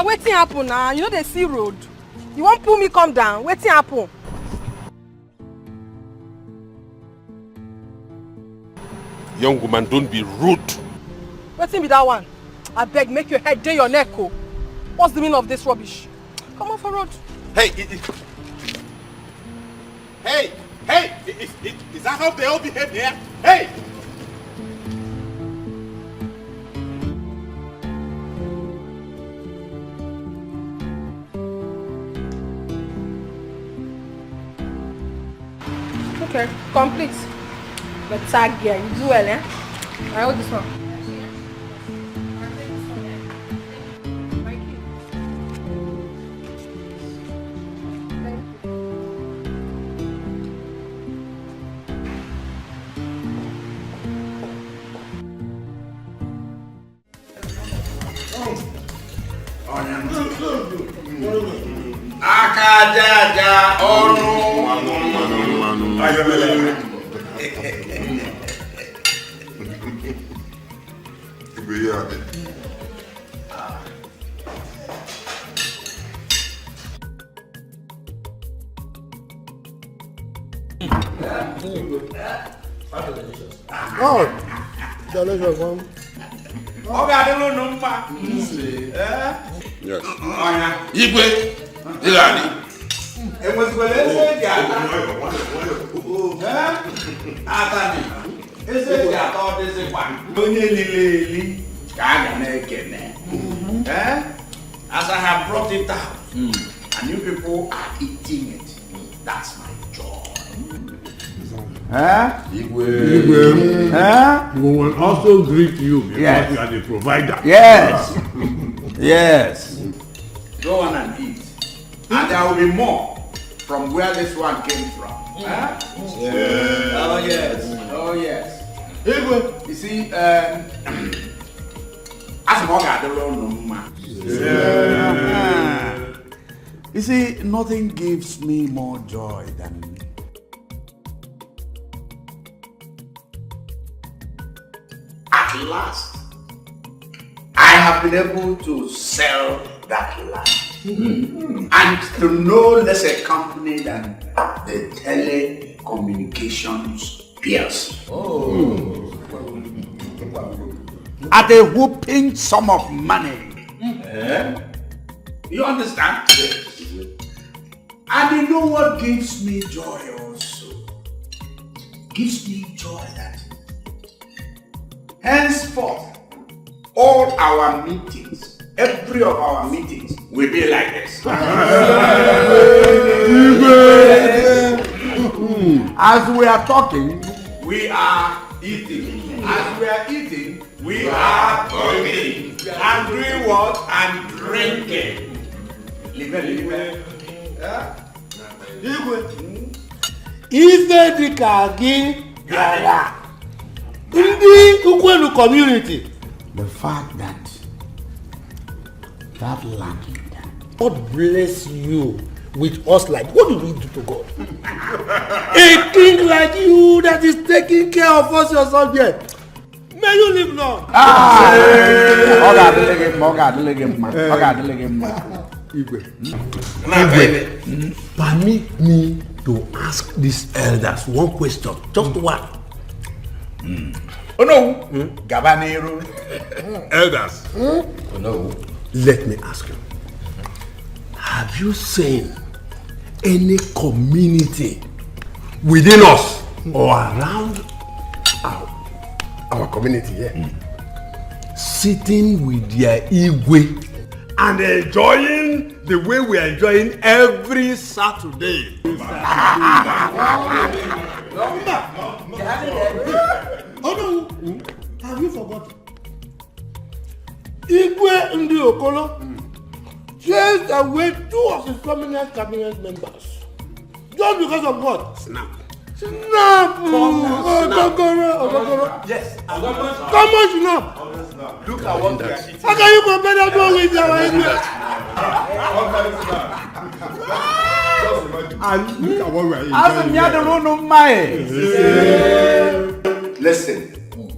Oga, wetin happen now? You know the sea road. You won't pull me come down. Wetin happen? Young woman, don't be rude. Wetin be that one? I beg, make your head day your neck, oh. What's the meaning of this rubbish? Come on for road. Hey, hey, is that how they all behave here? Hey! Okay, complete. But tag here, you do well, eh? I hold this one. Akajaja onu Oh, delicious one. Oga de lo no mpa. Yes. Oya, igwe. Ilani. Emwesikwele ese ji ata. Atani. Ese ji ata odesikwa. Onye lileli ka aga na-ekene. As I have brought it out, and you people are eating it, that's my joy. We will also greet you because Yes. you are the provider. Yes. Yes. Go on and eat. And there will be more from where this one came from. Yeah. Oh yes. Oh yes. You see, you see, nothing gives me more joy than at last I have been able to sell that land. And to no less a company than the telecommunications PLC. At a whooping sum of money. You understand? And you know what gives me joy also? Gives me joy that henceforth all our meetings, every of our meetings will be like this. As we are talking, we are eating. As we are eating, we are talking. And doing what? And drinking. Ife dịka gị bịara ndị Ukwelu community. The fact that land, God bless you with us like what do we do to God? A king like you that is taking care of us yourself here. May you live long. Permit me to ask these elders one question, just one. Oh no, Gabanero. Elders. Oh no. Let me ask you. Have you seen any community within us or around our community here sitting with their igwe and enjoying the way we are enjoying every Saturday? Oh no, have you forgotten? Igwe Ndi Okolo chased away 2 of his prominent cabinet members. Just because of what? Snap. Ogogoro. Yes. How much snap? Look at what we are eating. How can you compare that one with our Igwe? And look at what we are eating. Listen,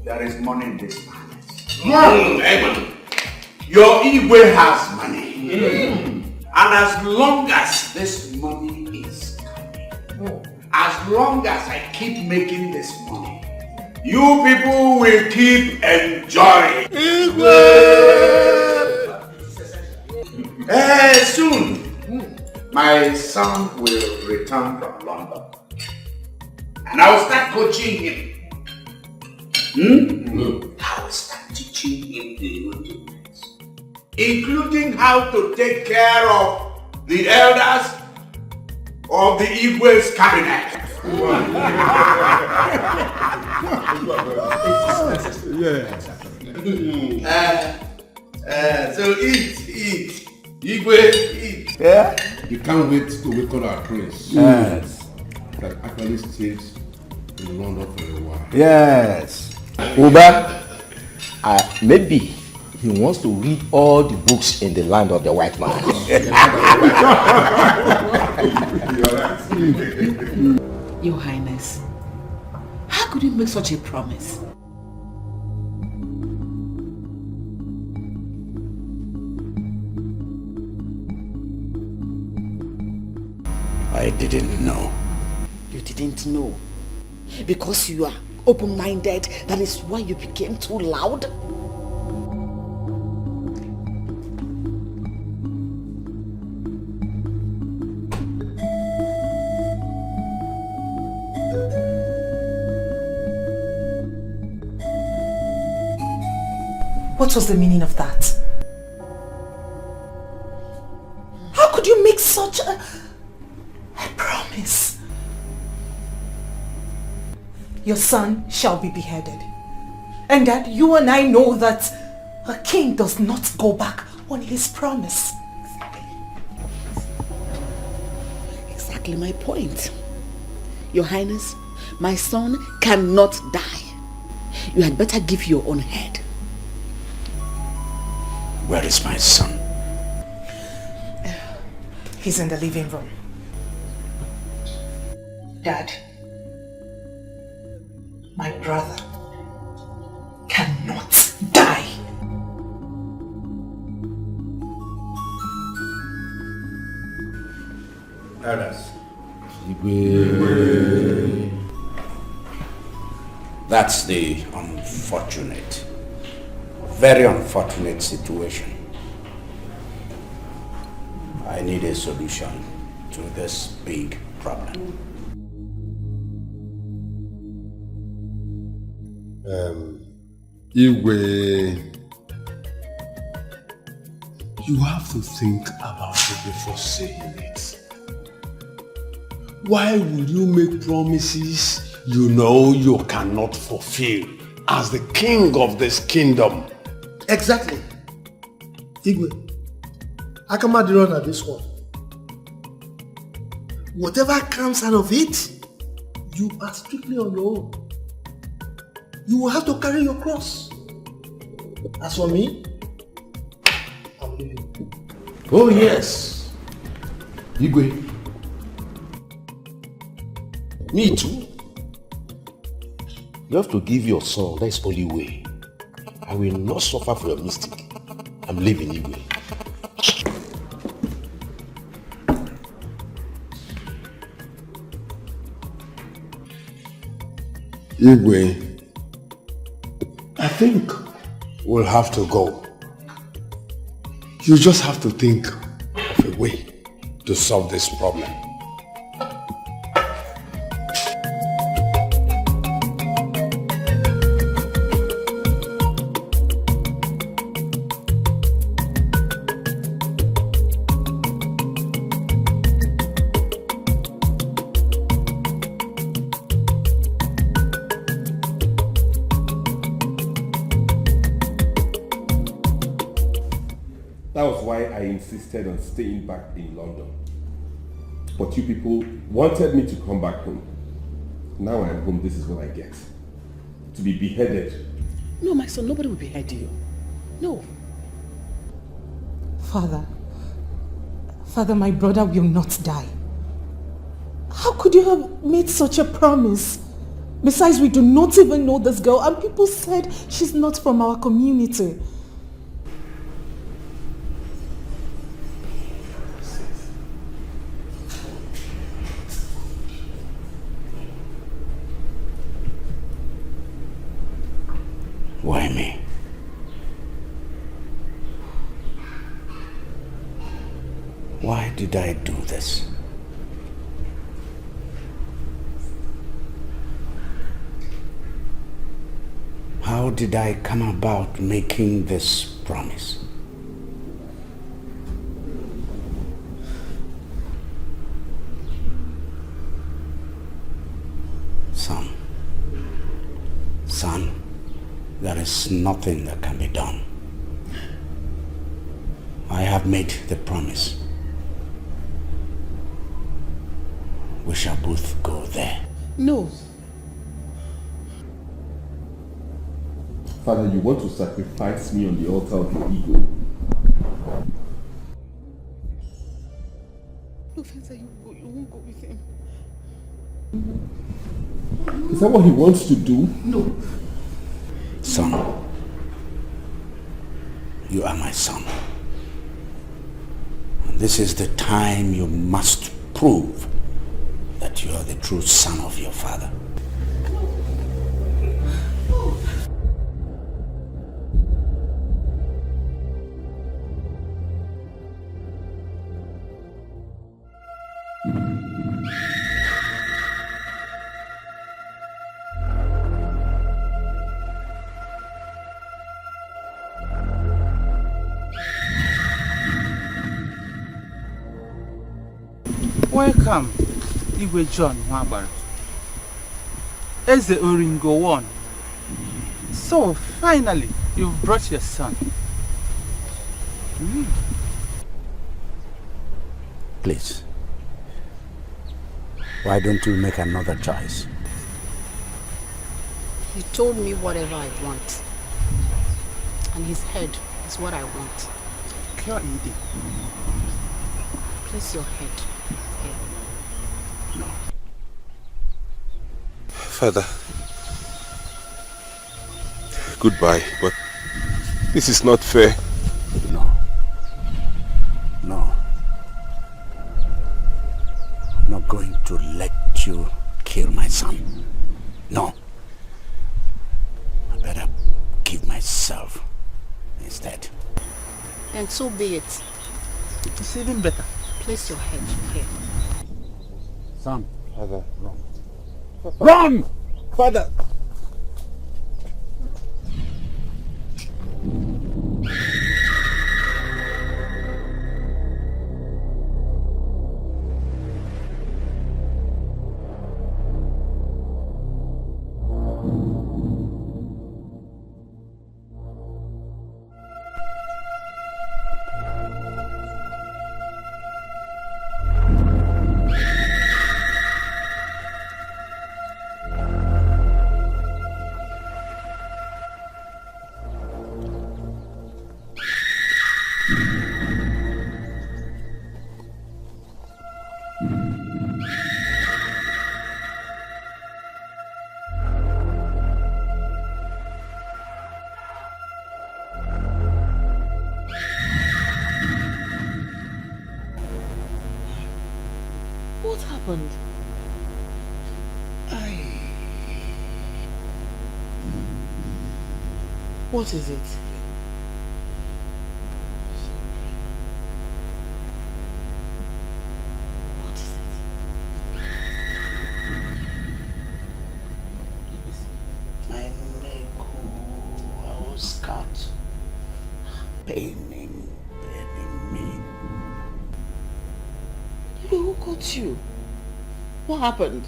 there is money in this planet. Your Igwe has money. And as long as this money is coming, as long as I keep making this money, you people will keep enjoying. Soon, my son will return from London. And I will start coaching him. I will start teaching him the rudiments, including how to take care of the elders of the Igwe's cabinet. So eat. Igwe, eat. Yeah? You can't wait to wake up our prince. Yes. That actually stays in London for a while. Yes. Uba, maybe he wants to read all the books in the land of the white man. Your Highness, how could you make such a promise? I didn't know. You didn't know? Because you are open-minded, that is why you became too loud? What was the meaning of that? How could you make such a promise? Your son shall be beheaded. And that you and I know that a king does not go back on his promise. Exactly my point. Your Highness, my son cannot die. You had better give your own head. Where is my son? He's in the living room. Dad, my brother cannot die. Elders. That's the unfortunate, very unfortunate situation. I need a solution to this big problem. Igwe, you have to think about it before saying it. Why would you make promises you know you cannot fulfill as the king of this kingdom? Exactly. Igwe, I come at the run at this one. Whatever comes out of it, you are strictly on your own. You will have to carry your cross. As for me, I'm leaving. Oh yes, Igwe, Me too. You have to give your son, that's the only way. I will not suffer for your mistake. I'm leaving Igwe. Igwe, I think we'll have to go. You just have to think of a way to solve this problem. That was why I insisted on staying back in London. But you people wanted me to come back home. Now I'm home, this is what I get. To be beheaded. No, my son, nobody will behead you. No. Father, my brother will not die. How could you have made such a promise? Besides, we do not even know this girl, and people said she's not from our community. Why me? Why did I do this? How did I come about making this promise? Son, there is nothing that can be done. I have made the promise. We shall both go there. No. Father, you want to sacrifice me on the altar of your ego? No, Fencer, you won't go with him. Is that what he wants to do? No. Son, you are my son. And this is the time you must prove that you are the true son of your father. Welcome, Igwe John Wabar. Eze Oringo 1. So, finally, you've brought your son. Please, why don't you make another choice? He told me whatever I want. And his head is what I want. Place your head here. No. Father, goodbye, but this is not fair. No. I'm not going to let you kill my son. No. I better give myself instead. Then so be it. It's even better. Place your head here. Son. Father, Run! Run! Father! What happened? What is it? What is it? My leg was cut. Paining me. Who got you? What happened?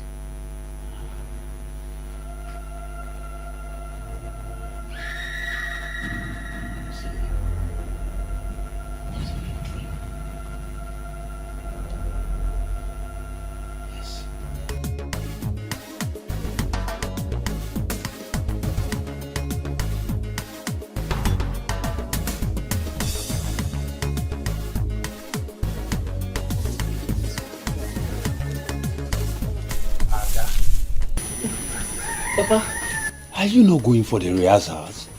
Papa. Are you not going for the rehearsals?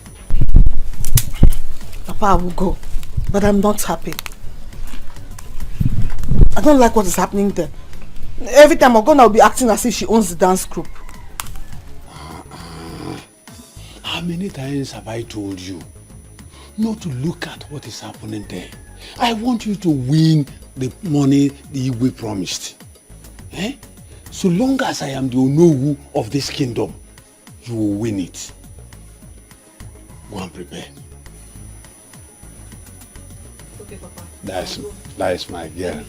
Papa, I will go. But I'm not happy. I don't like what is happening there. Every time I go, I'll be acting as if she owns the dance group. How How many times have I told you not to look at what is happening there? I want you to win the money the Igwe promised. Eh? So long as I am the Onowu of this kingdom, you will win it. Go and prepare. Okay, Papa. That is my girl.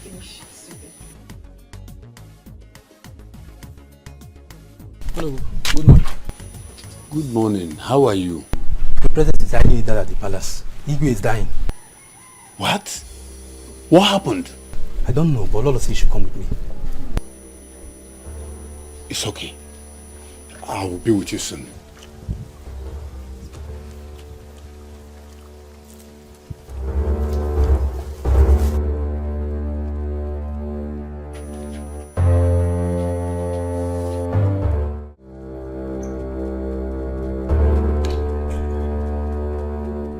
Hello, good morning. Good morning. How are you? The president is Ini Edo at the palace. Igwe is dying. What? What happened? I don't know, but Lolo says you should come with me. It's okay. I will be with you soon.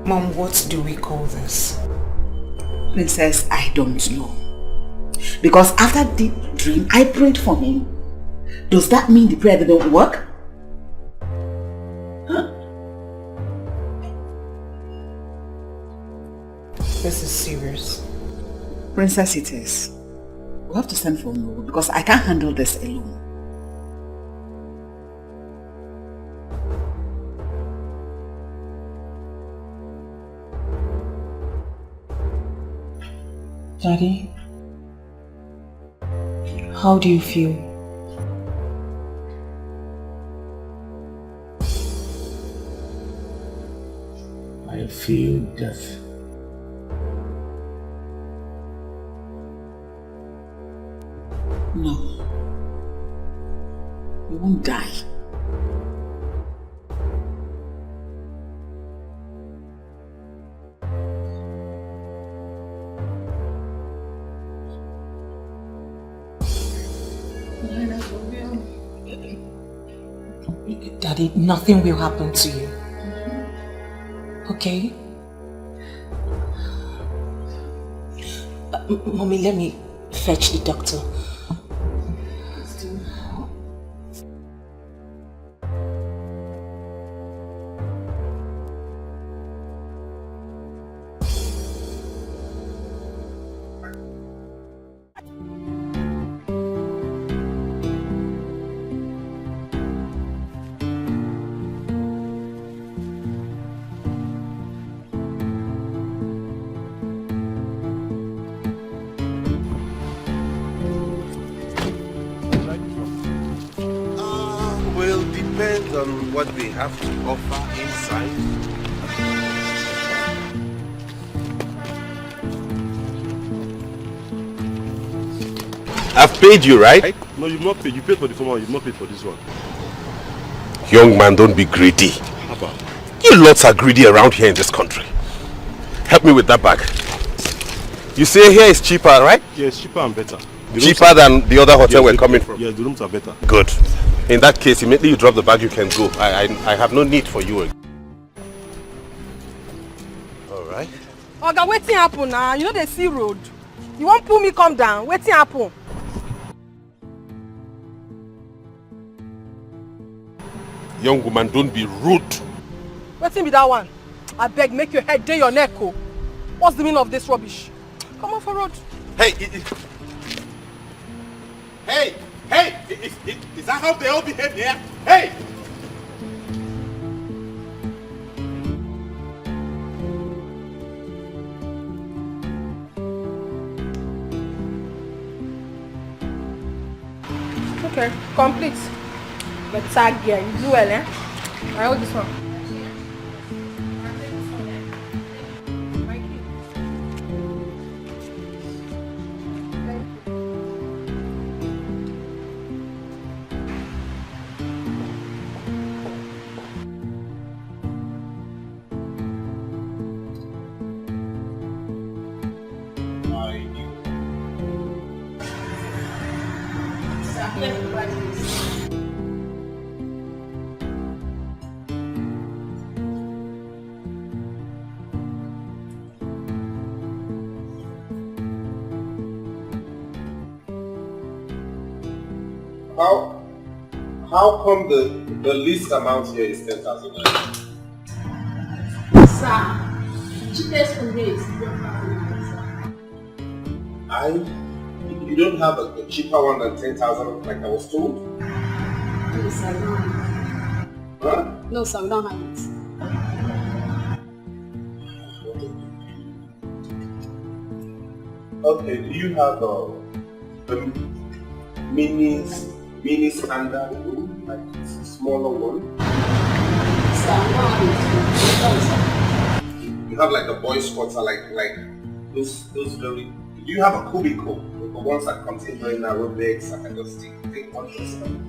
Mom, what do we call this? Princess, I don't know. Because after the dream, I prayed for him. Does that mean the prayer didn't work? Huh? This is serious. Princess, it is. We'll have to send for Nollywood because I can't handle this alone. Daddy, how do you feel? I feel death. No. You won't die. Daddy, nothing will happen to you. Okay? Mommy, let me fetch the doctor. On what we have to offer inside. I've paid you, right? No, you've not paid. You paid for the former one, you've not paid for this one. Young man, don't be greedy. How about? You lots are greedy around here in this country. Help me with that bag. You say here is cheaper, right? Yeah, it's cheaper and better. Cheaper than the other hotel we're coming from? Yeah, the rooms are better. Good. In that case, immediately you drop the bag, you can go. I have no need for you. Alright. Oga, wetin happen now? You know the sea road. You won't pull me come down. Wetin happen? Young woman, don't be rude. Wetin be that one? I beg, make your head day your neck. Oh. What's the meaning of this rubbish? Come on for road. Hey! Hey! Hey! Is that how they all behave here? Hey! Okay, complete. But tag here, you do well, eh? I hold this one. How come the least amount here is 10,000 naira? Sir, cheapest from this. You don't have a cheaper one than 10,000 like I was told? No, sir, we don't have it. Huh? No, sir, we don't have it. Okay, do you have a mini standard room, like a smaller one? Sir, we don't have it. You have like the boys' quarters, like those very. Do you have a cubicle? The ones that contain very narrow beds, I can just take one person.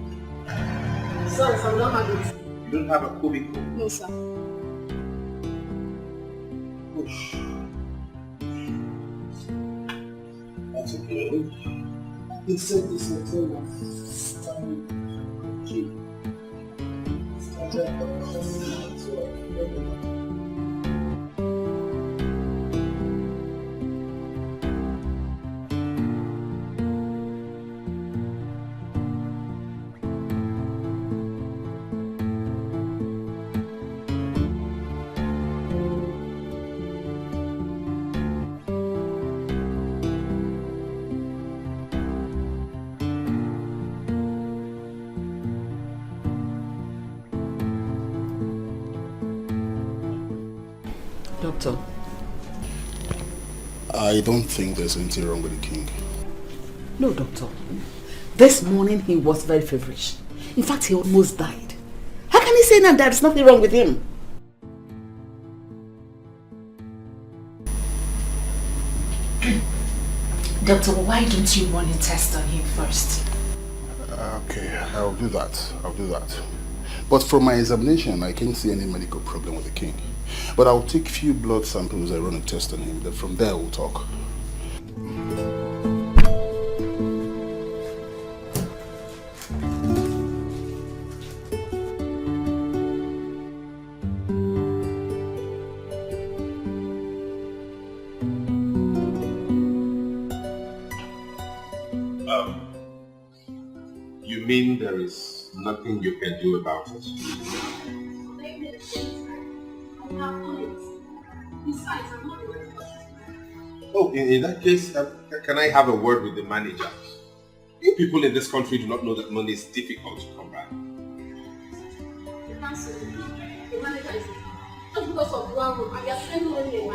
Sorry, sir, we don't have it. You don't have a cubicle? No, sir. Push. That's okay. He said this hotel was standard. Doctor. I don't think there's anything wrong with the king. No, doctor. This morning he was very feverish. In fact, he almost died. How can he say now there's nothing wrong with him? Doctor, why don't you run a test on him first? Okay, I'll do that. But from my examination, I can't see any medical problem with the king. But I'll take few blood samples and run a test on him. Then from there we'll talk. You mean there is nothing you can do about it? Oh, in that case, can I have a word with the manager? You people in this country do not know that money is difficult to come by.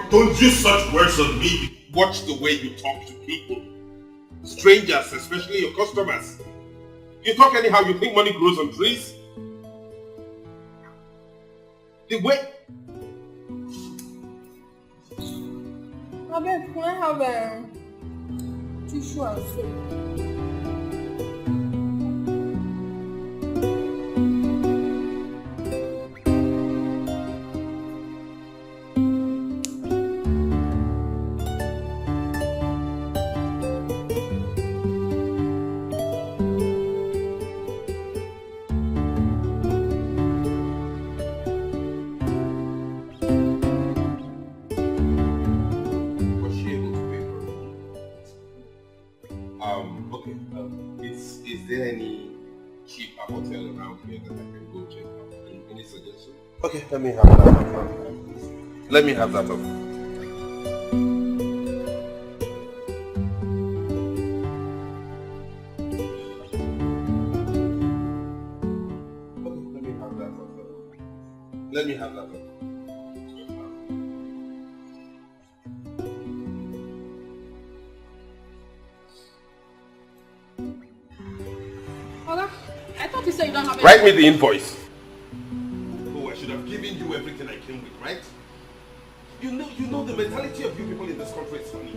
Don't use such words on me. Watch the way you talk to people. Strangers, especially your customers. You talk anyhow, you think money grows on trees? The way... Abeg, can I have a tissue and soap? Is there any cheap hotel around here that I can go check out? Any suggestion? Okay, let me have that. Let me have that up. Let me have that up. I thought you said you don't have Write me the invoice. Oh, I should have given you everything I came with, right? You know the mentality of you people in this country is funny.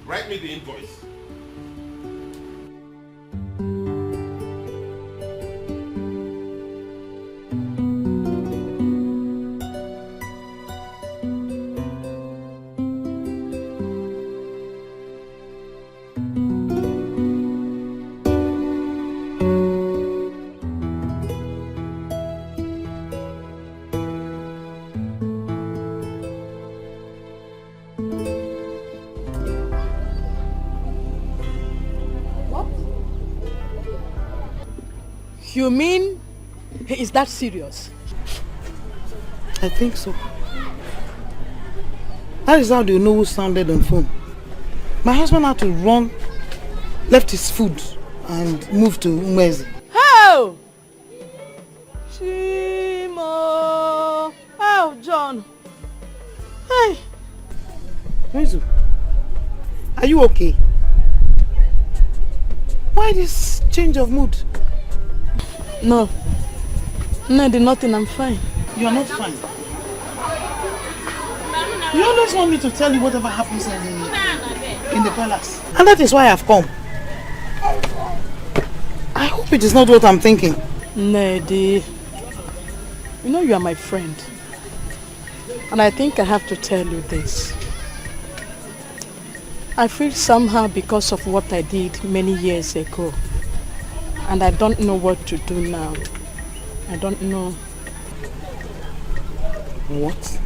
Write me the invoice. You mean Is that serious? I think so. That is how the Onowu sounded on phone. My husband had to run, left his food and moved to Umezi. How? Chimo! Oh, John. Hey. Mezu, are you okay? Why this change of mood? No. No, there's nothing. I'm fine. You are not fine. You always want me to tell you whatever happens in the palace. And that is why I've come. I hope it is not what I'm thinking. Nedi, you know you are my friend. And I think I have to tell you this. I feel somehow because of what I did many years ago. And I don't know what to do now. I don't know. What?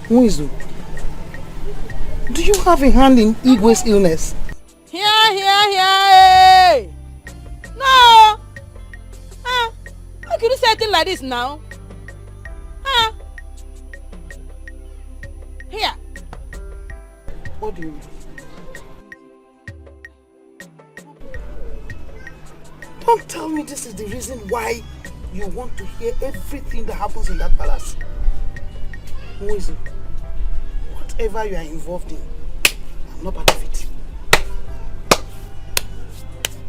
Mwizu, do you have a hand in Igwe's illness? Here! Hey! No! How can you say a thing like this now? Here! What do you mean? Don't tell me this is the reason why you want to hear everything that happens in that palace. Mwizu, whatever you are involved in, I'm not part of it.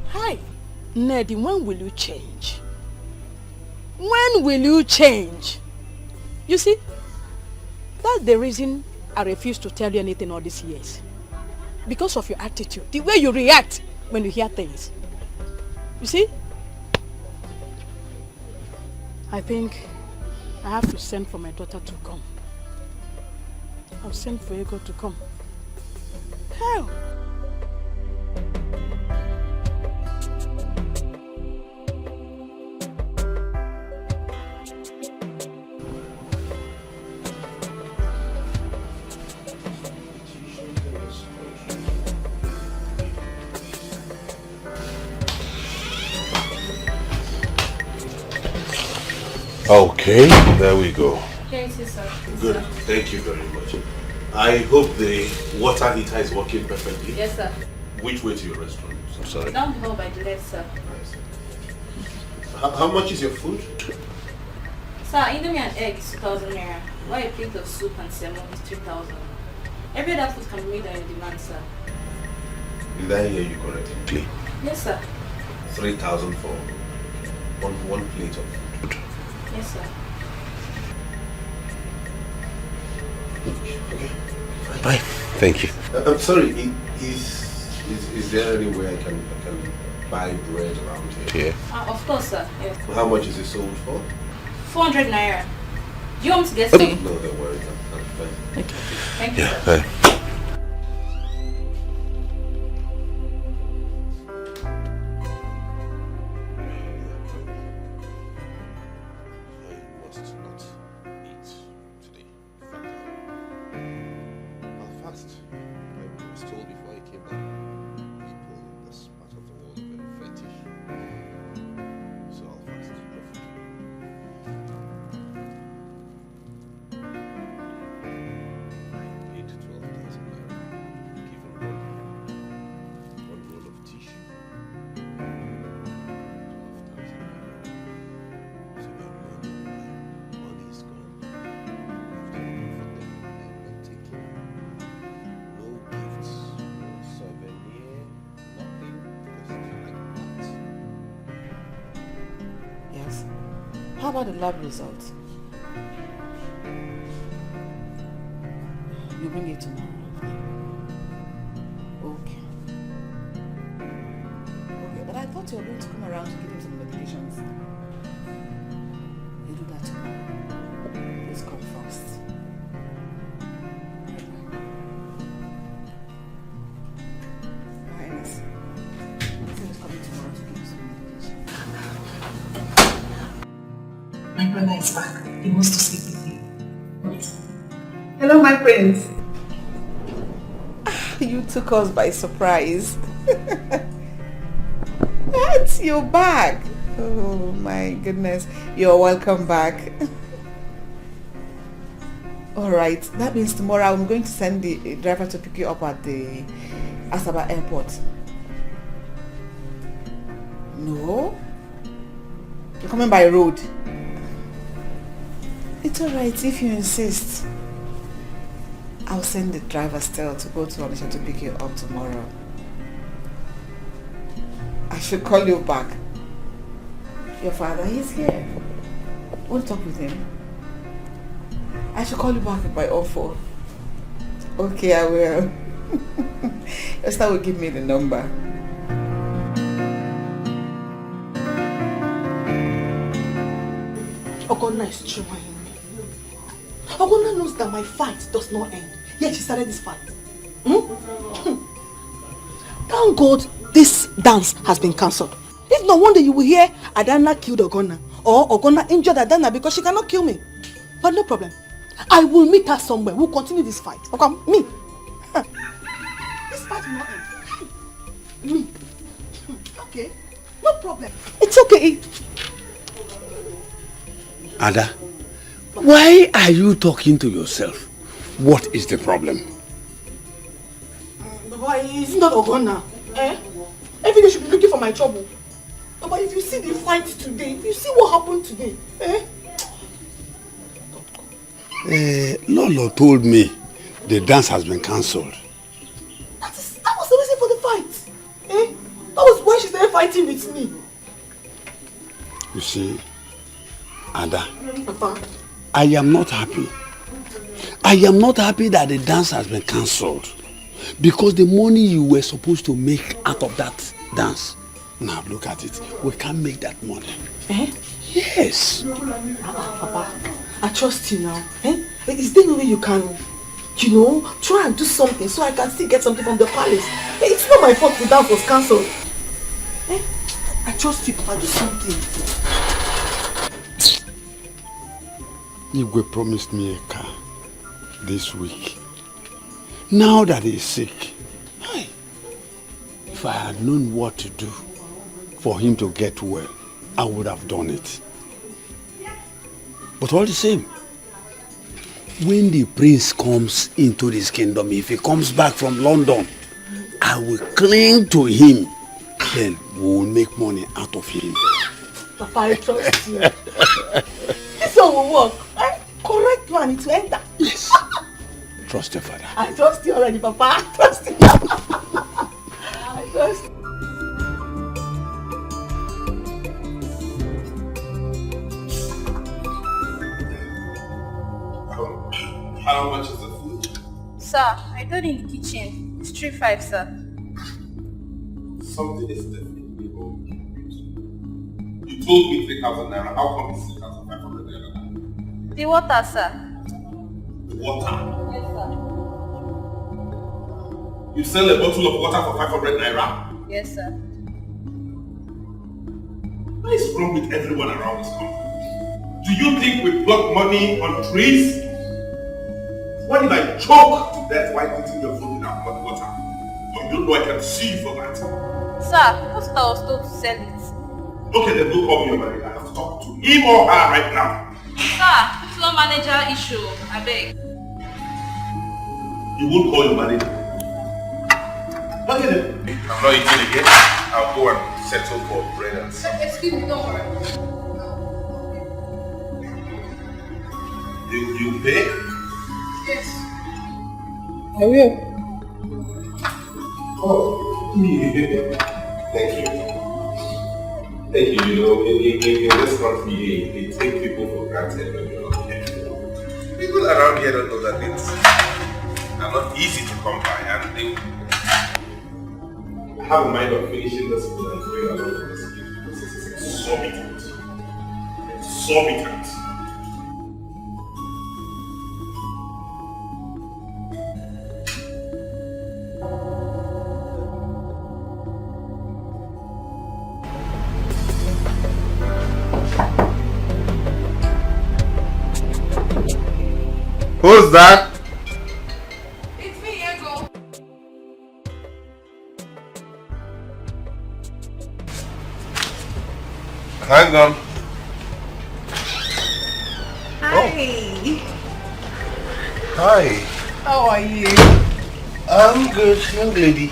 Hi. Nedi, when will you change? When will you change? You see, that's the reason I refuse to tell you anything all these years. Because of your attitude, the way you react when you hear things. You see? I think I have to send for my daughter to come. I'll send for Ego to come. Hell! Okay, there we go. Here it is, sir. Good, thank you very much. I hope the water heater is working perfectly. Yes, sir. Which way to your restaurant? I'm sorry. Down the hall by the left, sir. How much is your food? Sir, Indomie and egg is 2,000 naira. Why a plate of soup and salmon is 3,000. Every other food can be made on your demand, sir. Did I hear you correctly? Yes, sir. 3,000 for one plate of food. Yes, sir. Okay. Fine. Thank you. I'm sorry. Is there any way I can buy bread around here? Of course, sir. Yes. How much is it sold for? 400 naira. Do you want me to get some? No, don't worry. I'm fine. Okay. Thank you, Yeah. sir. Bye. How about the lab results? You bring it tomorrow. Okay. Okay, but I thought you were going to come around to give him some medications. You do that tomorrow. Please come first. Your Highness, Ethan is coming tomorrow to give you some medication. My brother is back. He wants to speak with you. Hello, my prince. You took us by surprise. That's your bag. Oh my goodness. You're welcome back. Alright, that means tomorrow I'm going to send the driver to pick you up at the Asaba airport. No? You're coming by road? It's alright if you insist. I'll send the driver still to go to Onitsha to pick you up tomorrow. I should call you back. Your father, he's here. Want to talk with him? I should call you back by all four. Okay, I will. Esther will give me the number. Ogonna is trying. Ogonna knows that my fight does not end. Yet she started this fight. Thank God this dance has been cancelled. If no wonder you will hear Adana killed Ogonna or Ogonna injured Adana because she cannot kill me. But no problem. I will meet her somewhere. We'll continue this fight. Okay, me. This fight will not end. Me. Okay, no problem. It's okay. Ada, why are you talking to yourself? What is the problem? Baba, it's not Ogonna. Every day should be looking for my trouble. Baba, if you see the fight today, if you see what happened today, Lolo told me the dance has been cancelled. That was the reason for the fight. That was why she started fighting with me. You see, Ada, Papa. I am not happy. I am not happy that the dance has been cancelled. Because the money you were supposed to make out of that dance, now look at it, we can't make that money. Yes. Papa, I trust you now. Is there no way you can, try and do something so I can still get something from the palace? It's not my fault the dance was cancelled. I trust you, Papa, do something. Igwe promised me a car this week. Now that he's sick, if I had known what to do for him to get well, I would have done it. But all the same, when the prince comes into this kingdom, if he comes back from London, I will cling to him. Then we will make money out of him. Papa, I trust you. This one will work. Correct one, it will enter. Yes. Trust your father. I trust you already, Papa. I trust you. I trust you. How much is the food? Sir, I told in the kitchen. It's 3-5, sir. Something is definitely wrong. You told me 3,000 naira. How come it's 6,500 naira? The water, sir. Water? Yes, sir. You sell a bottle of water for 500 naira? Yes, sir. What is wrong with everyone around this country? Do you think we pluck money on trees? What if I choke to death while eating your food without hot water? Or you know I can sue you for that? Sir, Pastor was told to sell it. Okay, then go call me your manager. I have to talk to him or her right now. Sir, it's not manager issue. I beg. You won't call your manager. Okay then. I'm not eating again. I'll go and settle for bread and stuff. Excuse me, don't worry. You pay? Yes. I will. Oh, thank you. Thank you. You know, in this country, they take people for granted when you're not careful. People around here don't know that things are not easy to come by, and they have a mind of finishing this food and going along with this food because this is exorbitant. Exorbitant. Who's that? It's me, Ego. Hang on. Hi. Hi. How are you? I'm good, young lady.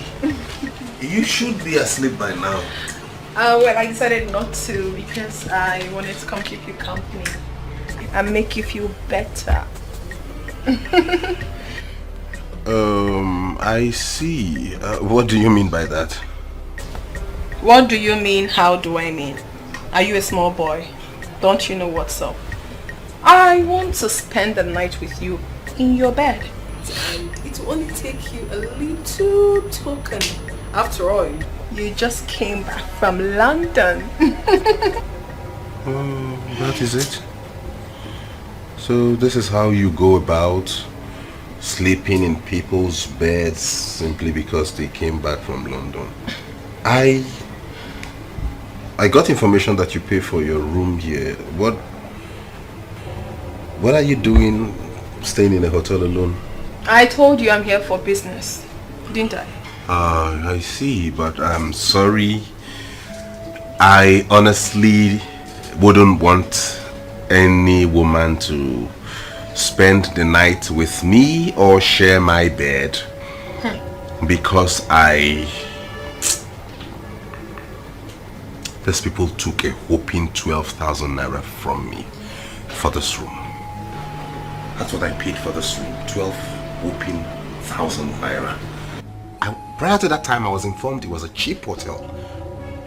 You should be asleep by now. Well, I decided not to because I wanted to come keep you company and make you feel better. I see. What do you mean by that? What do you mean? How do I mean? Are you a small boy? Don't you know what's up? I want to spend the night with you in your bed. And it will only take you a little token. After all, you just came back from London. That is it? So this is how you go about sleeping in people's beds simply because they came back from London. I got information that you pay for your room here. What are you doing staying in a hotel alone? I told you I'm here for business, didn't I? I see, but I'm sorry. I honestly wouldn't want any woman to spend the night with me or share my bed because these people took a whopping 12,000 naira from me for this room. That's what I paid for this room, 12,000 naira. Prior to that time, I was informed it was a cheap hotel.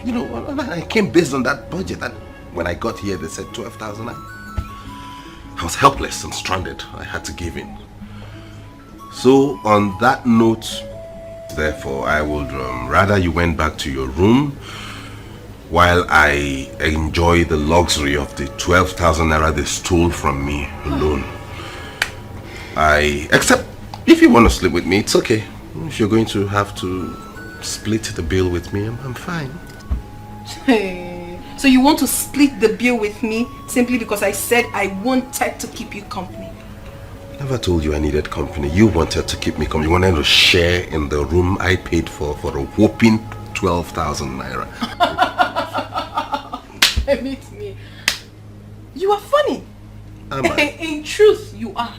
You know, I came based on that budget, and when I got here, they said 12,000. I was helpless and stranded. I had to give in. So, on that note, therefore, I would rather you went back to your room while I enjoy the luxury of the 12,000 naira they stole from me alone. Except if you want to sleep with me, it's okay. If you're going to have to split the bill with me, I'm fine. Hey, so you want to split the bill with me simply because I said I wanted to keep you company? Never told you I needed company. You wanted to keep me company. You wanted to share in the room I paid for a whopping 12,000 naira. Meet me. You are funny. Am I? In truth, you are.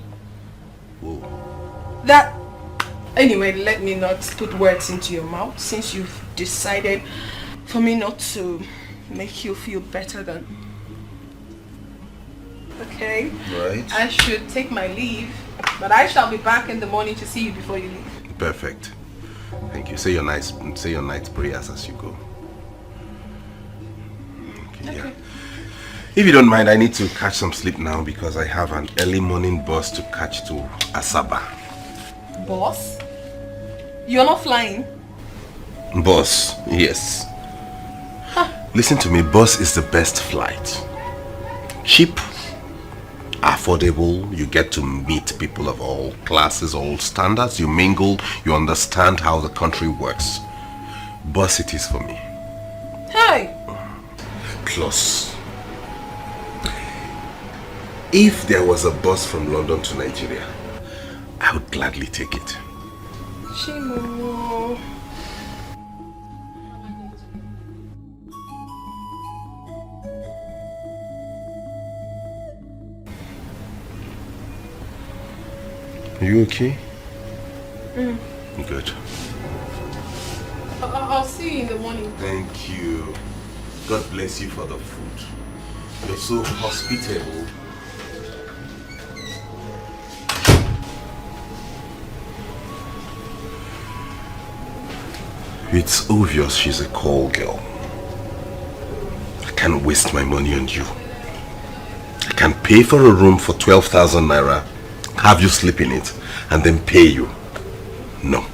Whoa. Anyway, let me not put words into your mouth since you've decided for me not to make you feel better than... Okay. Right. I should take my leave, but I shall be back in the morning to see you before you leave. Perfect. Thank you. Say your night prayers as you go. Okay. Yeah. If you don't mind, I need to catch some sleep now because I have an early morning bus to catch to Asaba. Boss? You're not flying? Bus, yes. Listen to me, bus is the best flight. Cheap, affordable, you get to meet people of all classes, all standards, you mingle, you understand how the country works. Bus it is for me. Hey! Plus, if there was a bus from London to Nigeria, I would gladly take it. Chimo. Are you okay? Mm. Good. I'll see you in the morning. Thank you. God bless you for the food. You're so hospitable. It's obvious she's a call girl. I can't waste my money on you. I can pay for a room for 12,000 naira, have you sleep in it, and then pay you. No.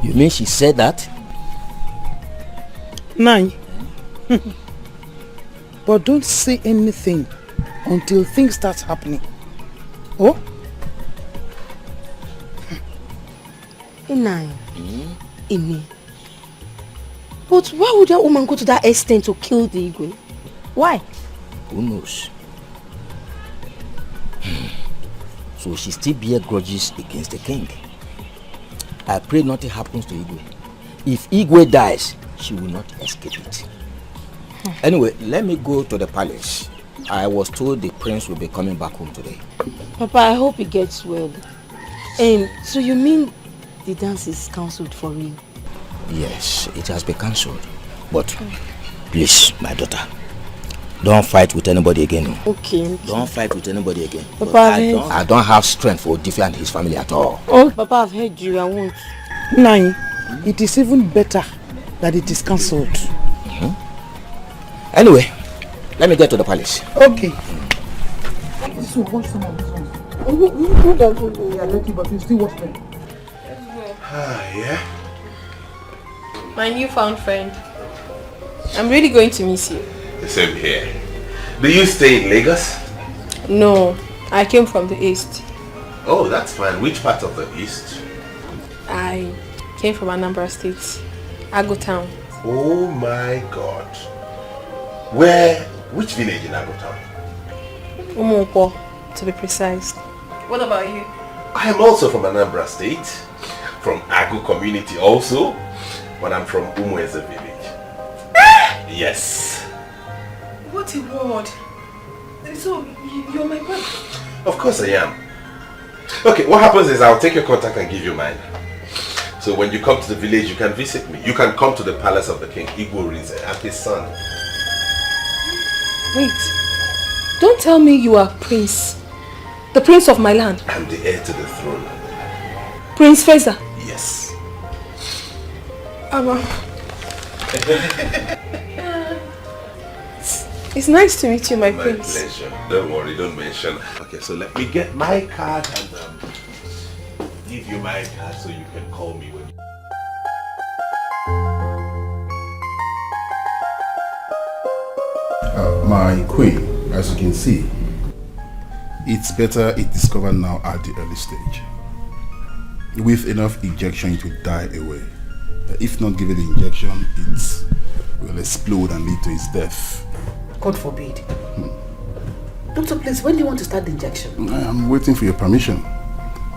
You mean she said that? Nine. But don't say anything until things start happening. Oh? Ini, Ini, But why would that woman go to that extent to kill the Igwe? Why? Who knows? So she still bear grudges against the king. I pray nothing happens to Igwe. If Igwe dies, she will not escape it. Anyway, let me go to the palace. I was told the prince will be coming back home today. Papa, I hope he gets well. So you mean the dance is cancelled for real? Yes, it has been cancelled. But please, my daughter, don't fight with anybody again. Okay. Don't fight with anybody again. Papa, I don't have strength for Odife and his family at all. Oh, Papa, I've heard you. I won't. Nai, it is even better that it is cancelled. Anyway, let me get to the palace. Okay. This will watch some of these ones. Yeah, let you, but you still watch them. Yeah? My newfound friend. I'm really going to miss you. The same here. Do you stay in Lagos? No, I came from the east. Oh, that's fine. Which part of the east? I came from Anambra State, Ago Town. Oh my God. Which village in Ago Town? Umuopo, to be precise. What about you? I am also from Anambra State, from Ago community also, but I'm from Umueze village. Yes. What a word. So, you're my brother? Of course I am. Okay, what happens is I'll take your contact and give you mine. So when you come to the village, you can visit me. You can come to the palace of the king, Igbo Rinze, and his son. Wait. Don't tell me you are Prince. The prince of my land. I'm the heir to the throne. Prince Feza. Yes. It's nice to meet you, my prince. My pleasure. Don't worry, don't mention. Okay, so let me get my card and give you my card so you can call me when you... My queen, as you can see, it's better it discovered now at the early stage. With enough injection, it will die away. If not given the injection, it will explode and lead to its death. God forbid. Doctor, please, when do you want to start the injection? I'm waiting for your permission.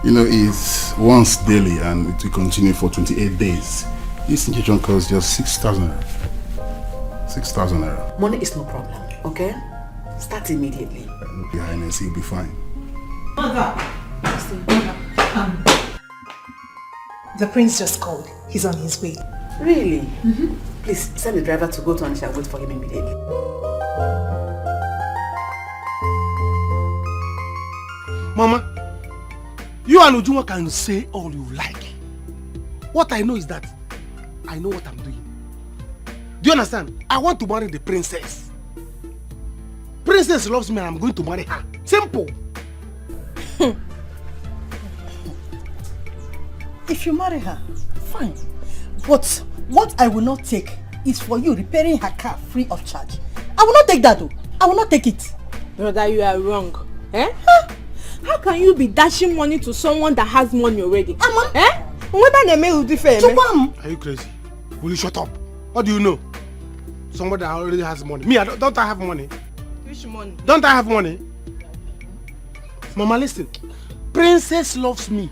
You know, it's once daily and it will continue for 28 days. This injection costs just 6,000 naira. 6,000 naira. Money is no problem, okay? Start immediately. Your Highness, you'll be fine. Mother! The prince just called. He's on his way. Really? Please, send the driver to go to Anisha and wait for him immediately. Mama, you and Ujunwa can say all you like. What I know is that I know what I'm doing. Do you understand? I want to marry the princess. Princess loves me and I'm going to marry her. Simple. If you marry her, fine. But what I will not take is for you repairing her car free of charge. I will not take that though. I will not take it. Brother, you are wrong. Eh? Huh? How can you be dashing money to someone that has money already? Eh? Are you crazy? Will you shut up? What do you know? Somebody that already has money. Me, don't I have money? Which money? Don't I have money? Mama, listen. Princess loves me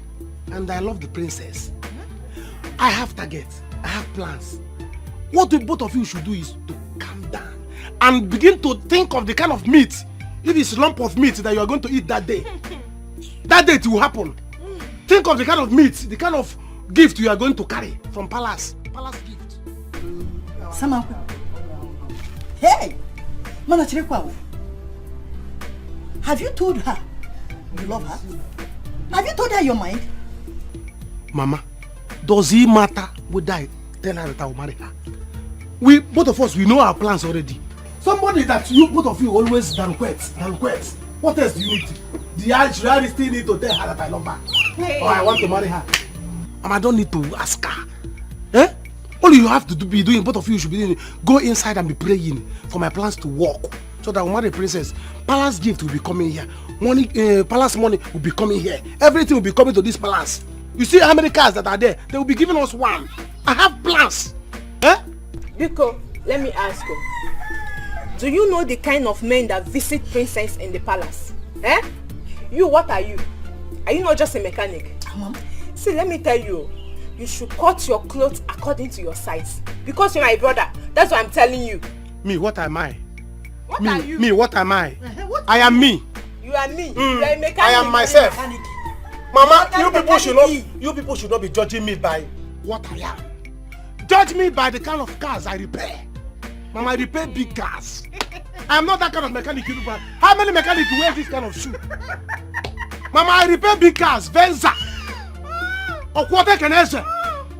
and I love the princess. I have targets. I have plans. What the both of you should do is to calm down and begin to think of the kind of meat, if it's a lump of meat that you are going to eat that day. That day it will happen. Think of the kind of meat, the kind of gift you are going to carry from palace. Palace gift. Sama. Hey! Mana Chirekwa. Have you told her you love her? Have you told her your mind? Mama, does it matter whether I tell her that I will marry her? We, both of us, we know our plans already. Somebody that you, both of you, always request. What else do you need? Should I still need to tell her that I love her? Hey. Or I want to marry her? And I don't need to ask her. Eh? All you have to be doing, both of you should be doing, go inside and be praying for my plans to work. So that I will marry the princess. Palace gift will be coming here. Money, palace money will be coming here. Everything will be coming to this palace. You see how many cars that are there? They will be giving us one. I have plans. Eh? Biko, let me ask you. Do you know the kind of men that visit princess in the palace? Eh? You, what are you? Are you not just a mechanic? Mom. See, let me tell you. You should cut your clothes according to your size. Because you're my brother. That's what I'm telling you. Me, what am I? What me, are you? Me, what am I? I am me. You are me. You are a mechanic. I am myself. Mama, you people should not be judging me by what I am. Judge me by the kind of cars I repair. Mama, I repair big cars. I am not that kind of mechanic you people. How many mechanics wear this kind of shoe? Mama, I repair big cars, Venza. Or quarter canesa.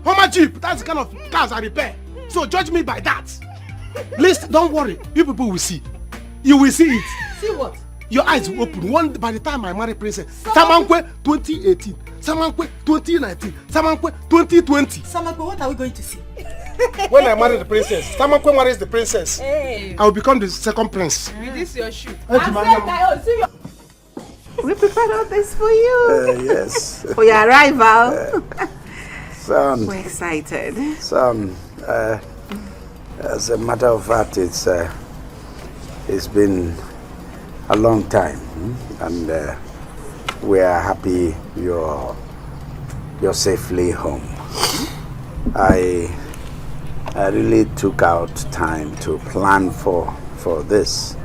Homer Jeep, that's the kind of cars I repair. So judge me by that. Listen, don't worry. You people will see. You will see it. See what? Your eyes will open. One by the time I marry princess. Samankwe 2018. Samankwe 2019. Samankwe 2020. Samankwe, what are we going to see? When I marry the princess, Samankwe marries the princess. Hey. I will become the second prince. With this your shoe. We prepared all this for you. Yes. For your arrival. Son. We're excited. Son, as a matter of fact, it's been a long time, and we are happy you're safely home. I really took out time to plan for this.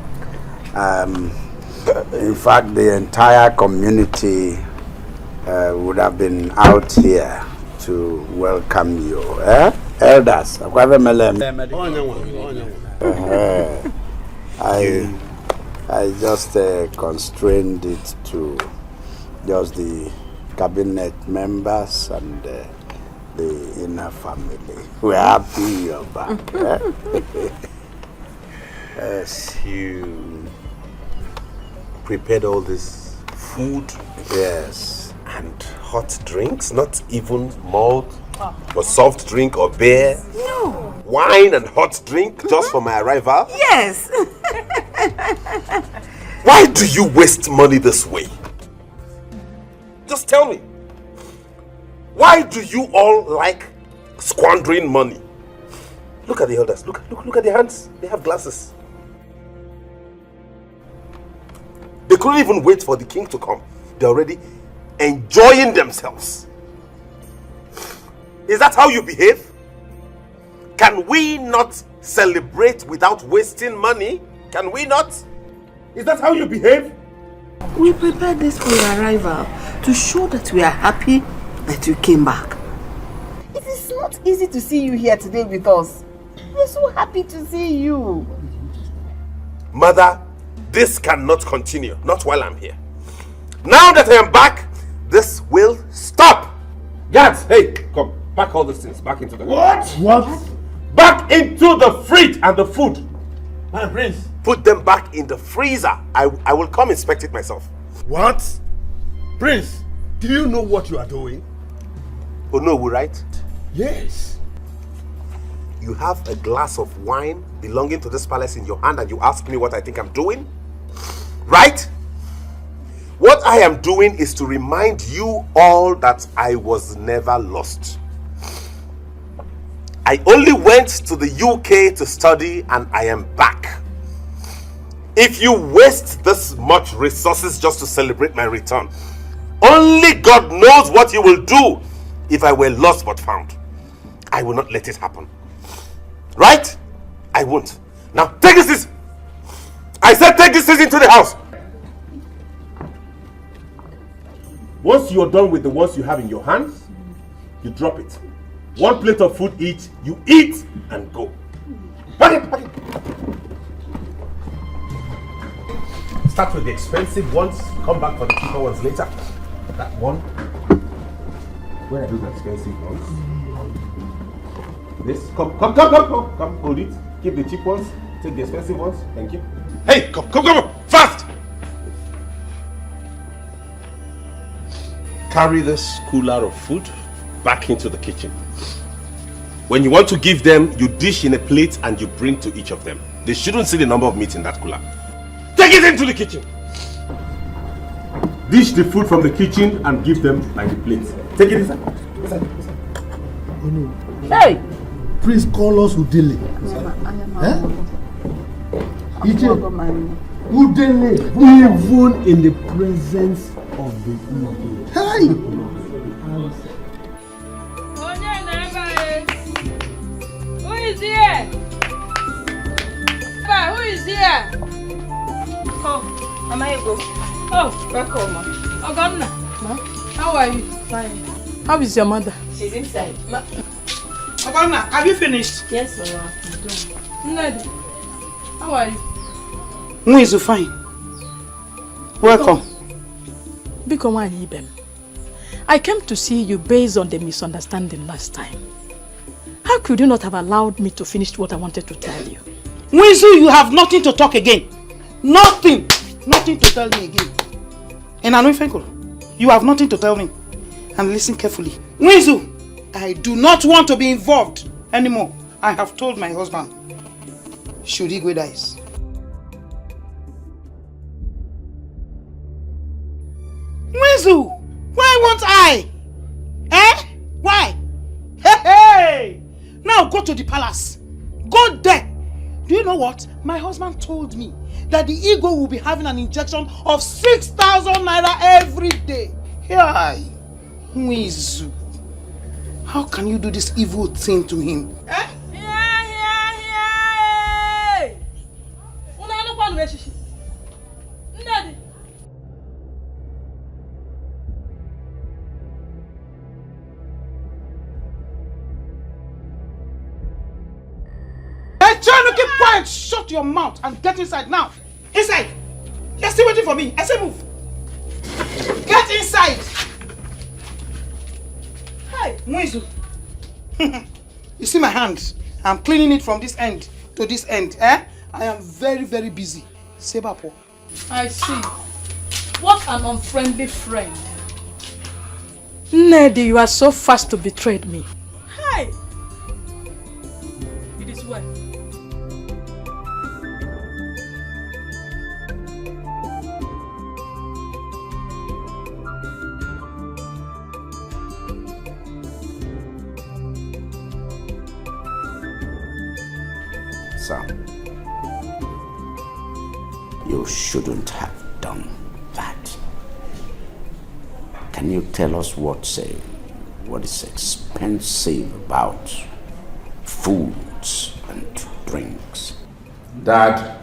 In fact, the entire community would have been out here to welcome you. Elders, I just constrained it to just the cabinet members and the inner family. We're happy you're back. Yes, you prepared all this food? Yes. And hot drinks, not even malt or soft drink or beer? No. Wine and hot drink just for my arrival? Yes. Why do you waste money this way? Just tell me. Why do you all like squandering money? Look at the elders. Look at their hands. They have glasses. They couldn't even wait for the king to come. They're already enjoying themselves. Is that how you behave? Can we not celebrate without wasting money? Can we not? Is that how you behave? We prepared this for your arrival to show that we are happy that you came back. It is not easy to see you here today with us. We're so happy to see you. Mother, this cannot continue. Not while I'm here. Now that I am back, this will stop. Guards, hey, come. Pack all these things back into the... What? Back into the fridge and the food. My prince. Put them back in the freezer. I will come inspect it myself. What? Prince, do you know what you are doing? Oh no, right? Yes. You have a glass of wine belonging to this palace in your hand and you ask me what I think I'm doing? Right? What I am doing is to remind you all that I was never lost. I only went to the UK to study and I am back. If you waste this much resources just to celebrate my return, only God knows what you will do if I were lost but found. I will not let it happen. Right? I won't. Now take this. I said take this into the house. Once you're done with the ones you have in your hands, you drop it. One plate of food each, you eat and go. Pack it. Start with the expensive ones, come back for the cheaper ones later. That one. Where are those expensive ones? This, come, hold it. Keep the cheap ones, take the expensive ones. Thank you. Hey, come, fast! Carry this cooler of food back into the kitchen. When you want to give them, you dish in a plate and you bring to each of them. They shouldn't see the number of meat in that cooler. Take it into the kitchen. Dish the food from the kitchen and give them by the plate. Take it inside. Hey! priest call us Udele. Udele, even in the presence of the evil. Hey! Who is here? Who is here? Oh, Mama Ego. Oh, welcome, Ma. Ogonna. Ma, how are you? Fine. How is your mother? She's inside. Ogonna, have you finished? Yes, Mama. Ned, how are you? Who is fine? Welcome. Biko Ibem. I came to see you based on the misunderstanding last time. How could you not have allowed me to finish what I wanted to tell you? Wizu, you have nothing to talk again. Nothing. Nothing to tell me again. And Anuifenko, you have nothing to tell me. And listen carefully. Wizu, I do not want to be involved anymore. I have told my husband, should Igwe dies. Wizu, why won't I? Eh? Why? Hey! Now go to the palace. Go there. Do you know what? My husband told me that the ego will be having an injection of 6,000 naira every day. Hey, Wizu, how can you do this evil thing to him? Eh? Hey, try to keep quiet. Shut your mouth and get inside now. Inside. You're still waiting for me. I say move. Get inside. Hey, Mwizu. You see my hand? I'm cleaning it from this end to this end. Eh? I am very, very busy. Sebapo. I see. What an unfriendly friend. Ned, you are so fast to betray me. Hey! It is well. Sam, you shouldn't have done that. Can you tell us what is expensive about foods and drinks? Dad,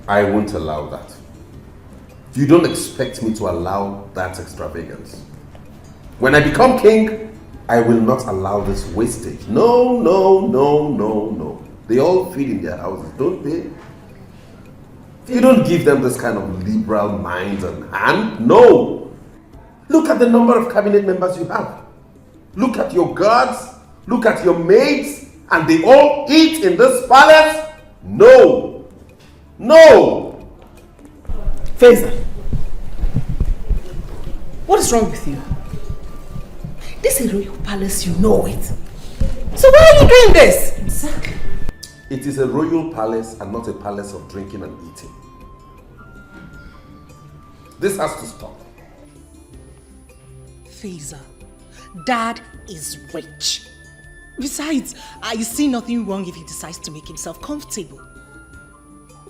I won't allow that. You don't expect me to allow that extravagance. When I become king, I will not allow this wastage. No, no, no, no, no. They all feed in their houses, don't they? You don't give them this kind of liberal mind and hand. No! Look at the number of cabinet members you have. Look at your guards. Look at your maids. And they all eat in this palace? No! No! Faiza, what is wrong with you? This is a royal palace, you know it. So why are you doing this? Exactly. It is a royal palace and not a palace of drinking and eating. This has to stop. Faiza, Dad is rich. Besides, I see nothing wrong if he decides to make himself comfortable.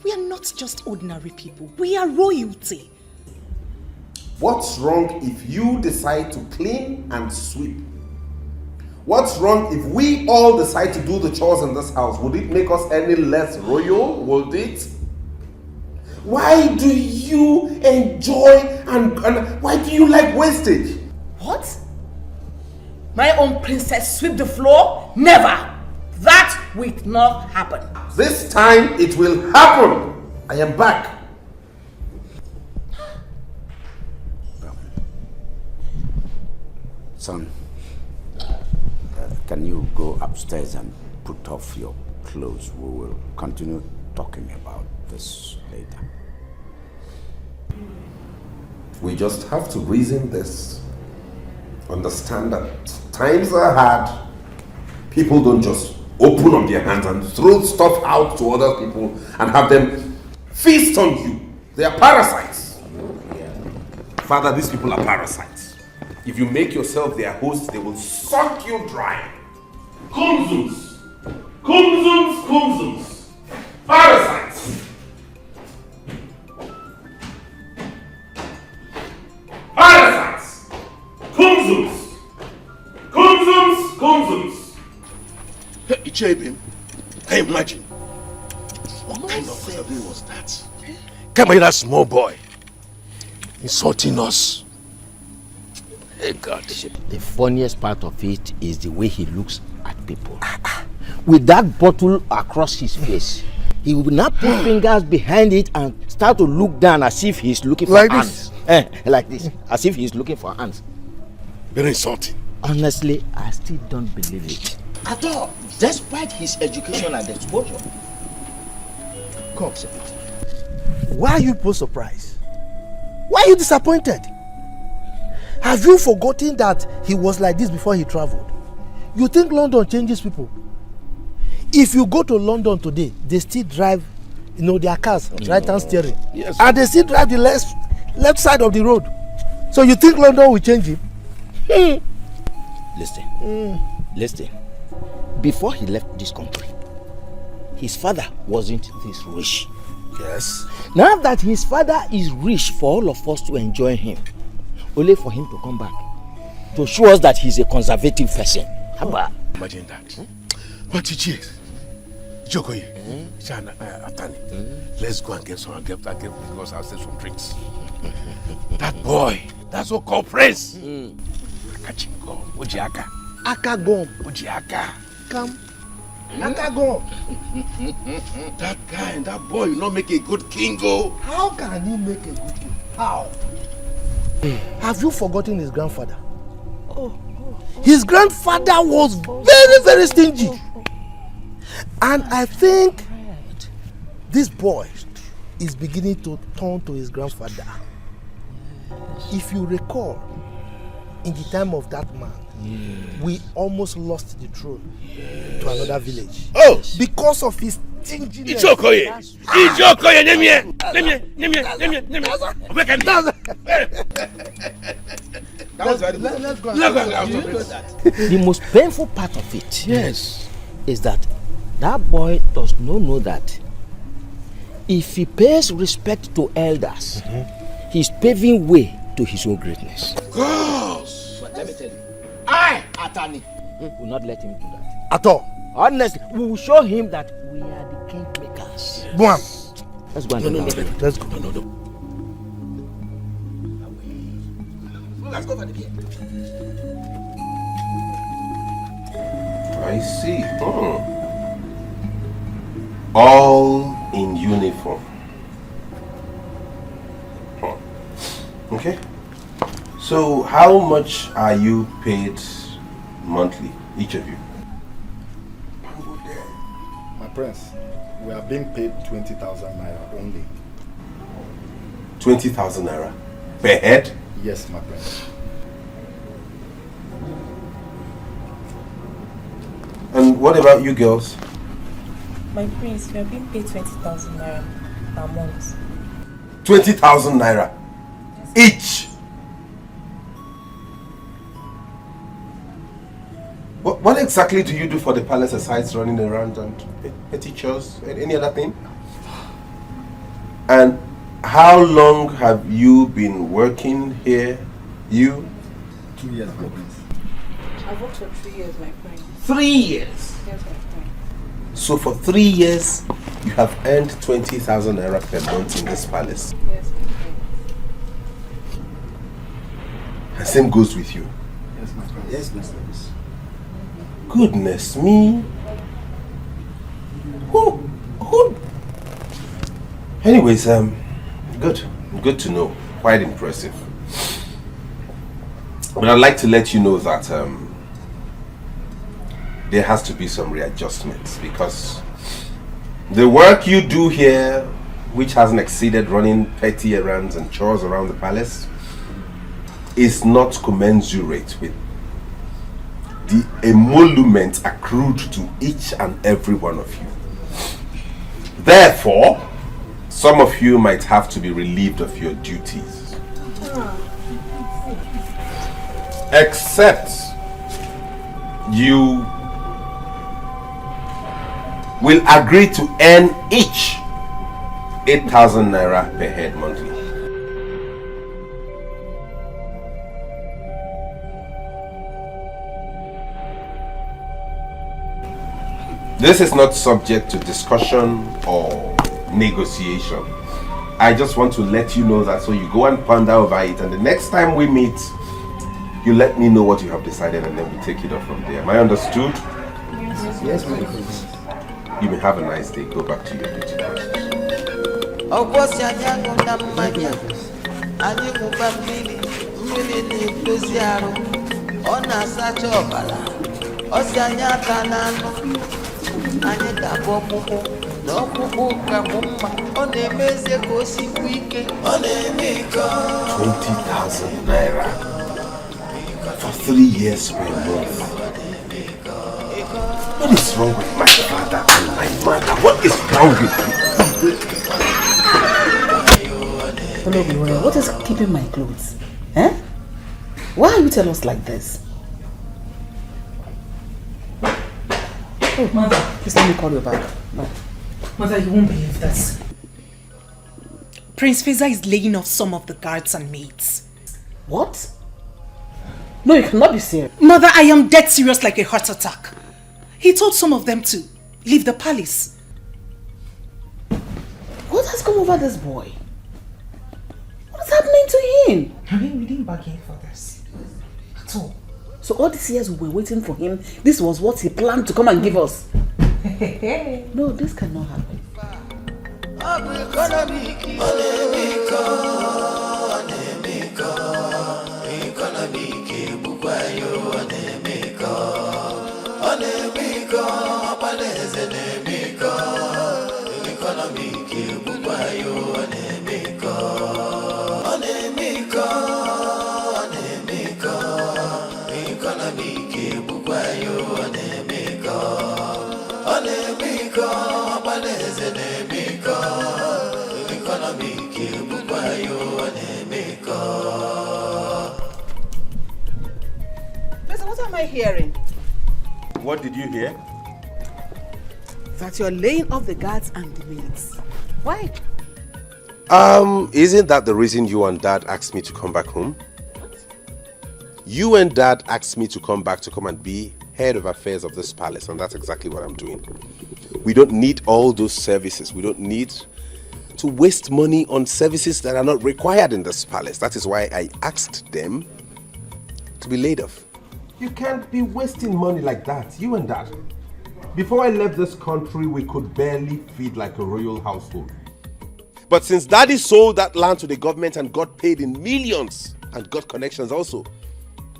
We are not just ordinary people. We are royalty. What's wrong if you decide to clean and sweep? What's wrong if we all decide to do the chores in this house? Would it make us any less royal? Would it? Why do you enjoy and why do you like wastage? What? My own princess sweep the floor? Never! That will not happen. This time it will happen. I am back. Son, can you go upstairs and put off your clothes? We will continue talking about this later. We just have to reason this. Understand that times are hard. People don't just open up their hands and throw stuff out to other people and have them feast on you. They are parasites. Father, these people are parasites. If you make yourself their host, they will suck you dry. Kumzums. Kumzums, kumzums. Parasites. Parasites. Kumzums. Kumzums, kumzums. Hey, Ichebim, can you imagine? What kind of survey was that? Come here, that small boy. Insulting us. Hey, God. The funniest part of it is the way he looks at people. With that bottle across his face, he will now put fingers behind it and start to look down as if he's looking for like hands. Like this, as if he's looking for hands. Very insulting. Honestly, I still don't believe it. At all, despite his education and exposure. Come, Secretary. Why are you people surprised? Why are you disappointed? Have you forgotten that he was like this before he traveled? You think London changes people? If you go to London today, they still drive, their cars, right-hand steering. Yes. And they still drive the left side of the road. So you think London will change him? Listen. Before he left this country, his father wasn't this rich. Yes. Now that his father is rich for all of us to enjoy him, only for him to come back to show us that he's a conservative person. How about? Imagine that. But Chichi, Jokoye, let's go and get some because I'll sell some drinks. That boy, that's so called prince. Akachingo, Ojiaka. Akagom. Ojiaka. Come. Akagom. That guy and that boy will not make a good king, oh. How can he make a good king? How? Have you forgotten his grandfather? His grandfather was very, very stingy. And I think this boy is beginning to turn to his grandfather. If you recall, in the time of that man, we almost lost the throne to another village. Oh! Because of his stinginess. Ijokoye! Ijokoye! The most painful part of it is that boy does not know that if he pays respect to elders, he's paving way to his own greatness. Gosh! But let me tell you, I, attorney, will not let him do that. At all. Honestly, we will show him that we are the king makers. Boam. Let's go and let's go. No. Let's go for the beer. I see. All in uniform. Okay. So how much are you paid monthly, each of you? My prince, we are being paid 20,000 naira only. 20,000 naira per head? Yes, my prince. And what about you girls? My prince, we are being paid 20,000 naira per month. 20,000 naira each. What exactly do you do for the palace aside running around and petty chores and any other thing? And how long have you been working here? You? 2 years, my prince. I've worked for 3 years, my prince. 3 years? Yes, my prince. So for 3 years, you have earned 20,000 naira per month in this palace? Yes, my prince. And same goes with you? Yes, my prince. Yes, my prince. Goodness me. Who? Anyways, good to know. Quite impressive. But I'd like to let you know that there has to be some readjustments because the work you do here, which hasn't exceeded running petty errands and chores around the palace, is not commensurate with the emolument accrued to each and every one of you. Therefore, some of you might have to be relieved of your duties. Except you will agree to earn each 8,000 naira per head monthly. This is not subject to discussion or negotiation. I just want to let you know that, so you go and ponder over it, and the next time we meet, you let me know what you have decided, and then we take it up from there. Am I understood? Yes, my prince. You may have a nice day. Go back to your duty post. Anyị ga-abụ ọkpụkpụ na ọkpụkpụ ka bụ mma ọ na-emezie ka o sikwu ike ọ na-eme ike 20,000 naira for 3 years per month. What is wrong with my father and my mother? What is wrong with you? Hello, what is keeping my clothes? Eh? Why are you telling us like this? Oh, Mother, please let me call you back. No. Mother, you won't believe this. Prince Feza is laying off some of the guards and maids. What? No, you cannot be serious. Mother, I am dead serious like a heart attack. He told some of them to leave the palace. What has come over this boy? What is happening to him? I mean, we didn't bargain for this at all. So all these years we were waiting for him, this was what he planned to come and give us. No, this cannot happen. Listen, what am I hearing? What did you hear? That you're laying off the guards and the maids. Why? Isn't that the reason you and Dad asked me to come back home? You and Dad asked me to come back to come and be head of affairs of this palace, and that's exactly what I'm doing. We don't need all those services. We don't need to waste money on services that are not required in this palace. That is why I asked them to be laid off. You can't be wasting money like that, you and Dad. Before I left this country, we could barely feed like a royal household. But since Daddy sold that land to the government and got paid in millions and got connections also,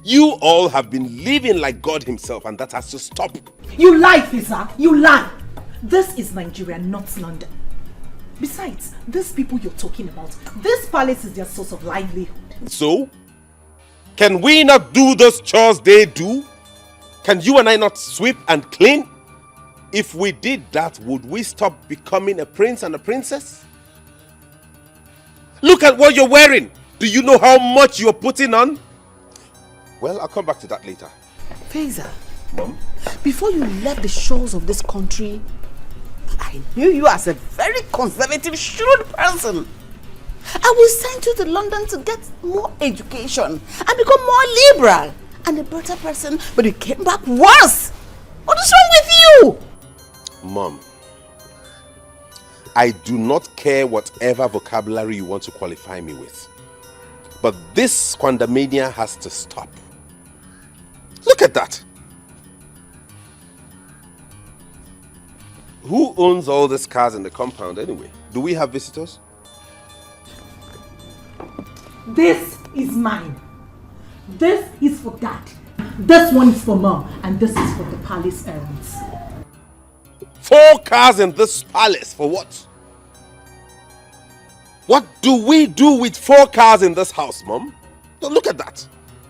you all have been living like God himself, and that has to stop. You lie, Feza. You lie. This is Nigeria, not London. Besides, these people you're talking about, this palace is their source of livelihood. So, can we not do those chores they do? Can you and I not sweep and clean? If we did that, would we stop becoming a prince and a princess? Look at what you're wearing. Do you know how much you're putting on? Well, I'll come back to that later. Feza, Mom? before you left the shores of this country, I knew you as a very conservative, shrewd person. I will send you to London to get more education and become more liberal and a better person, but you came back worse. What is wrong with you? Mom, I do not care whatever vocabulary you want to qualify me with. But this squandermania has to stop. Look at that. Who owns all these cars in the compound anyway? Do we have visitors? This is mine. This is for Dad. This one is for Mom. And this is for the palace errands. 4 cars in this palace, for what? What do we do with 4 cars in this house, Mom? Now look at that.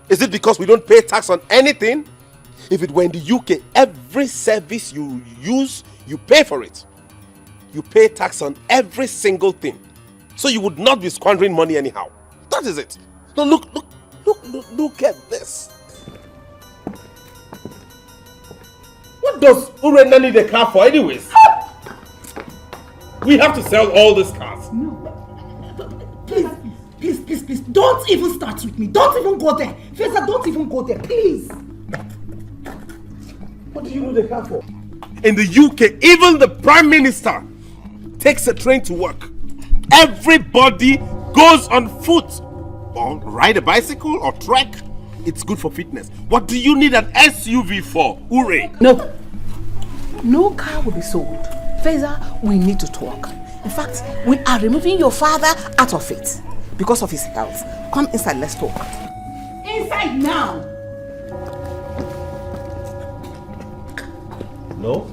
Is it because we don't pay tax on anything? If it were in the UK, every service you use, you pay for it. You pay tax on every single thing. So you would not be squandering money anyhow. That is it. Now look at this. What does Urenda need a car for anyways? We have to sell all these cars. No. Please. Don't even start with me. Don't even go there. Feza, don't even go there, please. What do you know the car for? In the UK, even the Prime Minister takes a train to work. Everybody goes on foot or ride a bicycle or trek. It's good for fitness. What do you need an SUV for? Hooray! No car will be sold. Feza, we need to talk. In fact, we are removing your father out of it because of his health. Come inside, let's talk. Inside now. No?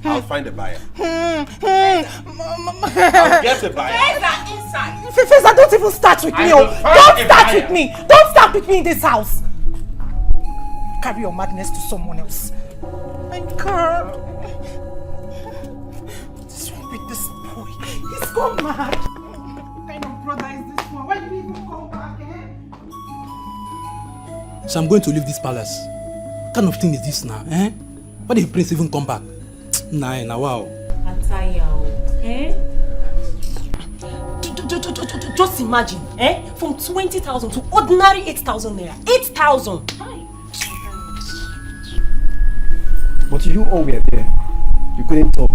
I'll find a buyer. I'll get a buyer. Feza, inside. Feza, don't even start with me. Don't start with me. Don't start with me in this house. Carry your madness to someone else. My girl. What's wrong with this boy? He's gone mad. What kind of brother is this one? Why did he even come back, So I'm going to leave this palace. What kind of thing is this now, eh? Why did the prince even come back? Nah, wow. Just imagine, from 20,000 to ordinary 8,000 naira. 8,000! But you all were there. You couldn't talk.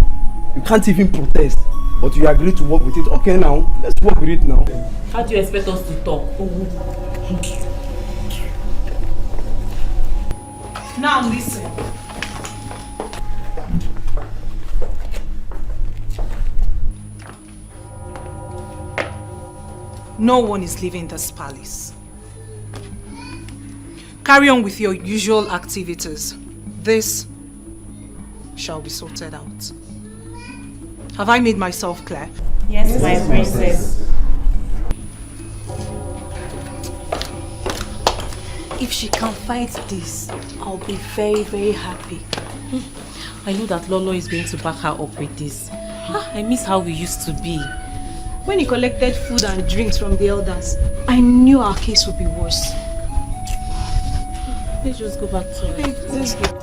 You can't even protest. But you agreed to work with it. Okay now, let's work with it now. How do you expect us to talk? Now listen. No one is leaving this palace. Carry on with your usual activities. This shall be sorted out. Have I made myself clear? Yes, my princess. If she can fight this, I'll be very, very happy. I know that Lolo is going to back her up with this. I miss how we used to be. When he collected food and drinks from the elders, I knew our case would be worse. Let's just go back to it. Let's go.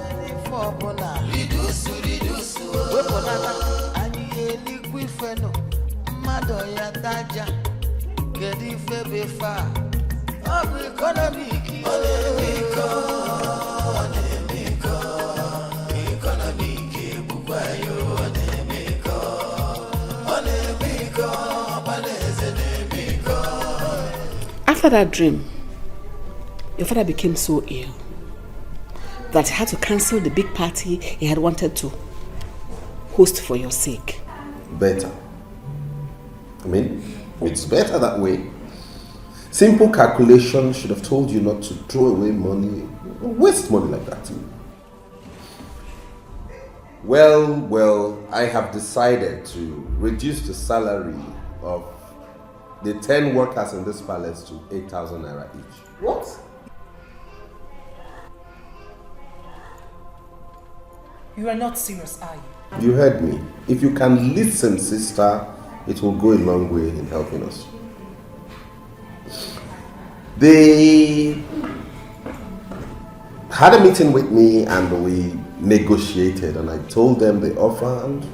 After that dream, your father became so ill that he had to cancel the big party he had wanted to host for your sake. Better. I mean, it's better that way. Simple calculation should have told you not to throw away money, waste money like that. Well, I have decided to reduce the salary of the 10 workers in this palace to 8,000 naira each. What? You are not serious, are you? You heard me. If you can listen, sister, it will go a long way in helping us. They had a meeting with me and we negotiated, and I told them the offer, and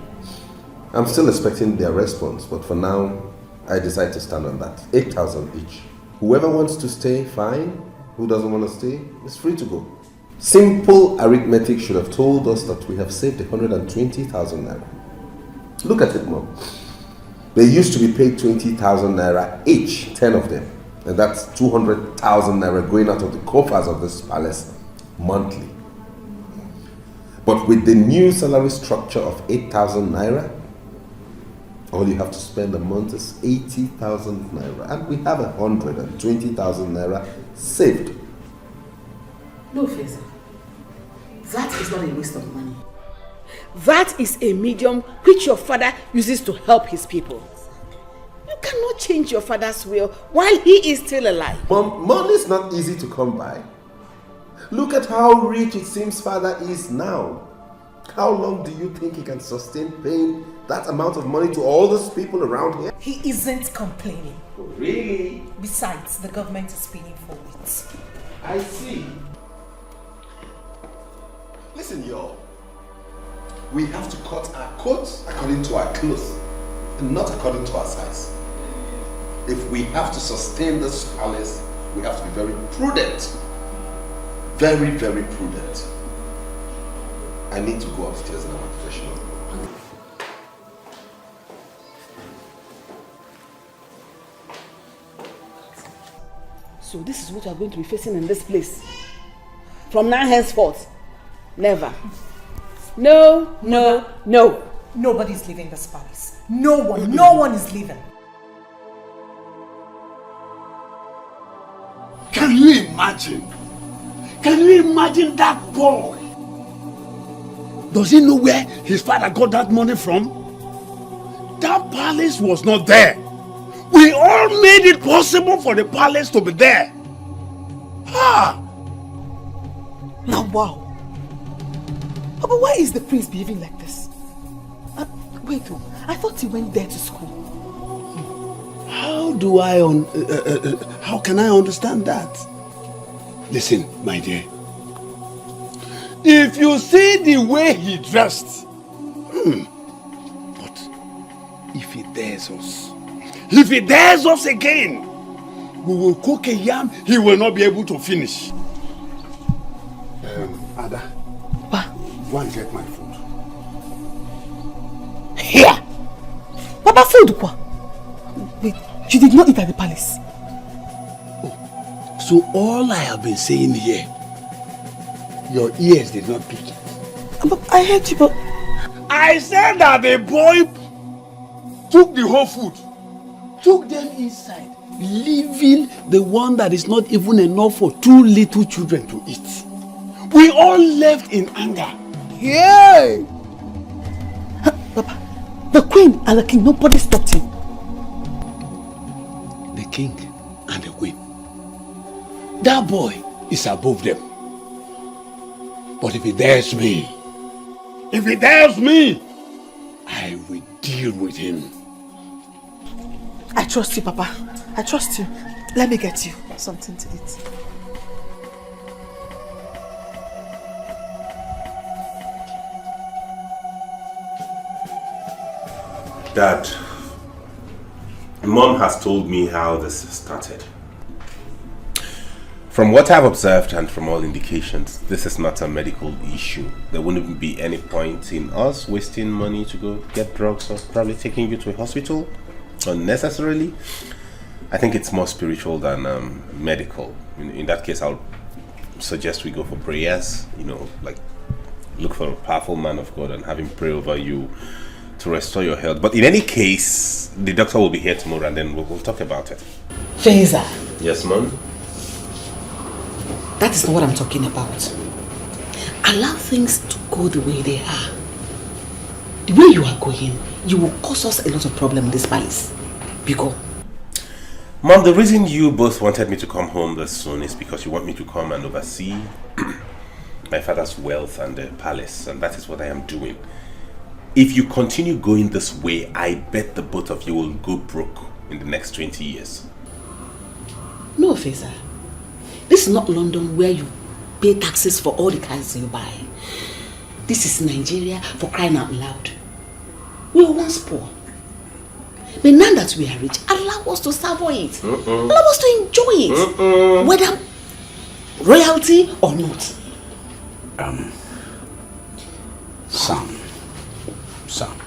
I'm still expecting their response, but for now I decided to stand on that. 8,000 each. Whoever wants to stay, fine. Who doesn't want to stay is free to go. Simple arithmetic should have told us that we have saved 120,000 naira. Look at it, Mom. They used to be paid 20,000 naira each, 10 of them. And that's 200,000 naira going out of the coffers of this palace monthly. But with the new salary structure of 8,000 naira, all you have to spend a month is 80,000 naira. And we have 120,000 naira saved. No, Feza. That is not a waste of money. That is a medium which your father uses to help his people. You cannot change your father's will while he is still alive. Mom, money is not easy to come by. Look at how rich it seems father is now. How long do you think he can sustain paying that amount of money to all those people around here? He isn't complaining. Really? Besides, the government is paying for it. I see. Listen, y'all. We have to cut our coats according to our clothes and not according to our size. If we have to sustain this palace, we have to be very prudent. Very, very prudent. I need to go upstairs and have a professional. So this is what you are going to be facing in this place. From now henceforth. Never. No, no, no. Nobody's leaving this palace. No one is leaving. Can you imagine? Can you imagine that boy? Does he know where his father got that money from? That palace was not there. We all made it possible for the palace to be there. Ah! Now, wow. But why is the prince behaving like this? Wait, I thought he went there to school. How can I understand that? Listen, my dear. If you see the way he dressed, but if he dares us again, we will cook a yam he will not be able to finish. Ada, go and get my food. Here! Papa, food quoi? Wait, you did not eat at the palace. So all I have been saying here, your ears did not pick it. But I heard you, but... I said that the boy took the whole food, took them inside, leaving the one that is not even enough for 2 little children to eat. We all left in anger. Yay! Papa, the queen and the king, nobody stopped him. The king and the queen. That boy is above them. But if he dares me, I will deal with him. I trust you, Papa. I trust you. Let me get you something to eat. Dad, Mom has told me how this started. From what I've observed and from all indications, this is not a medical issue. There wouldn't be any point in us wasting money to go get drugs or probably taking you to a hospital unnecessarily. I think it's more spiritual than medical. In that case, I'll suggest we go for prayers, like look for a powerful man of God and have him pray over you to restore your health. But in any case, the doctor will be here tomorrow and then we'll talk about it. Feza. Yes, Mom? That is not what I'm talking about. Allow things to go the way they are. The way you are going, you will cause us a lot of problem in this palace. Because Mom, the reason you both wanted me to come home this soon is because you want me to come and oversee my father's wealth and the palace, and that is what I am doing. If you continue going this way, I bet the both of you will go broke in the next 20 years. No, Feza. This is not London where you pay taxes for all the cars you buy. This is Nigeria, for crying out loud. We were once poor. But now that we are rich, allow us to savour it. Allow us to enjoy it. Whether royalty or not. Son,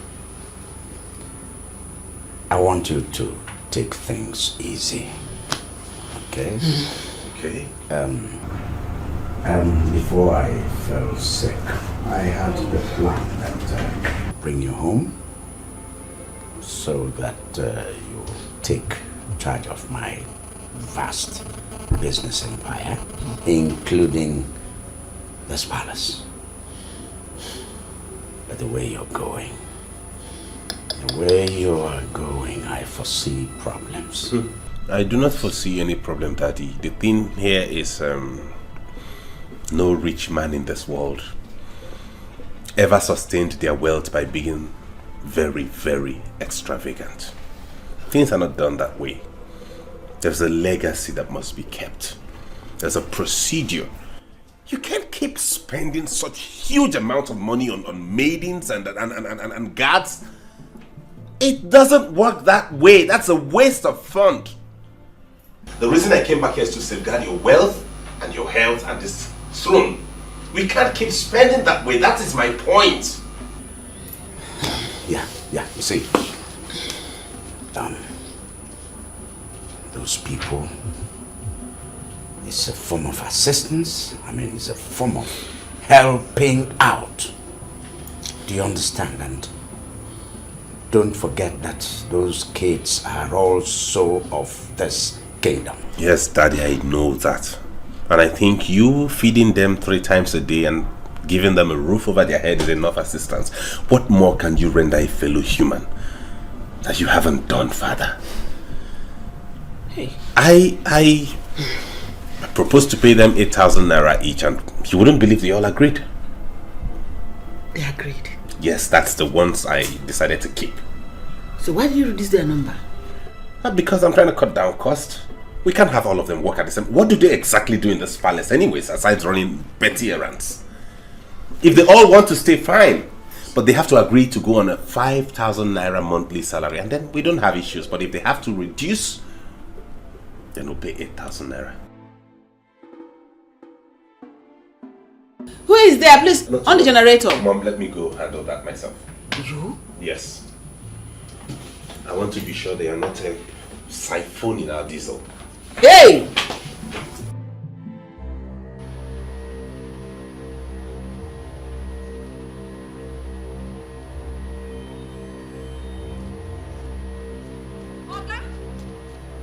I want you to take things easy, okay? Okay. Before I fell sick, I had the plan that bring you home so that you take charge of my vast business empire, including this palace. But the way you're going, I foresee problems. I do not foresee any problem, Daddy. The thing here is no rich man in this world ever sustained their wealth by being very, very extravagant. Things are not done that way. There's a legacy that must be kept. There's a procedure. You can't keep spending such huge amount of money on maidens and guards. It doesn't work that way. That's a waste of fund. The reason I came back here is to safeguard your wealth and your health and this throne. We can't keep spending that way. That is my point. Yeah, you see. Those people, it's a form of assistance. I mean, it's a form of helping out. Do you understand? And don't forget that those kids are also of this kingdom. Yes, Daddy, I know that. And I think you feeding them 3 times a day and giving them a roof over their head is enough assistance. What more can you render a fellow human that you haven't done, Father? Hey. I proposed to pay them 8,000 naira each, and you wouldn't believe they all agreed. They agreed. Yes, that's the ones I decided to keep. So why did you reduce their number? Because I'm trying to cut down cost. We can't have all of them work at the same. What do they exactly do in this palace anyways, aside running petty errands? If they all want to stay, fine. But they have to agree to go on a 5,000 naira monthly salary, and then we don't have issues. But if they have to reduce, then we'll pay 8,000 naira. Who is there? Please, on the generator. Mom, let me go handle that myself. You? Yes. I want to be sure they are not siphoning our diesel. Hey!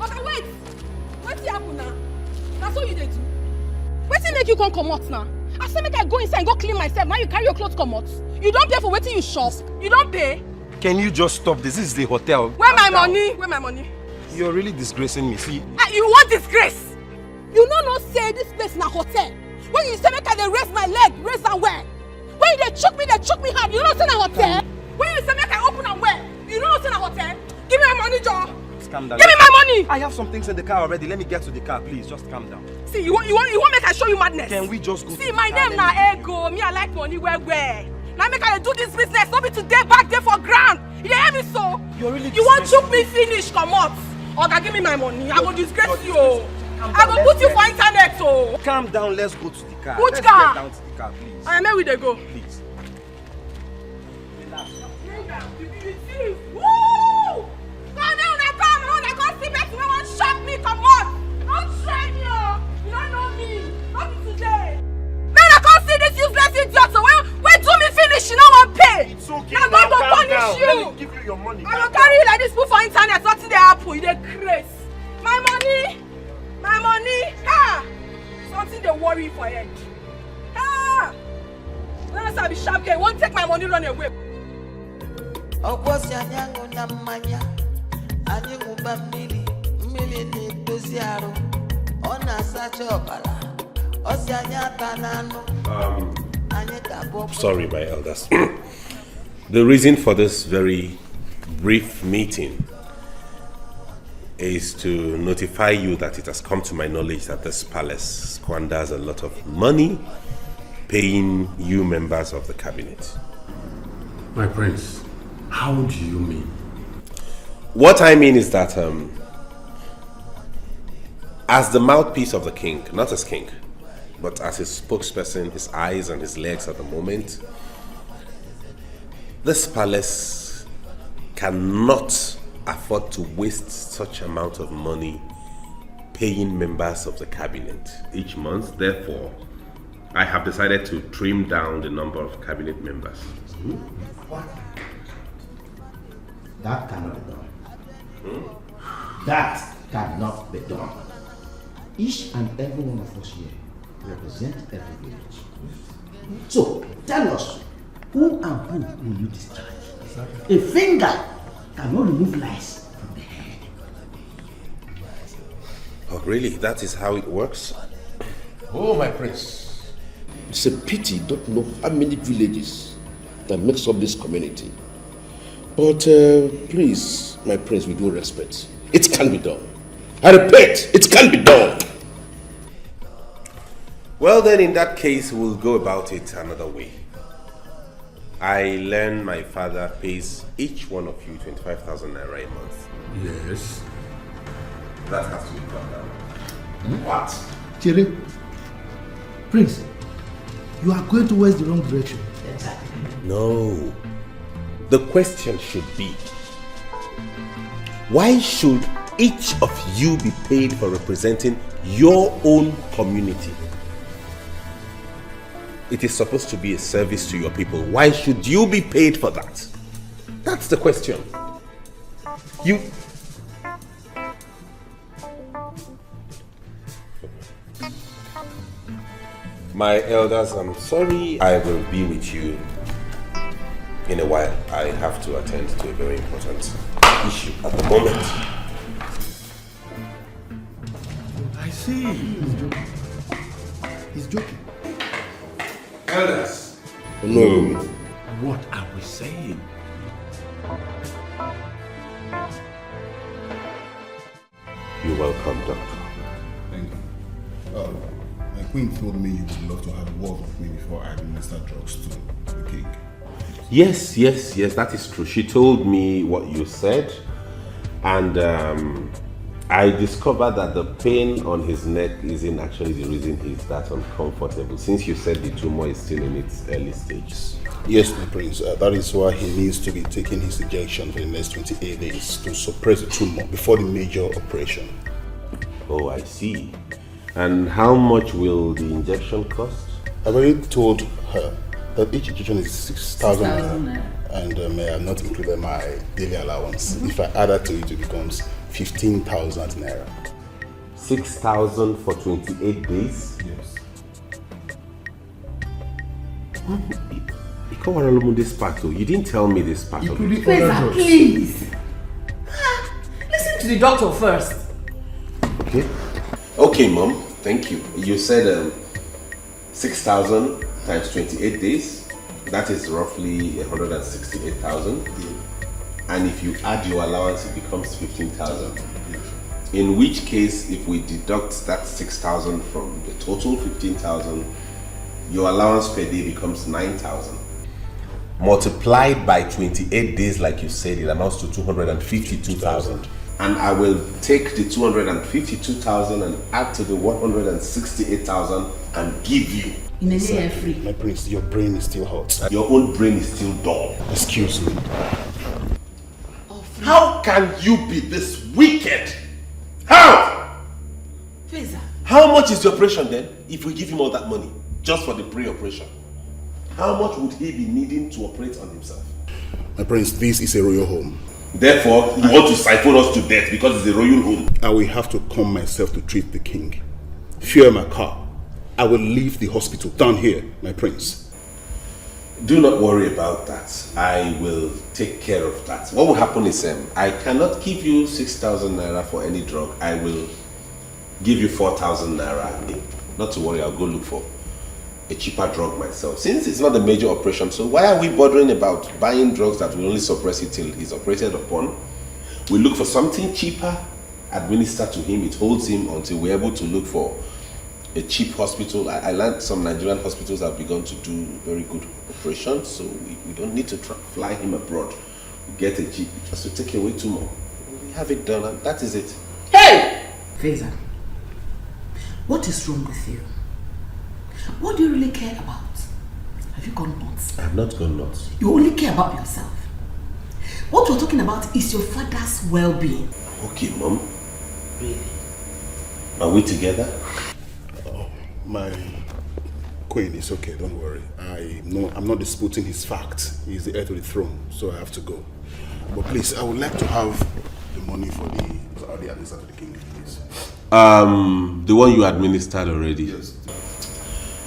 Okay, wait! What's happen now? That's what you did do. Wetin make you come out now? I say make I go inside and go clean myself. Now you carry your clothes come out. You don't pay for wetin you shop. You don't pay. Can you just stop this? This is the hotel. Where my money? Where my money? You're really disgracing me. See, You want disgrace? You no say this place na hotel. When you say make I dey raise my leg, raise am well. When you dey choke me hard. You know say na hotel. When you say make I open am well, you know say na hotel. Give me my money, Joe. just calm down. Give me my money. I have some things in the car already. Let me get to the car, please. Just calm down. See, you want make I show you madness? Can we just go? See, my name na Ego. Me, I like money where. Now make I do this business. Not be today back there for grand. You hear me so? You want choke me finish? Come on. Oga, give me my money. I go disgrace you. I go put you for internet. So calm down. Let's go to the car. Which Let's car? Get down to the car, please. I am where we dey go. Please. Woo! Come down, I come see me. You want shop me? Come on. Don't try me, oh. You don't know me. Not today. Man, I can't see this useless idiot. So when do me finish, you don't want pay. It's okay. I'm going to punish you. Let me give you your money. I will carry you like this fool for internet. Nothing they happen. You dey craze. My money. Ah, something they worry for head. Ah, unless I be sharp guy, won't take my money run away. Ọkwọsi anyanwụ na mmanya, anyị ṅụba mmiri na-edozi arụ, ọ na-asacha ọbara, ọ si anyị ata n'anụ, anyị ga-abụ. Sorry, my elders. The reason for this very brief meeting is to notify you that it has come to my knowledge that this palace squanders a lot of money paying you members of the cabinet. My prince, how do you mean? What I mean is that as the mouthpiece of the king, not as king, but as his spokesperson, his eyes and his legs at the moment, this palace cannot afford to waste such amount of money paying members of the cabinet each month. Therefore, I have decided to trim down the number of cabinet members. What? That cannot be done. That cannot be done. Each and every one of us here represent every village. So, tell us, who and who will you discharge? A finger cannot remove lice from the head. Oh, really? That is how it works? Oh, my prince. It's a pity you don't know how many villages that makes up this community. But please, my prince, with due respect, it can be done. I repeat, it can be done. Well then, in that case, we'll go about it another way. I learn my father pays each one of you 25,000 naira a month. Yes. That has to be done now. What? Chere, Prince, you are going towards the wrong direction. No. The question should be, why should each of you be paid for representing your own community? It is supposed to be a service to your people. Why should you be paid for that? That's the question. You... My elders, I'm sorry. I will be with you in a while. I have to attend to a very important issue at the moment. I see. He's joking. He's joking. Elders. No. What are we saying? You're welcome, Doctor. Thank you. My queen told me you would love to have a word with me before I administer drugs to the king. Yes, that is true. She told me what you said, and I discovered that the pain on his neck isn't actually the reason he's that uncomfortable, since you said the tumor is still in its early stages. Yes, my prince. That is why he needs to be taking his injection for the next 28 days to suppress the tumor before the major operation. Oh, I see. And how much will the injection cost? I already told her that each injection is 6,000 naira, and I have not included my daily allowance. If I add that to it, it becomes 15,000 naira. 6,000 for 28 days? Yes. This part, though. You didn't tell me this part of it. Please. Listen to the doctor first. Okay, Mom. Thank you. You said 6,000 times 28 days. That is roughly 168,000. And if you add your allowance, it becomes 15,000. In which case, if we deduct that 6,000 from the total 15,000, your allowance per day becomes 9,000. Multiplied by 28 days, like you said, it amounts to 252,000. And I will take the 252,000 and add to the 168,000 and give you. My prince, your brain is still hot. Your own brain is still dull. Excuse me. How can you be this wicked? How? Feza. How much is the operation then, if we give him all that money, just for the pre-operation? How much would he be needing to operate on himself? My prince, this is a royal home. Therefore, you want to siphon us to death because it's a royal home. I will have to come myself to treat the king. Fuel my car. I will leave the hospital down here, my prince. Do not worry about that. I will take care of that. What will happen is I cannot give you 6,000 naira for any drug. I will give you 4,000 naira. Not to worry, I'll go look for a cheaper drug myself. Since it's not a major operation, so why are we bothering about buying drugs that will only suppress it till he's operated upon? We look for something cheaper, administer to him, it holds him until we're able to look for a cheap hospital. I learned some Nigerian hospitals have begun to do very good operations, so we don't need to fly him abroad. We get a cheap, just to take away tumor. We have it done and that is it. Hey! Feza, what is wrong with you? What do you really care about? Have you gone nuts? I have not gone nuts. You only care about yourself. What we're talking about is your father's well-being. Okay, Mom. Really? Are we together? Oh, my queen, it's okay, don't worry. I'm not disputing his fact. He's the heir to the throne, so I have to go. But please, I would like to have the money for the administer to the king, please. The one you administered already? Yes.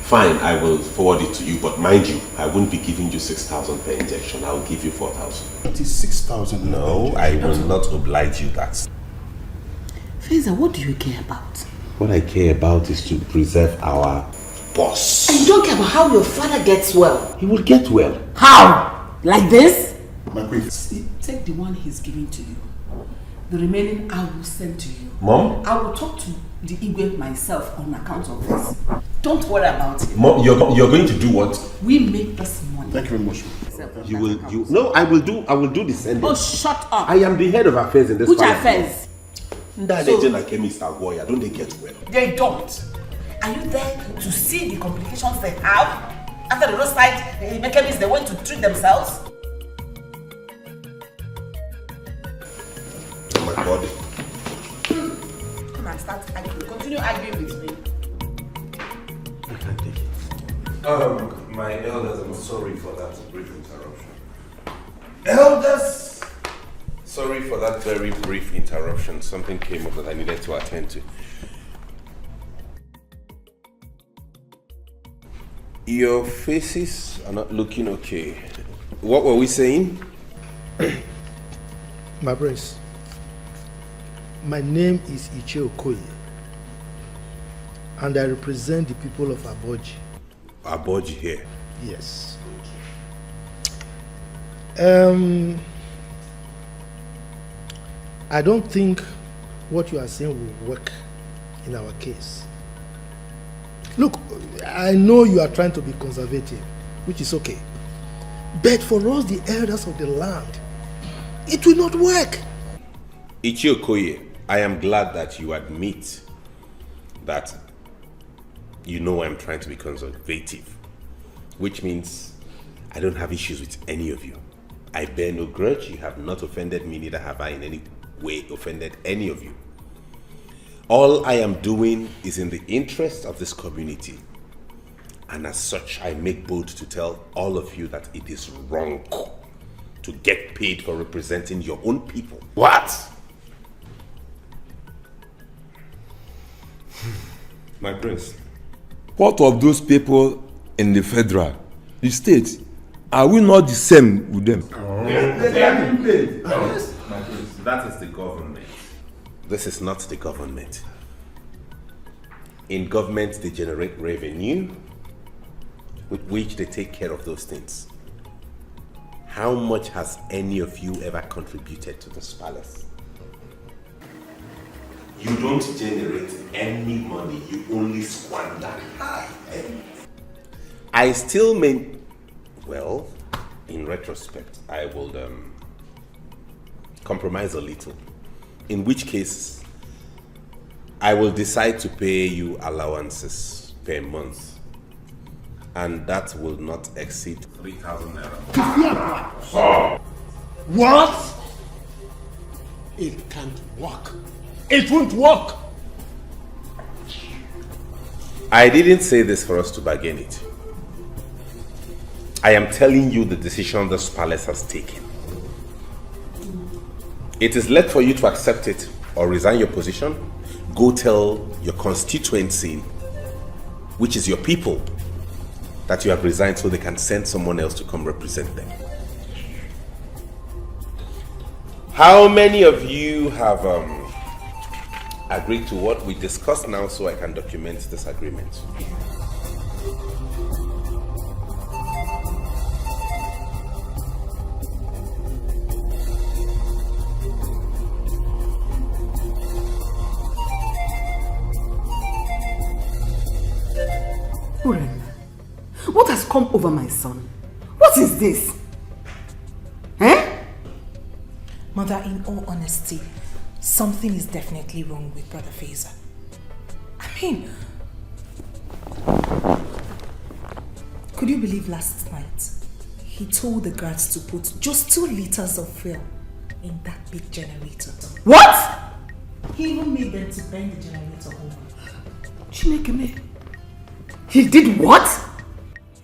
Fine, I will forward it to you, but mind you, I won't be giving you 6,000 per injection. I'll give you 4,000. It is 6,000. No, I will not oblige you that. Feza, what do you care about? What I care about is to preserve our boss. And you don't care about how your father gets well? He will get well. How? Like this? My queen. Take the one he's giving to you. The remaining I will send to you. Mom? I will talk to the Igwe myself on account of this. Don't worry about it. Mom, you're going to do what? We make this money. Thank you very much. No, I will do the sending. Oh, shut up. I am the head of affairs in this Which palace. affairs? That legend and chemist are warrior, don't they get well? They don't. Are you there to see the complications they have after the roadside chemists they went to treat themselves? My body. Come and start arguing. Continue arguing with me. I can't take it. My elders, I'm sorry for that brief interruption. Elders! Sorry for that very brief interruption. Something came up that I needed to attend to. Your faces are not looking okay. What were we saying? My prince, my name is Ichie Okoye, and I represent the people of Aboji. Aboji here? Yes. I don't think what you are saying will work in our case. Look, I know you are trying to be conservative, which is okay. But for us, the elders of the land, it will not work. Ichie Okoye, I am glad that you admit that you know I'm trying to be conservative, which means I don't have issues with any of you. I bear no grudge. You have not offended me, neither have I in any way offended any of you. All I am doing is in the interest of this community. And as such, I make bold to tell all of you that it is wrong to get paid for representing your own people. What? My prince, what of those people in the federal, the state? Are we not the same with them? They are being paid. Yes. My prince, that is the government. This is not the government. In government, they generate revenue with which they take care of those things. How much has any of you ever contributed to this palace? You don't generate any money, you only squander. I still well, in retrospect, I will compromise a little. In which case, I will decide to pay you allowances per month. And that will not exceed 3,000 naira. Oh. What? It can't work. It won't work. I didn't say this for us to bargain it. I am telling you the decision this palace has taken. It is left for you to accept it or resign your position. Go tell your constituency, which is your people, that you have resigned so they can send someone else to come represent them. How many of you have agreed to what we discussed now so I can document this agreement? What has come over my son? What is this? Eh? Mother, in all honesty, something is definitely wrong with Brother Faisal. I mean, could you believe last night he told the guards to put just 2 liters of fuel in that big generator? What? He even made them to bend the generator over. Chineke, he did what?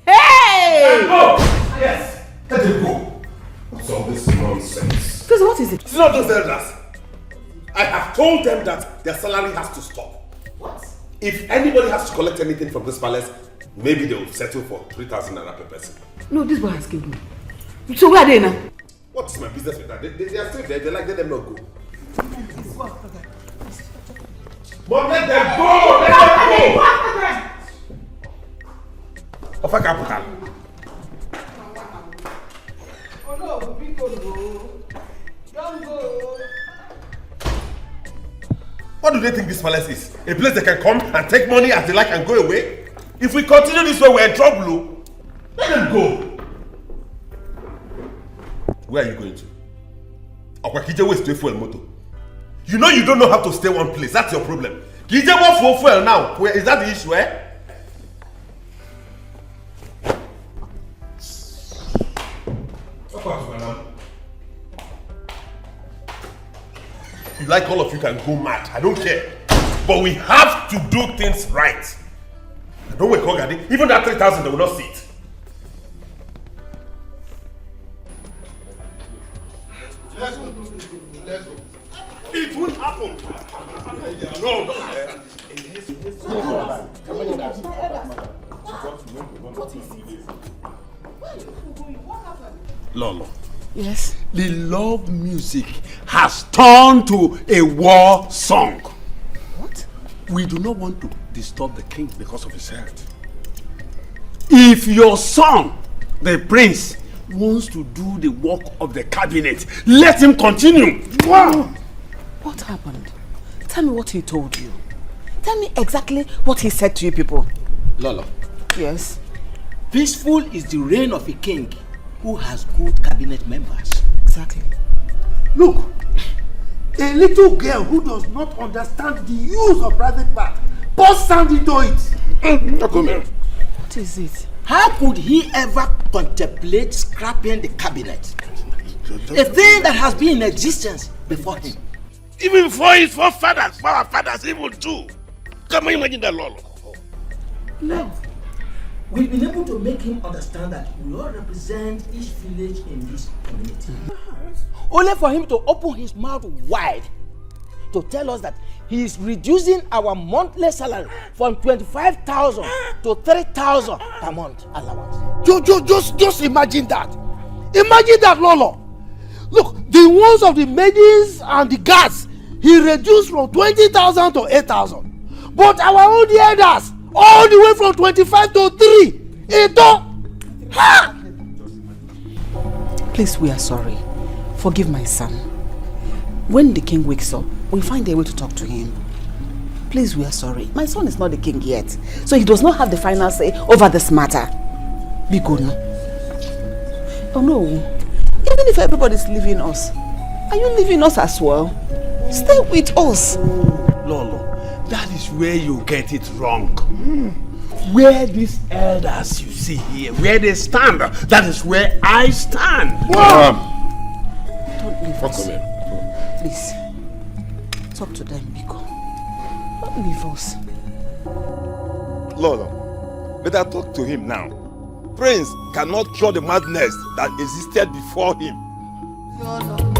Hey! Let go! Yes! Let him go! What's all this nonsense? Because what is it? It's not those elders. I have told them that their salary has to stop. What? If anybody has to collect anything from this palace, maybe they will settle for 3,000 naira per person. No, this boy has killed me. So where are they now? What's my business with that? They are still there. They like, let them not go. But let them go! Let them go! Ofa capital. Oh no, people go. Don't go. What do they think this palace is? A place they can come and take money as they like and go away? If we continue this way, we're in trouble. Let them go. Where are you going to? Okwakije waste to fuel motor. You know you don't know how to stay one place. That's your problem. Kije want for fuel now. Where is that the issue, eh? You like all of you can go mad. I don't care. But we have to do things right. I don't wake up, even that 3,000 they will not see it. Let's go. Let's go. It won't happen. No, no. Lolo. Yes? The love music has turned to a war song. What? We do not want to disturb the king because of his health. If your son, the prince, wants to do the work of the cabinet, let him continue. Wow. What happened? Tell me what he told you. Tell me exactly what he said to you people. Lolo. Yes? Peaceful is the reign of a king who has good cabinet members. Exactly. Look, a little girl who does not understand the use of private part pours sand into it. What is it? How could he ever contemplate scrapping the cabinet? A thing that has been in existence before him. Even for his forefathers, for our fathers even too. Can you imagine that, Lolo? No. We've been able to make him understand that we all represent each village in this community. Only for him to open his mouth wide to tell us that he is reducing our monthly salary from 25,000 to 3,000 per month allowance. Just imagine that. Imagine that, Lolo. Look, the ones of the maidens and the guards, he reduced from 20,000 to 8,000. But our own elders, all the way from 25 to 3. Please, we are sorry. Forgive my son. When the king wakes up, we'll find a way to talk to him. Please, we are sorry. My son is not the king yet, so he does not have the final say over this matter. Be good now. Oh no. Even if everybody's leaving us, are you leaving us as well? Stay with us. Lolo, that is where you get it wrong. Where these elders you see here, where they stand, that is where I stand. Don't leave us. Please. Talk to them, Biko. Don't leave us. Lolo, better talk to him now. Prince cannot cure the madness that existed before him.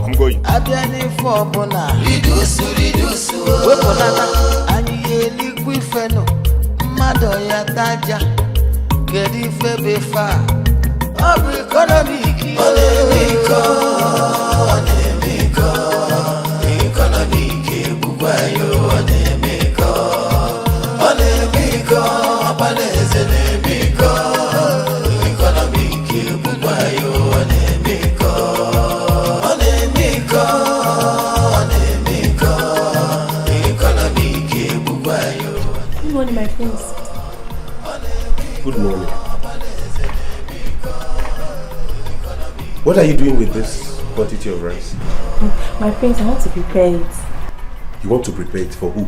I'm going. Good morning, my prince. Good morning. What are you doing with this quantity of rice? My prince, I want to prepare it. You want to prepare it for who?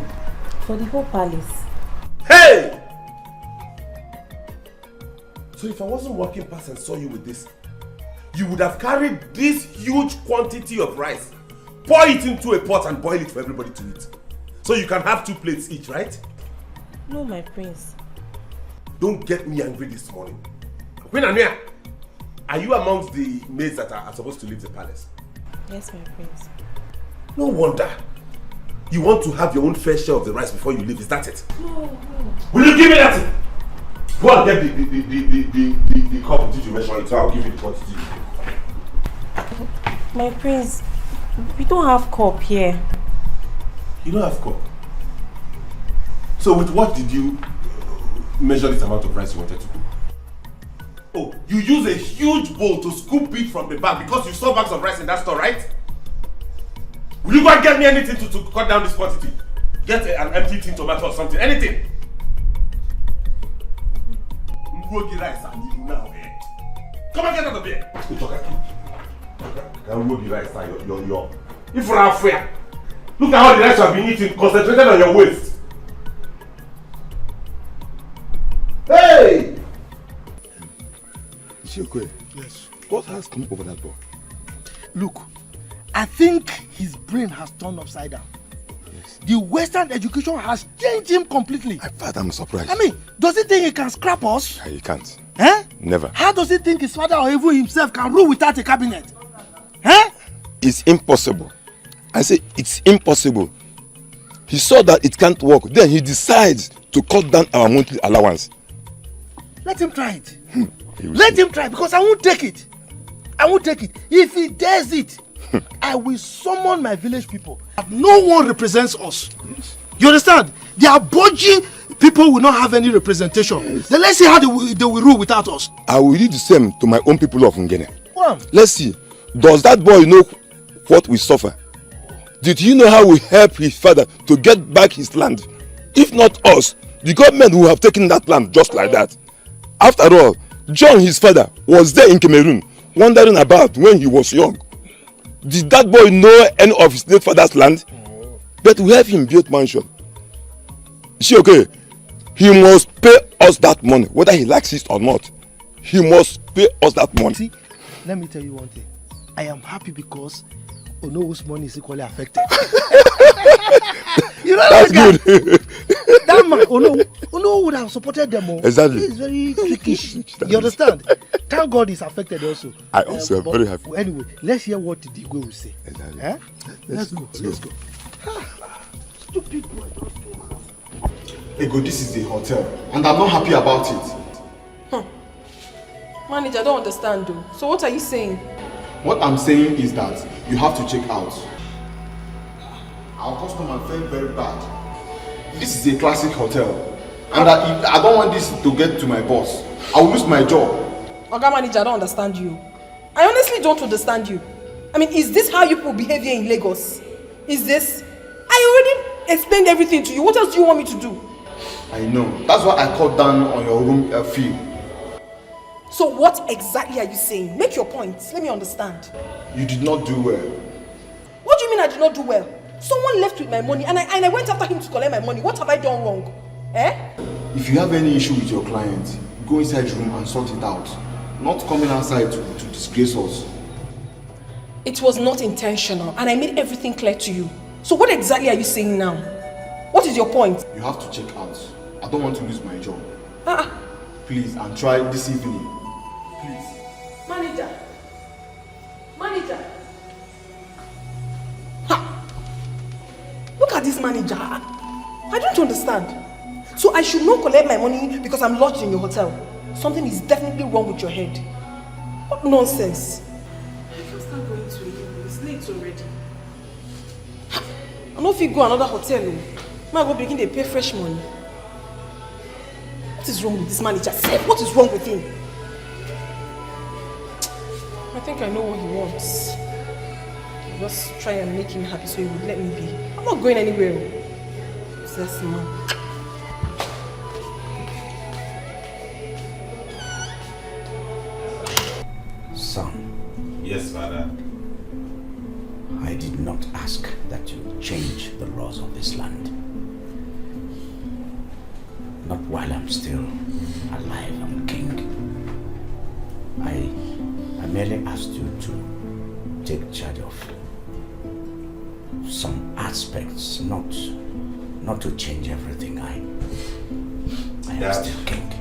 For the whole palace. Hey! So if I wasn't walking past and saw you with this, you would have carried this huge quantity of rice, pour it into a pot and boil it for everybody to eat. So you can have 2 plates each, right? No, my prince. Don't get me angry this morning. Queen Ania, are you amongst the maids that are supposed to leave the palace? Yes, my prince. No wonder. You want to have your own fair share of the rice before you leave, is that it? No. Will you give me that thing? Go and get the cup that you mentioned, so I'll give you the quantity. My prince, we don't have cup here. You don't have cup? So with what did you measure this amount of rice you wanted to cook? Oh, you use a huge bowl to scoop it from the bag because you saw bags of rice in that store, right? Will you go and get me anything to cut down this quantity? Get an empty tin tomato or something, anything. grow the rice and you now, eh? Come and get out of here. Can grow the rice and your. If you're unfair, look at how the rice you have been eating, concentrated on your waist. Hey! Ishikwe, yes. What has come over that boy? Look, I think his brain has turned upside down. Yes. The Western education has changed him completely. Father, I'm surprised. I mean, does he think he can scrap us? He can't. Eh? Never. How does he think his father or even himself can rule without a cabinet? Eh? It's impossible. I say it's impossible. He saw that it can't work. Then he decides to cut down our monthly allowance. Let him try it. Let him try, because I won't take it. I won't take it. If he dares it, I will summon my village people. No one represents us. You understand? The Aboji people will not have any representation. Then let's see how they will rule without us. I will do the same to my own people of Ngene. Well, let's see. Does that boy know what we suffer? Did he know how we help his father to get back his land? If not us, the government will have taken that land just like that. After all, John, his father, was there in Cameroon, wandering about when he was young. Did that boy know any of his late father's land? But we have him build mansion. Is he okay? He must pay us that money, whether he likes it or not. He must pay us that money. See, let me tell you one thing. I am happy because Ono's money is equally affected. You know that's that good. That man, Ono would have supported them all. Exactly. He is very trickish. You understand? Thank God he's affected also. I also am very happy. Anyway, let's hear what the Igwe will say. Exactly. Eh? Let's go. Let's go. Stupid boy. Ego, this is a hotel, and I'm not happy about it. Manager, I don't understand though. So what are you saying? What I'm saying is that you have to check out. Our customer felt very bad. This is a classic hotel, and I don't want this to get to my boss. I will lose my job. Oga Manager, I don't understand you. I honestly don't understand you. I mean, is this how you people behave here in Lagos? Is this? I already explained everything to you. What else do you want me to do? I know. That's why I cut down on your room fee. So what exactly are you saying? Make your point. Let me understand. You did not do well. What do you mean I did not do well? Someone left with my money and I went after him to collect my money. What have I done wrong? Eh? If you have any issue with your client, go inside your room and sort it out. Not coming outside to disgrace us. It was not intentional and I made everything clear to you. So what exactly are you saying now? What is your point? You have to check out. I don't want to lose my job. Please, and try this evening. Please. Manager. Look at this manager. I don't understand. So I should not collect my money because I'm lodged in your hotel. Something is definitely wrong with your head. What nonsense. I can't start going to you. It's late already. I don't know if you go another hotel. I go begin to pay fresh money. What is wrong with this manager? What is wrong with him? I think I know what he wants. Just try and make him happy so he would let me be. I'm not going anywhere. Possessed man. Son. Yes, Father. I did not ask that you change the laws of this land. Not while I'm still alive and king. I merely asked you to take charge of some aspects, not to change everything. I am still king.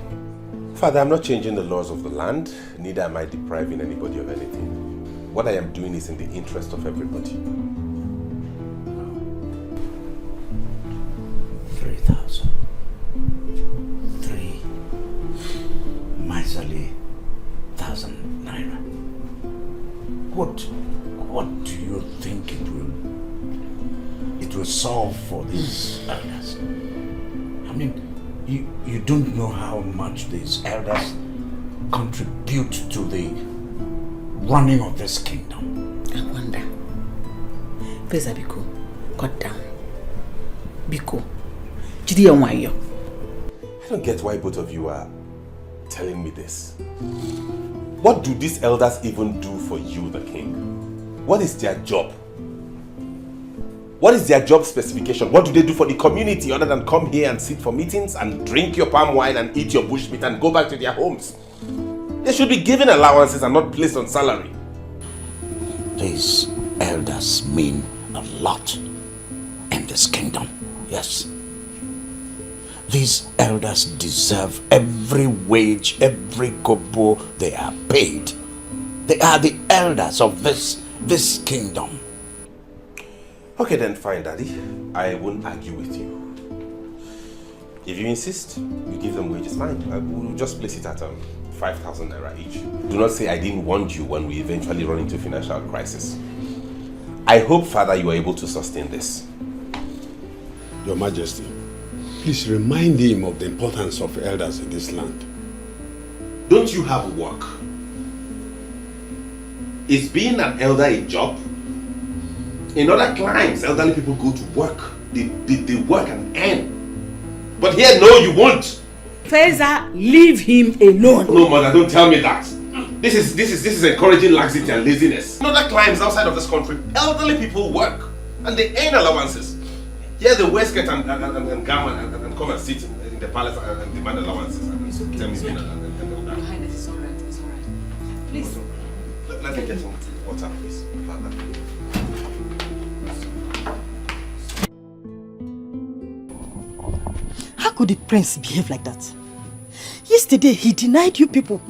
Father, I'm not changing the laws of the land, neither am I depriving anybody of anything. What I am doing is in the interest of everybody. 3,000. 3 miserly 1,000 naira. What do you think it will solve for these elders? I mean, you don't know how much these elders contribute to the running of this kingdom. I wonder. Pesa Biko, cut down. Biko, I don't get why both of you are telling me this. What do these elders even do for you, the king? What is their job? What is their job specification? What do they do for the community other than come here and sit for meetings and drink your palm wine and eat your bushmeat and go back to their homes? They should be given allowances and not placed on salary. These elders mean a lot in this kingdom, yes. These elders deserve every wage, every kobo they are paid. They are the elders of this kingdom. Okay then, fine, Daddy. I won't argue with you. If you insist, you give them wages, fine. We'll just place it at 5,000 naira each. Do not say I didn't warn you when we eventually run into financial crisis. I hope, Father, you are able to sustain this. Your Majesty, please remind him of the importance of elders in this land. Don't you have work? Is being an elder a job? In other climes, elderly people go to work. They work and earn. But here, no, you won't. Feza, leave him alone. No, mother, don't tell me that. This is encouraging laxity and laziness. In other climes outside of this country, elderly people work and they earn allowances. Here, the waistcoat and garment and come and sit in the palace and demand allowances. It's okay. Tell me, Your Highness, it's alright. It's alright. Please. Let me get some water, please. Father. How could the prince behave like that? Yesterday, he denied you people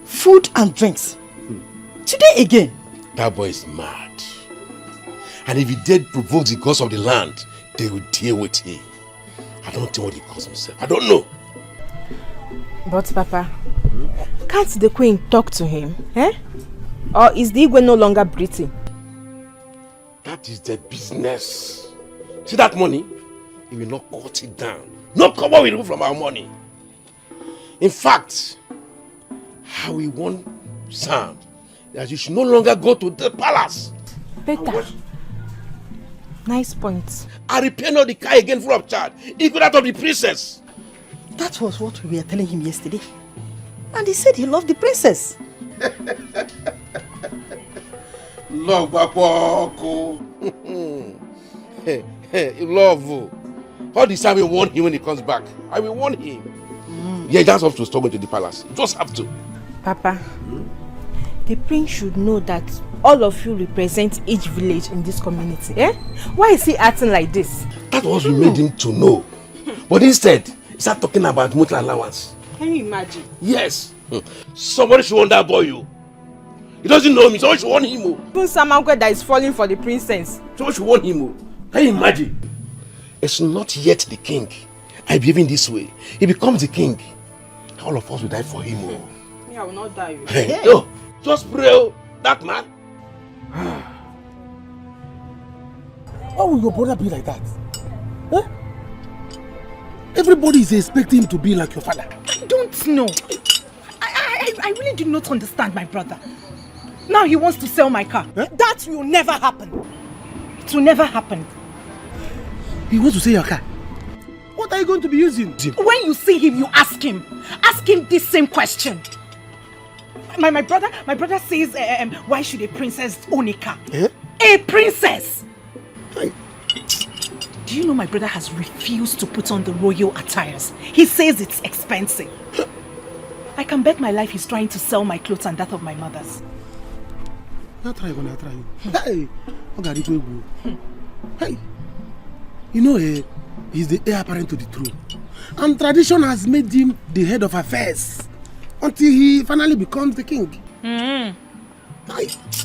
food and drinks. Today again. That boy is mad. And if he did provoke the gods of the land, they will deal with him. I don't know what he calls himself. I don't know. But Papa, can't the queen talk to him? Eh? Or is the Igwe no longer breathing? That is their business. See that money? He will not cut it down. No cover will remove from our money. In fact, how we want sound that you should no longer go to the palace. Better. Nice point. I repair not the car again full of charge. Equal that of the princess. That was what we were telling him yesterday. And he said he loved the princess. Love, Bapoko. Love. All this time we warn him when he comes back. I will warn him. Yeah, that's up to stop going to the palace. You just have to. Papa, the prince should know that all of you represent each village in this community. Eh? Why is he acting like this? That was we made him to know. But instead, he started talking about monthly allowance. Can you imagine? Yes. Somebody should warn that boy, you. He doesn't know me, somebody should warn him. Even Samangwe that is falling for the princess. Somebody should warn him. Can you imagine? It's not yet the king. I believe in this way. He becomes the king. All of us will die for him. Me, I will not die. Hey, no, just pray, that man. Why will your brother be like that? Eh? Everybody is expecting him to be like your father. I don't know. I really do not understand my brother. Now he wants to sell my car. Eh? That will never happen. It will never happen. He wants to sell your car? What are you going to be using? When you see him, you ask him. Ask him this same question. My brother says, why should a princess own a car? Eh? A princess! Do you know my brother has refused to put on the royal attires? He says it's expensive. I can bet my life he's trying to sell my clothes and that of my mother's. Not try, gonna try. Hey, hey, you know, he's the heir apparent to the throne, and tradition has made him the head of affairs until he finally becomes the king.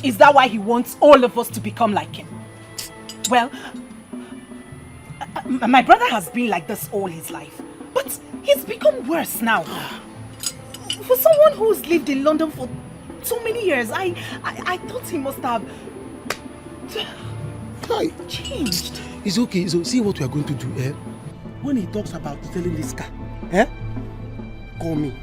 Is that why he wants all of us to become like him? Well, my brother has been like this all his life, but he's become worse now. For someone who's lived in London for so many years, I thought he must have changed. It's okay. So see what we are going to do. When he talks about selling this car, call me.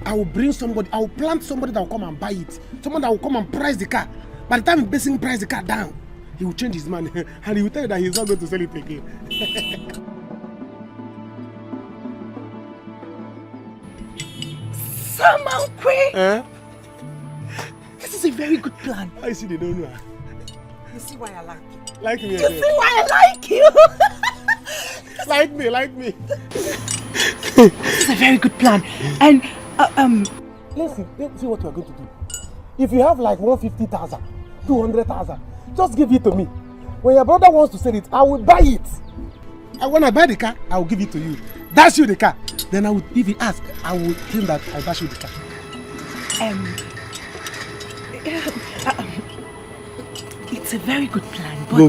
I will bring somebody. I will plant somebody that will come and buy it. Someone that will come and price the car. By the time he basically price the car down, he will change his mind and he will tell you that he's not going to sell it again. Samankwe! This is a very good plan. I see they don't know. You see why I like you? Like me. You see why I like you? Like me. This is a very good plan. And, let's see what we're going to do. If you have like 150,000, 200,000, just give it to me. When your brother wants to sell it, I will buy it. And when I buy the car, I will give it to you. Dash you the car. Then if he asks, I will tell him that I dash you the car. It's a very good plan, but... Go.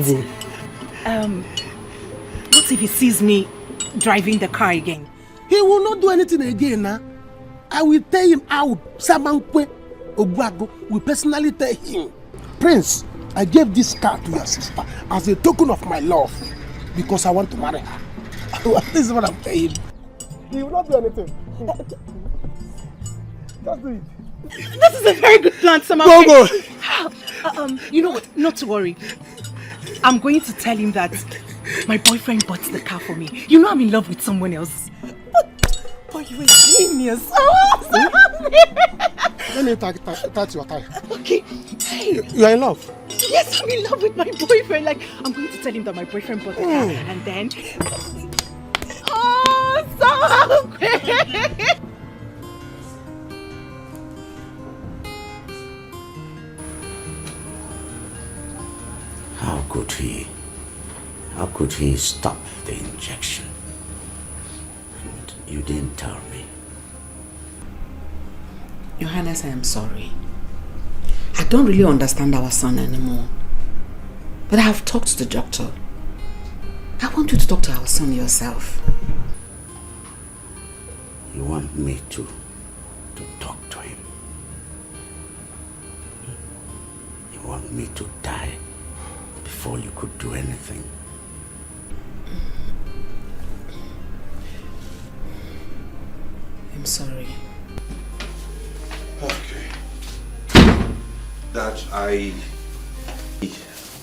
What if he sees me driving the car again? He will not do anything again now. I will tell him out. Samankwe Ogwago will personally tell him, Prince, I gave this car to your sister as a token of my love because I want to marry her. This is what I'm saying. He will not do anything. Just do it. This is a very good plan, Samankwe. Go. You know what? Not to worry. I'm going to tell him that my boyfriend bought the car for me. You know I'm in love with someone else. But you're a genius. Let me touch your tie. Okay. Hey. You are in love? Yes, I'm in love with my boyfriend. Like, I'm going to tell him that my boyfriend bought the car. And then... Oh, so great! How could he stop the injection? And you didn't tell me. Your Highness, I am sorry. I don't really understand our son anymore. But I have talked to the doctor. I want you to talk to our son yourself. You want me to talk to him? You want me to die before you could do anything? I'm sorry. Okay. Dad,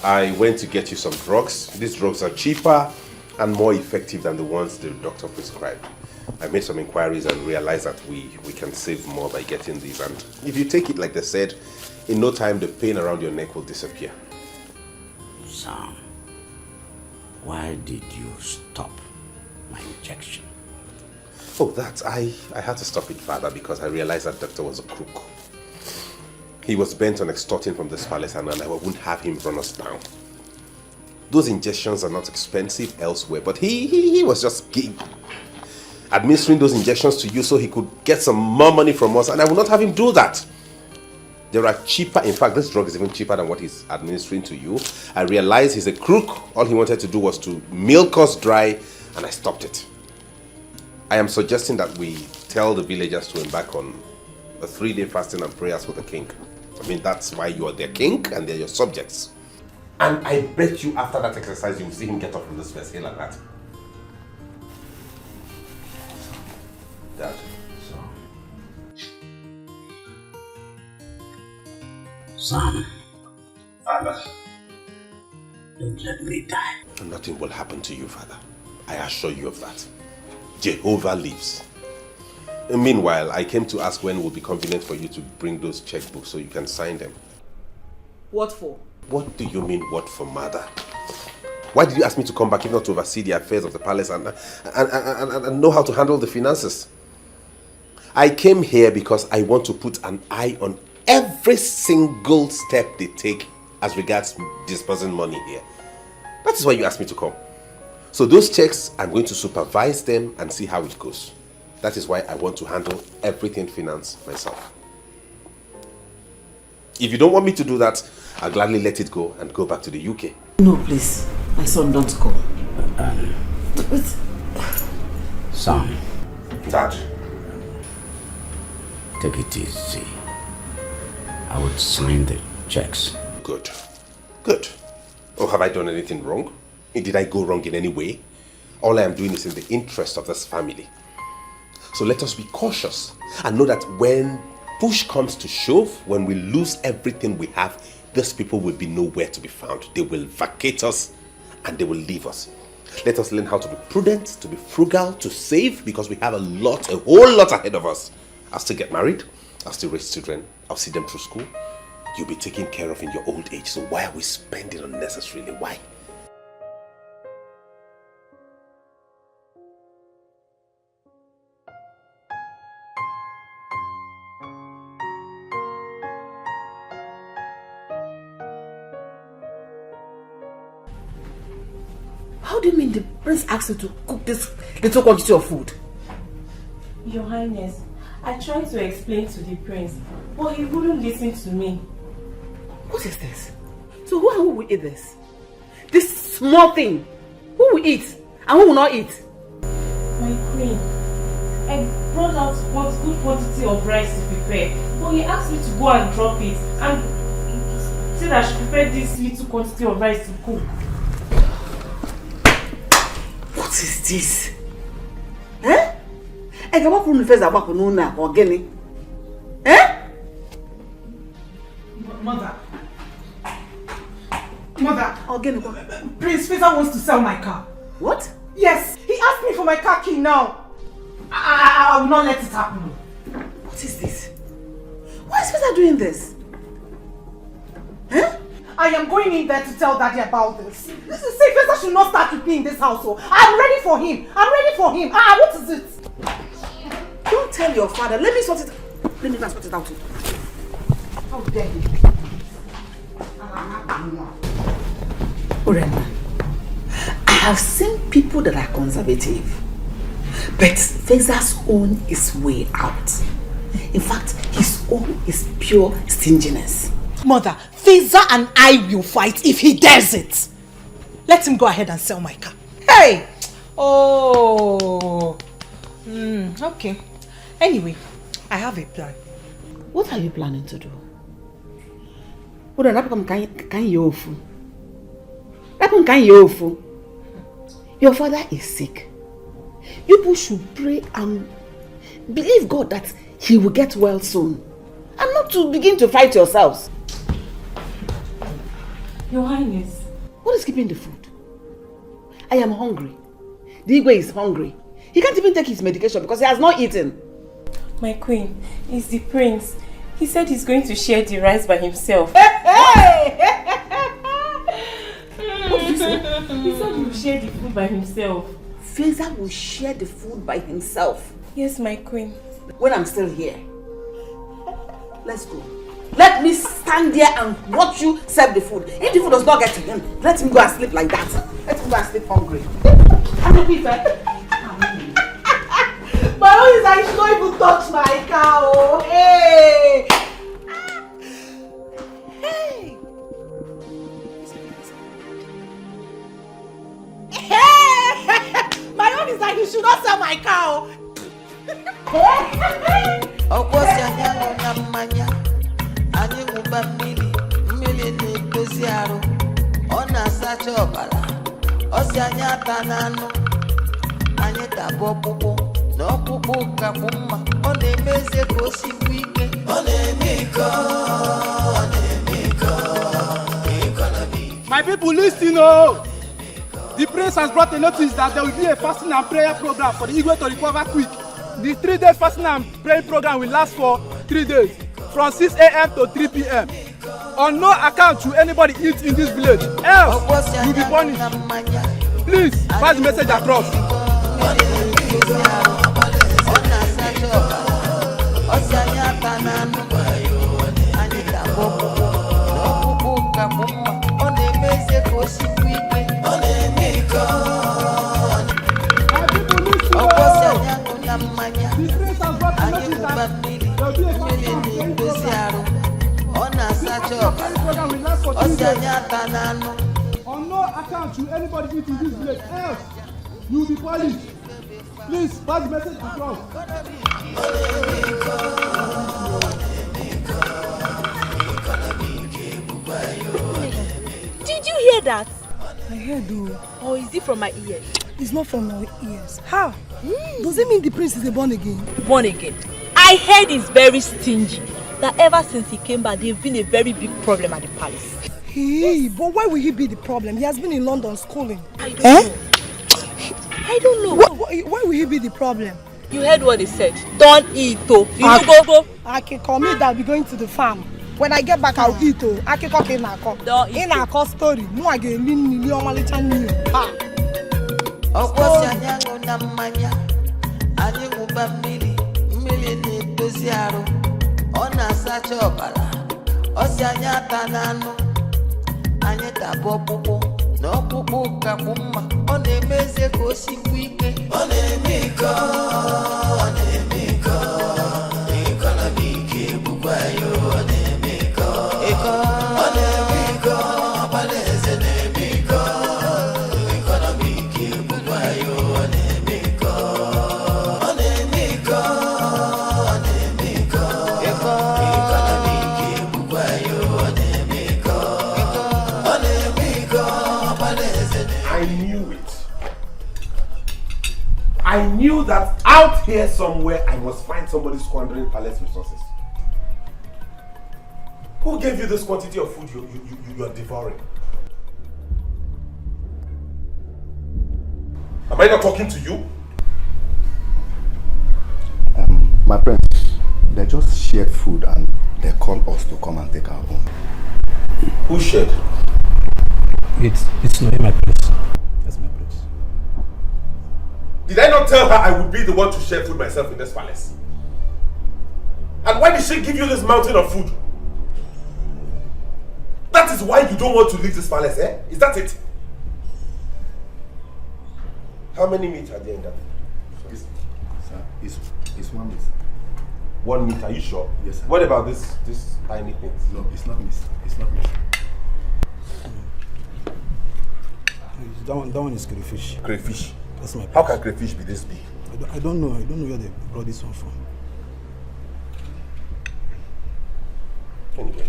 I went to get you some drugs. These drugs are cheaper and more effective than the ones the doctor prescribed. I made some inquiries and realized that we can save more by getting these. And if you take it like they said, in no time the pain around your neck will disappear. Sam, why did you stop my injection? Oh, that I had to stop it, Father, because I realized that doctor was a crook. He was bent on extorting from this palace and I wouldn't have him run us down. Those injections are not expensive elsewhere, but he was just administering those injections to you so he could get some more money from us, and I will not have him do that. There are cheaper, in fact, this drug is even cheaper than what he's administering to you. I realized he's a crook. All he wanted to do was to milk us dry, and I stopped it. I am suggesting that we tell the villagers to embark on a 3-day fasting and prayers for the king. I mean, that's why you are their king and they're your subjects. And I bet you after that exercise, you will see him get up from this first hill like that. Dad. Sam. Father. Don't let me die. Nothing will happen to you, Father. I assure you of that. Jehovah lives. And meanwhile, I came to ask when it will be convenient for you to bring those checkbooks so you can sign them. What for? What do you mean, what for, Mother? Why did you ask me to come back if not to oversee the affairs of the palace and know how to handle the finances? I came here because I want to put an eye on every single step they take as regards disbursing money here. That is why you asked me to come. So those checks, I'm going to supervise them and see how it goes. That is why I want to handle everything finance myself. If you don't want me to do that, I'll gladly let it go and go back to the UK. No, please. My son, don't go. Sam. Dad. Take it easy. I would sign the checks. Good. Good. Oh, have I done anything wrong? Did I go wrong in any way? All I am doing is in the interest of this family. So let us be cautious and know that when push comes to shove, when we lose everything we have, these people will be nowhere to be found. They will vacate us and they will leave us. Let us learn how to be prudent, to be frugal, to save, because we have a whole lot ahead of us. I'll still get married. I'll still raise children. I'll see them through school. You'll be taken care of in your old age. So why are we spending unnecessarily? Why? How do you mean the prince asked you to cook this little quantity of food? Your Highness, I tried to explain to the prince, but he wouldn't listen to me. What is this? So who will eat this? This small thing. Who will eat and who will not eat? My queen, I brought out one good quantity of rice to prepare, but he asked me to go and drop it and said I should prepare this little quantity of rice to cook. What is this? Eh? I can walk from the face about Nuna or Guinea. Eh? Mother, Prince Faisal wants to sell my car. What? Yes, he asked me for my car key now. I will not let it happen. What is this? Why is Faisal doing this? Huh? I am going in there to tell Daddy about this. See, Faisal should not start with me in this household. I'm ready for him. What is it? Don't tell your father. Let me sort it. Let me sort it out. How dare you? Urema, I have seen people that are conservative, but Faisal's own is way out. In fact, his own is pure stinginess. Mother, Faisal and I will fight if he dares it. Let him go ahead and sell my car. Hey! Oh. Okay. Anyway, I have a plan. What are you planning to do? Your father is sick. You should pray and believe God that he will get well soon. And not to begin to fight yourselves. Your Highness. What is keeping the food? I am hungry. The Igwe is hungry. He can't even take his medication because he has not eaten. My queen, it's the prince. He said he's going to share the rice by himself. Hey! What did you say? He said he will share the food by himself. Faisal will share the food by himself? Yes, my queen. When I'm still here. Let's go. Let me stand there and watch you serve the food. If the food does not get to him, let him go and sleep like that. Let him go and sleep hungry. My own is I should not even touch my cow. Hey! Hey! Hey! My own is like you should not sell my cow. Anyị ṅụba mmiri na-edozi arụ, ọ na-asacha ọbara, ọ si anyị ata n'anụ, anyị ga-abụ ọkpụkpụ na ọkpụkpụ ka bụ mma, ọ na-eme eze ka o sikwu ike, ọ na-eme iko, ọ na-eme iko. My people listen, oh! The prince has brought a notice that there will be a fasting and prayer program for the Igwe to recover quick. The 3-day fasting and praying program will last for 3 days. From 6 a.m. to 3 p.m. On no account should anybody eat in this village, else you'll be punished. Please pass the message across. On no account should anybody eat in this village, else you will be punished. Please pass the message across. Did you hear that? I heard though. Or is it from my ears? It's not from my ears. How? Does it mean the prince is born again? Born again. I heard he's very stingy. That ever since he came back, they've been a very big problem at the palace. Hey, but why will he be the problem? He has been in London schooling. I don't know. Why will he be the problem? You heard what he said. Don't eat, oh. You no go. Akiko, me that be going to the farm. When I get back, I'll eat, oh. Akiko came na ko. Don't eat. In a co story. No, I get million malitan new. Okwasi anyango na mmanya. Anyị ṅụba mmiri. Mmiri na-edozi arụ. Ọ na-asacha ọbara. Ọ sị anyị ata n'anụ. Anyị tabụ ọkpụkpụ. Na ọkpụkpụ kakwu mma. Ọ na-eme eze ka o sikwu ike. Ọ na-eme iko. Ọ na-eme iko. Iko na ike bụkwa ya. Ọ na-eme iko. Iko. Ọ na-eme iko. Ọbara eze na-eme iko. Iko na ike bụkwa ya. Ọ na-eme iko. Ọ na-eme iko. Ọ na-eme iko. Iko. Iko na ike bụkwa ya. Ọ na-eme iko. Ọ na-eme iko. Ọbara eze na-eme iko. I knew it. I knew that out here somewhere I must find somebody squandering palace resources. Who gave you this quantity of food you are devouring? Am I not talking to you? My friends, they just shared food and they called us to come and take our own. Who shared? It's not in my place. That's my place. Did I not tell her I would be the one to share food myself in this palace? And why did she give you this mountain of food? That is why you don't want to leave this palace, eh? Is that it? How many meat are there in that? It's 1 meat. 1 meat, are you sure? Yes, sir. What about this tiny thing? No, it's not meat. It's not meat. That one is crayfish. Crayfish? That's my place. How can crayfish be this big? I don't know. I don't know where they brought this one from. Anyway,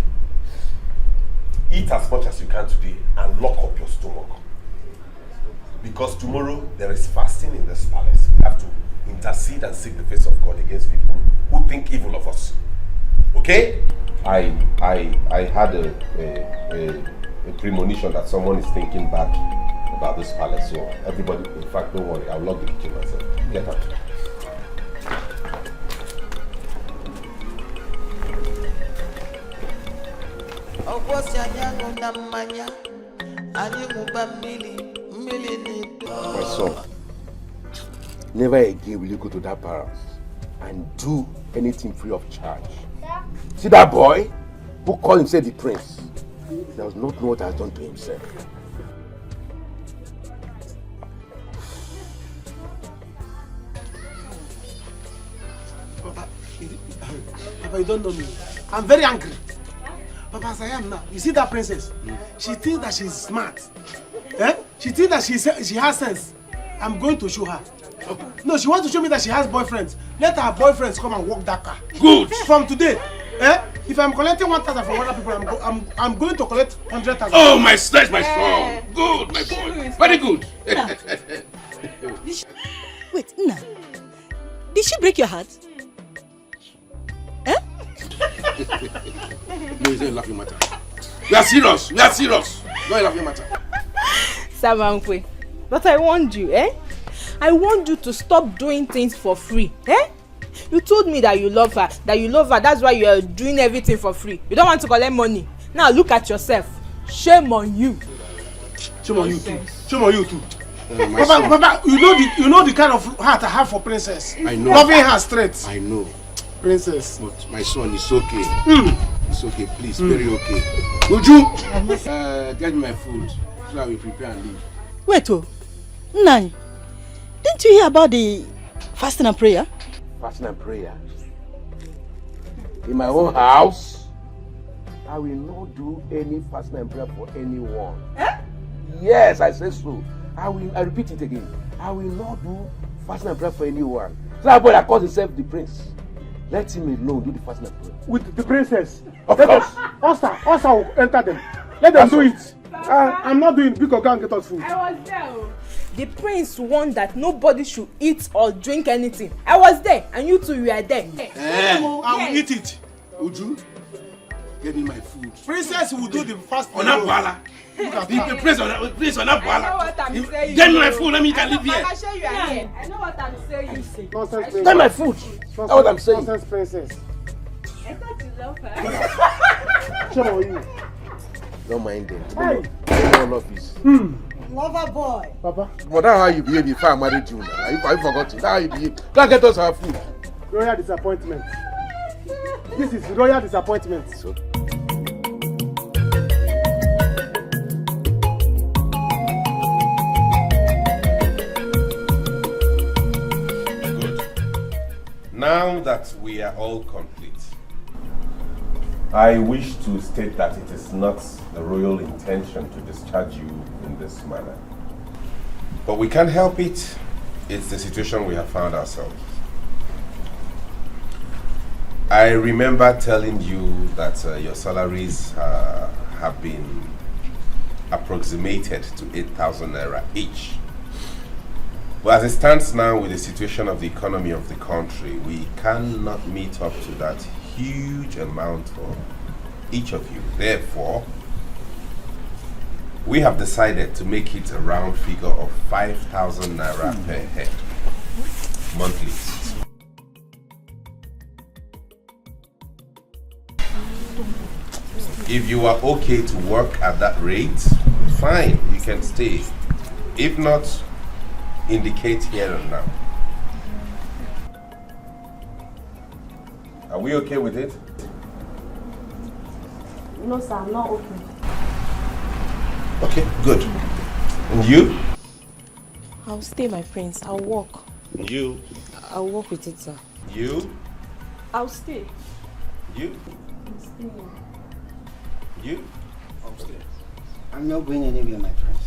eat as much as you can today and lock up your stomach. Because tomorrow there is fasting in this palace. We have to intercede and seek the face of God against people who think evil of us. Okay? I had a premonition that someone is thinking bad about this palace. So everybody, in fact, don't worry. I'll lock the kitchen myself. Get out. Okwasi anyango na mmanya. Anyị ṅụba mmiri. Mmiri na-edo. My son, never again will you go to that palace and do anything free of charge. See that boy who called himself the prince? He does not know what he has done to himself. Papa, you don't know me. I'm very angry. Papa, as I am now, you see that princess? She thinks that she's smart. Eh? She thinks that she has sense. I'm going to show her. No, she wants to show me that she has boyfriends. Let her boyfriends come and walk that car. Good. From today, if I'm collecting 1,000 from other people, I'm going to collect 100,000. Oh, my son, my son. Good, my boy. Very good. Wait, Nna. Did she break your heart? Eh? No, it's not a laughing matter. We are serious. We are serious. Not a laughing matter. Samankwe, but I warned you, eh? I want you to stop doing things for free, eh? You told me that you love her, that's why you are doing everything for free. You don't want to collect money. Now look at yourself. Shame on you. Shame on you too. Shame on you too. Papa, you know the kind of heart I have for princess. I know. Loving her straight. I know. Princess. But my son, it's okay. It's okay, please. Very okay. Would you get me my food so I will prepare and leave? Wait, Nai, didn't you hear about the fasting and prayer? Fasting and prayer? In my own house? I will not do any fasting and prayer for anyone. Eh? Yes, I say so. I repeat it again. I will not do fasting and prayer for anyone. So that boy that calls himself the prince, let him alone do the fasting and prayer. With the princess. Of course. Osa will enter them. Let them do it. I'm not doing it because God get us food. I was there. The prince warned that nobody should eat or drink anything. I was there and you two were there. I will eat it. Uju, Get me my food. Princess will do the first thing. Onabwala. The prince Onabwala. Get me my food, let me can live here. I know what I'm saying. Get my food. That's what I'm saying. Nonsense princess. I thought you love her. Shut up, you. Don't mind them. Hey. All office. Lover boy. Papa. But that's how you behave before I married you. Now. I forgot it. That's how you behave. Go and get us our food. Royal disappointment. This is royal disappointment. So. Now that we are all complete, I wish to state that it is not the royal intention to discharge you in this manner. But we can't help it. It's the situation we have found ourselves. I remember telling you that your salaries have been approximated to 8,000 naira each. But as it stands now with the situation of the economy of the country, we cannot meet up to that huge amount for each of you. Therefore, we have decided to make it a round figure of 5,000 naira per head monthly. If you are okay to work at that rate, fine, you can stay. If not, indicate here and now. Are we okay with it? No, sir, I'm not okay. Okay, good. And you? I'll stay, my prince. I'll walk. And you? I'll walk with it, sir. You? I'll stay. You? I'll stay. You? I'll stay. I'm not going anywhere, my prince.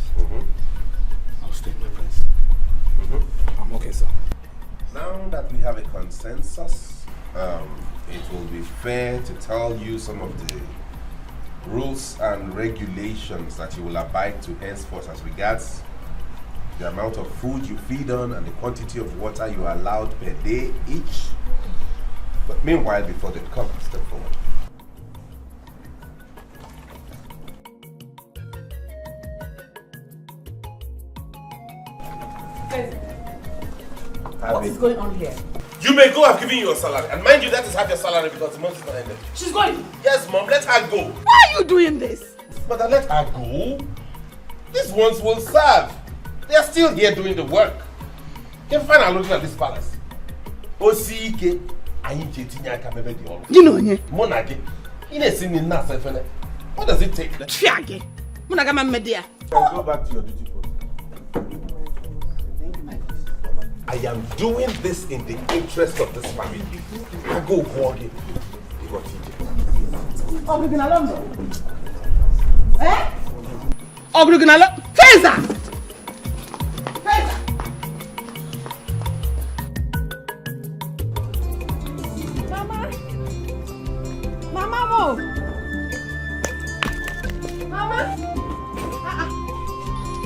I'll stay, my prince. I'm okay, sir. Now that we have a consensus, it will be fair to tell you some of the rules and regulations that you will abide to henceforth as regards the amount of food you feed on and the quantity of water you are allowed per day each. But meanwhile, before they come, step forward. What is going on here? You may go, I've given you your salary. And mind you, that is half your salary because the month is not ended. She's going. Yes, Mom, let her go. Why are you doing this? Mother, let her go. These ones will serve. They are still here doing the work. You can find her looking at this palace. Osike, you know, Monage. What does it take? Fiage. Monagama media. Go back to your duty post. I am doing this in the interest of this family. I go again. Obriginalondo. Eh? Obriginalo. Feza! Feza! Mama! Mama, move! Mama!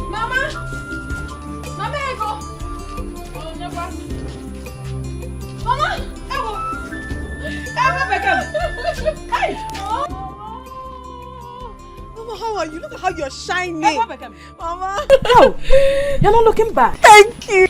Mama! Mama, ego! Mama! Ego! Ego, Beckham! Hey! Mama, how are you? Look at how you're shining. Mama. No, you're not looking bad. Thank you.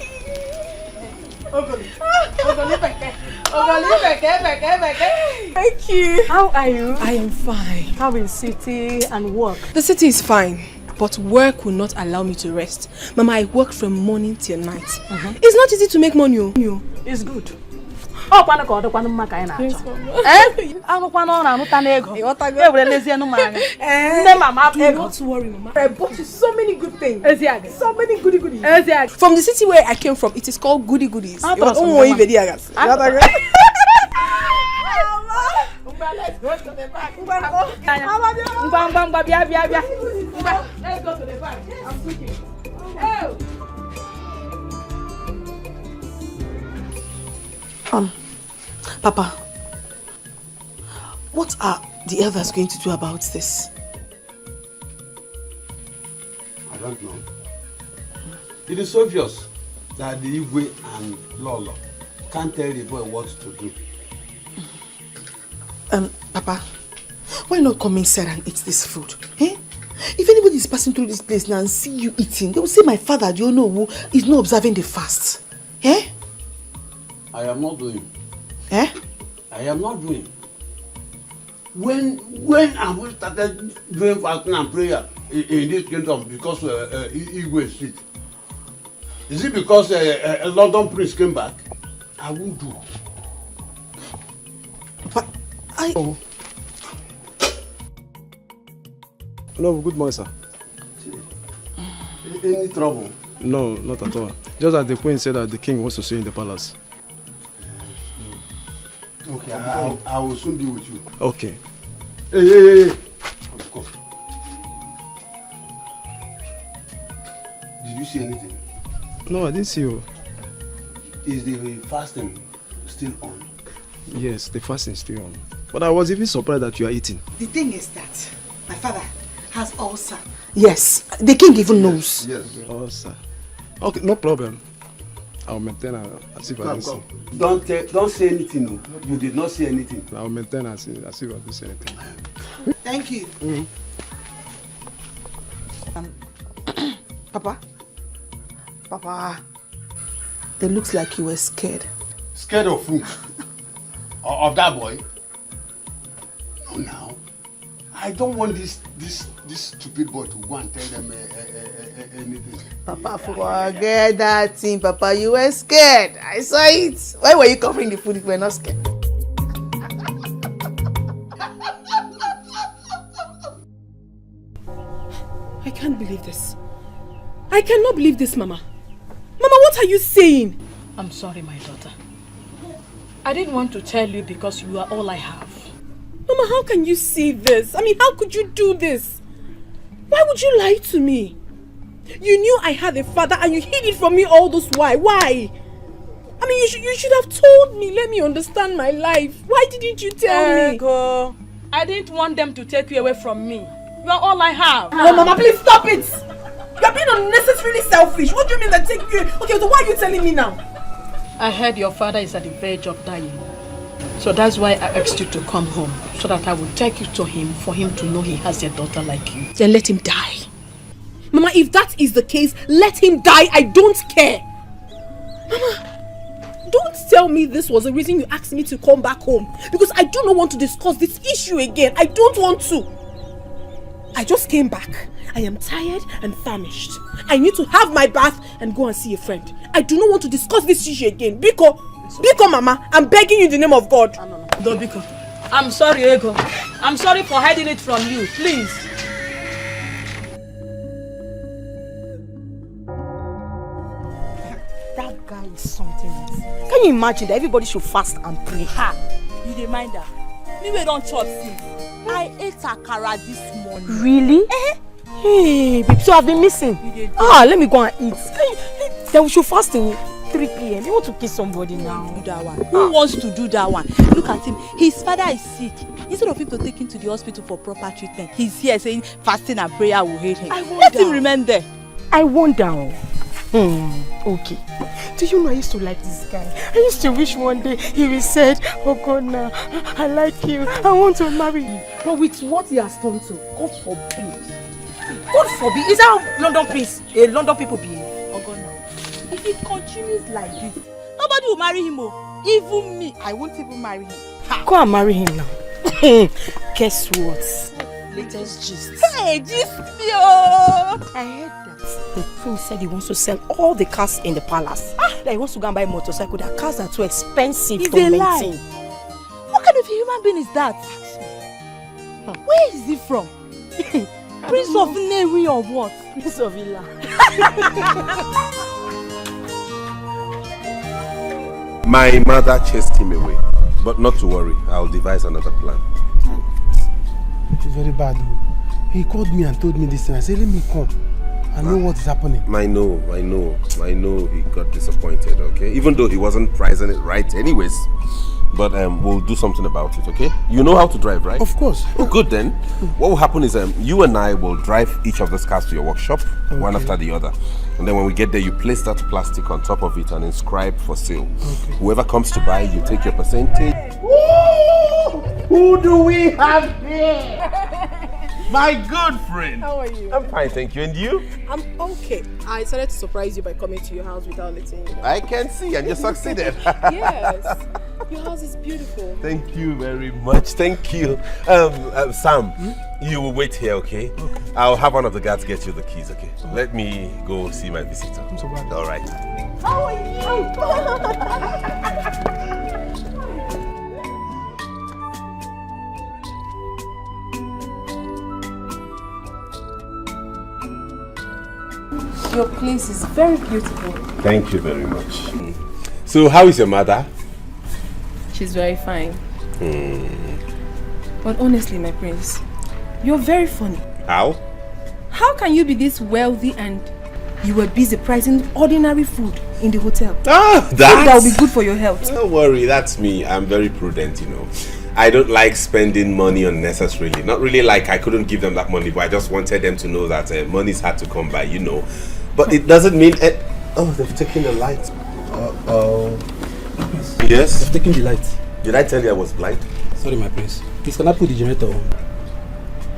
Thank you. How are you? I am fine. How is city and work? The city is fine, but work will not allow me to rest. Mama, I work from morning till night. It's not easy to make money. It's good. Oh, kwano ko do kwano maka ina. Eh? Anu kwano na anuta na ego. E were lezi anu manga. Nne mama ego. Don't worry, Mama. I bought you so many good things. Eziage. So many goodies. Eziage. From the city where I came from, it is called goodies. Let's go to the back. Let's go to the back. I'm cooking. Papa, what are the elders going to do about this? I don't know. It is obvious that the Igwe and Lolo can't tell the boy what to do. Papa, Why not come inside and eat this food? Eh? If anybody is passing through this place now and see you eating, they will say my father, do you know who is not observing the fast? Eh? I am not doing. Eh? I am not doing. When have we started doing fasting and prayer in this kingdom because Igwe is sick? Is it because a London prince came back? I won't do. But I... Oh. Hello, good morning, sir. Any trouble? No, not at all. Just that the queen said that the king wants to see you in the palace. Okay, I will soon be with you. Okay. Hey. Come. Did you see anything? No, I didn't see you. Is the fasting still on? Yes, the fasting is still on. But I was even surprised that you are eating. The thing is that my father has ulcer. Yes, the king even knows. Yes. Ulcer. Okay, no problem. I'll maintain as if I didn't see. Don't say anything. No. You did not say anything. I'll maintain as if I didn't say anything. Thank you. Papa, it looks like you were scared. Scared of who? Of that boy? No, now. I don't want this stupid boy to go and tell them anything. Papa, forget that thing. Papa, you were scared. I saw it. Why were you covering the food if you were not scared? I can't believe this. I cannot believe this, Mama. Mama, what are you saying? I'm sorry, my daughter. I didn't want to tell you because you are all I have. Mama, how can you say this? I mean, how could you do this? Why would you lie to me? You knew I had a father and you hid it from me all this while. Why? I mean, you should have told me. Let me understand my life. Why didn't you tell me? I didn't want them to take you away from me. You are all I have. Oh, Mama, please stop it. You're being unnecessarily selfish. What do you mean that take you? Okay, so why are you telling me now? I heard your father is at the verge of dying. So that's why I asked you to come home, so that I will take you to him for him to know he has a daughter like you. Then let him die. Mama, if that is the case, let him die. I don't care. Mama, don't tell me this was the reason you asked me to come back home. Because I do not want to discuss this issue again. I don't want to. I just came back. I am tired and famished. I need to have my bath and go and see a friend. I do not want to discuss this issue again. Biko, Mama, I'm begging you in the name of God. No, Biko. I'm sorry, Ego. I'm sorry for hiding it from you. Please. That guy is something else. Can you imagine that everybody should fast and pray? Ha! You dey mind that? Me we don't chop since. I ate akara this morning. Really? Hey, babe, so I've been missing. Let me go and eat. Then we should fast till 3 p.m. You want to kiss somebody now? Do that one. Who wants to do that one? Look at him. His father is sick. Instead of him to take him to the hospital for proper treatment, he's here saying fasting and prayer will heal him. Let him remain there. I wonder. Okay. Do you know I used to like this guy? I used to wish one day he will said, oh God, now I like you. I want to marry you. But with what he has done to, God forbid. God forbid. Is that how London Prince, London people behave? Oh God, now. If he continues like this, nobody will marry him. Even me, I won't even marry him. Go and marry him now. Guess what? Latest gist. Hey, gist me, oh! I heard that the prince said he wants to sell all the cars in the palace. That he wants to go and buy a motorcycle. That cars are too expensive to maintain. Lie. What kind of a human being is that? Where is he from? Prince of Neri or what? Prince of Ila. My mother chased him away. But not to worry, I'll devise another plan. It's very bad. He called me and told me this thing. I said, let me come. I know what is happening. I know he got disappointed, okay? Even though he wasn't pricing it right anyways. But we'll do something about it, okay? You know how to drive, right? Of course. Oh, good then. What will happen is you and I will drive each of those cars to your workshop, one after the other. And then when we get there, you place that plastic on top of it and inscribe for sale. Okay. Whoever comes to buy, you take your percentage. Woo! Who do we have here? My good friend. How are you? I'm fine, thank you. And you? I'm okay. I decided to surprise you by coming to your house without letting you know. I can see, and you succeeded. Yes. Your house is beautiful. Thank you very much. Thank you. Sam, you will wait here, okay? I'll have one of the guards get you the keys, okay? Let me go see my visitor. All right. How are you? Your place is very beautiful. Thank you very much. So, how is your mother? She's very fine. But honestly, my prince, you're very funny. How? How can you be this wealthy and you were busy pricing ordinary food in the hotel? That will be good for your health. Don't worry, that's me. I'm very prudent, you know. I don't like spending money unnecessarily. Not really like I couldn't give them that money, but I just wanted them to know that money's hard to come by, you know. But it doesn't mean... oh, they've taken the light. Yes? They've taken the light. Did I tell you I was blind? Sorry, my prince. Please, can I put the generator on?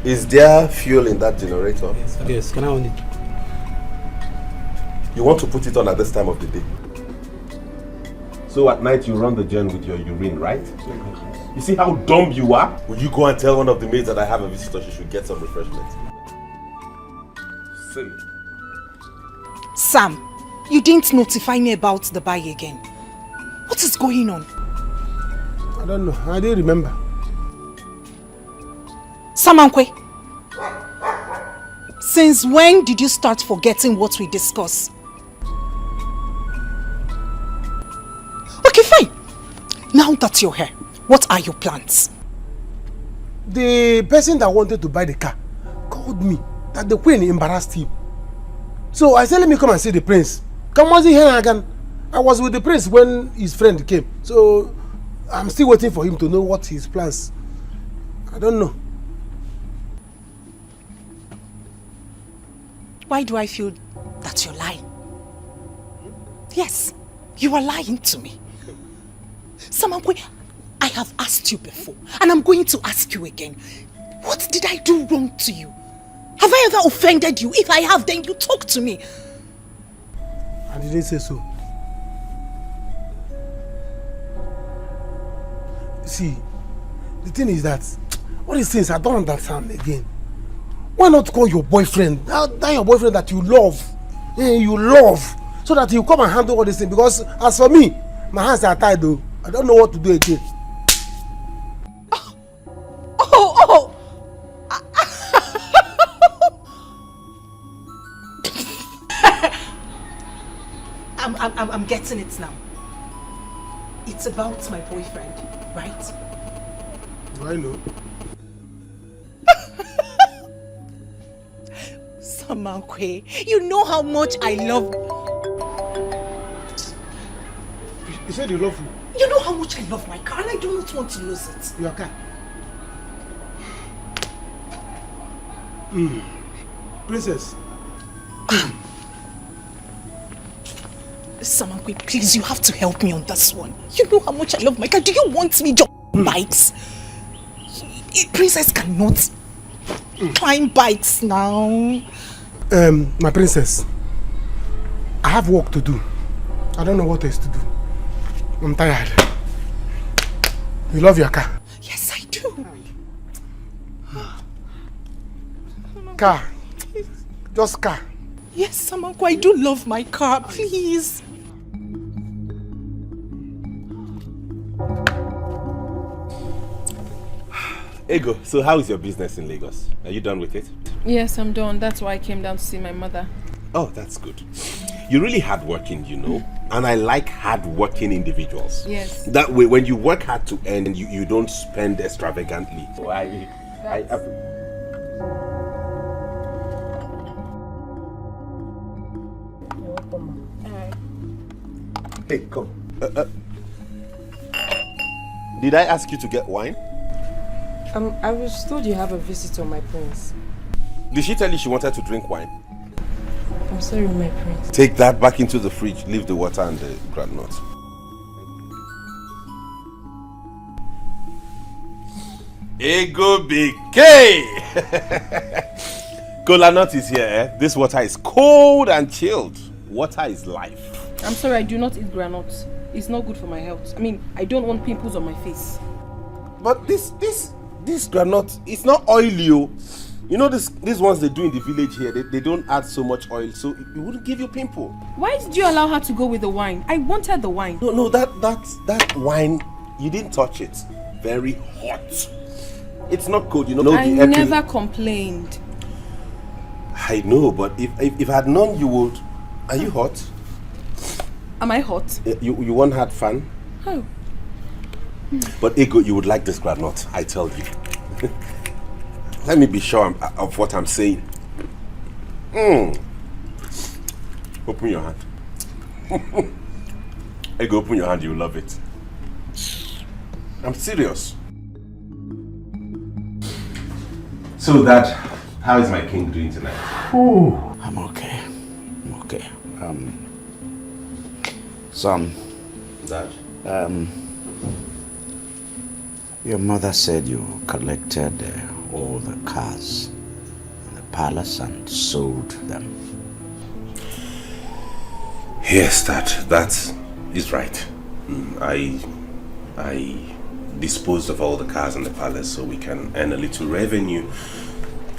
Is there fuel in that generator? Yes, can I on it? You want to put it on at this time of the day? So at night you run the gen with your urine, right? You see how dumb you are? Will you go and tell one of the maids that I have a visitor, she should get some refreshment? Silly. Sam, you didn't notify me about the buy again. What is going on? I don't know. I didn't remember. Samankwe, since when did you start forgetting what we discussed? Okay, fine. Now that you're here, what are your plans? The person that wanted to buy the car called me that the queen embarrassed him. So I said, let me come and see the prince. Come on, see here again. I was with the prince when his friend came. So I'm still waiting for him to know what his plans. I don't know. Why do I feel that you're lying? Yes, you are lying to me. Samankwe, I have asked you before, and I'm going to ask you again. What did I do wrong to you? Have I ever offended you? If I have, then you talk to me. I didn't say so. See, the thing is that all these things I don't understand again. Why not call your boyfriend, that your boyfriend that you love, so that you come and handle all these things? Because as for me, my hands are tied though. I don't know what to do again. I'm getting it now. It's about my boyfriend, right? Do I know? Samankwe, you know how much I love... You said you love me? You know how much I love my car and I do not want to lose it. Your car? Princess. Samankwe, please, you have to help me on this one. You know how much I love my car. Do you want me to bikes? Princess cannot climb bikes now. My princess, I have work to do. I don't know what else to do. I'm tired. You love your car? Yes, I do. Car. Just car. Yes, Samankwe, I do love my car. Please. Ego, so how is your business in Lagos? Are you done with it? Yes, I'm done. That's why I came down to see my mother. Oh, that's good. You're really hardworking, you know. And I like hardworking individuals. Yes. That way, when you work hard to earn, you don't spend extravagantly. So Hey, come. Did I ask you to get wine? I was told you have a visitor, my prince. Did she tell you she wanted to drink wine? I'm sorry, my prince. Take that back into the fridge. Leave the water and the groundnuts. Ego Dikeh! Cola nut is here, eh? This water is cold and chilled. Water is life. I'm sorry, I do not eat granuts. It's not good for my health. I mean, I don't want pimples on my face. But this granite, it's not oily. You know these ones they do in the village here, they don't add so much oil, so it wouldn't give you pimple. Why did you allow her to go with the wine? I wanted the wine. No, that wine, you didn't touch it. Very hot. It's not cold, you know. I never complained. I know, but if I had known you would. Are you hot? Am I hot? You won't have fun? Oh. But Ego, you would like this granite, I tell you. Let me be sure of what I'm saying. Open your hand. Ego, open your hand, you'll love it. I'm serious. So Dad, how is my king doing tonight? I'm okay. I'm okay. Son. Dad? Your mother said you collected all the cars in the palace and sold them. Yes, that is right. I disposed of all the cars in the palace so we can earn a little revenue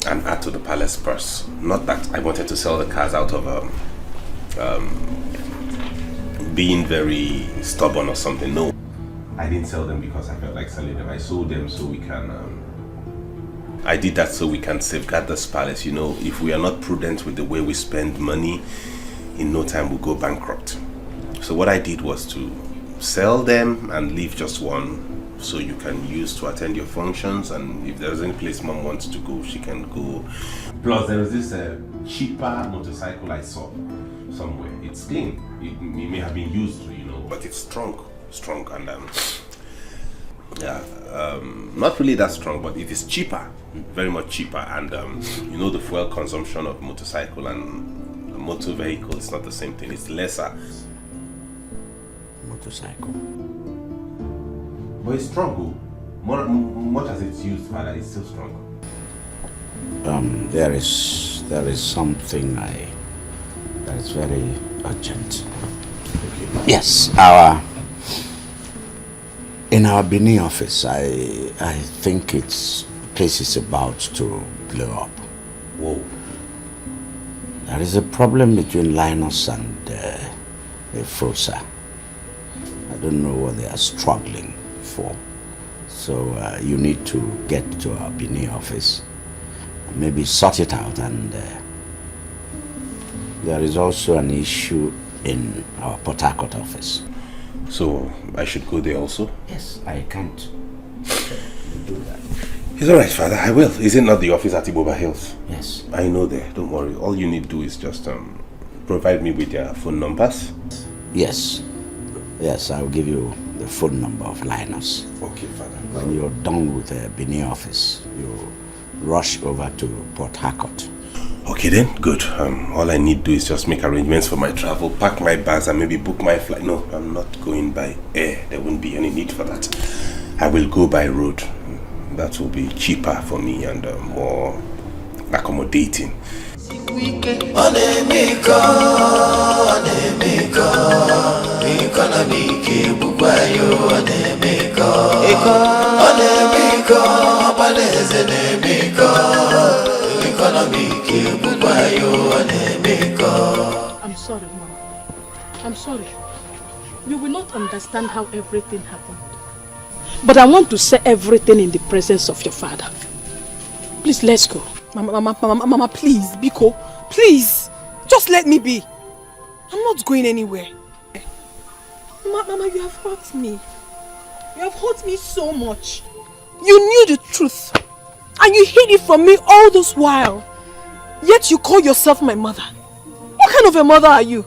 and add to the palace purse. Not that I wanted to sell the cars out of being very stubborn or something. No, I didn't sell them because I felt like selling them. I sold them so we can I did that so we can safeguard this palace. You know, if we are not prudent with the way we spend money, in no time we'll go bankrupt. So what I did was to sell them and leave just one so you can use to attend your functions, and if there's any place Mom wants to go, she can go. Plus there was this cheaper motorcycle I saw somewhere. It's clean. It may have been used, you know, but it's strong and not really that strong, but it is cheaper, very much cheaper, and you know the fuel consumption of motorcycle and a motor vehicle is not the same thing. It's lesser. Motorcycle. But it's strong, much as it's used, Father, it's still strong. There is something that is very urgent. Yes, in our Benin office, I think the place is about to blow up. Whoa. There is a problem between Linus and Frosa. I don't know what they are struggling for. So you need to get to our Benin office, maybe sort it out, and there is also an issue in our Port Harcourt office. So I should go there also? Yes, I can't do that. It's alright, Father, I will. Is it not the office at Iboba Hills? Yes. I know there, don't worry. All you need to do is just provide me with their phone numbers. Yes. Yes, I'll give you the phone number of Linus. Okay, Father. When you're done with the Benin office, you rush over to Port Harcourt. Okay then, good. All I need to do is just make arrangements for my travel, pack my bags and maybe book my flight. No, I'm not going by air. There won't be any need for that. I will go by road. That will be cheaper for me and more accommodating. I'm sorry, Mom. I'm sorry. You will not understand how everything happened. But I want to say everything in the presence of your father. Please, let's go. Mama, please, Biko, please. Just let me be. I'm not going anywhere. Mama, you have hurt me. You have hurt me so much. You knew the truth. And you hid it from me all this while. Yet you call yourself my mother. What kind of a mother are you?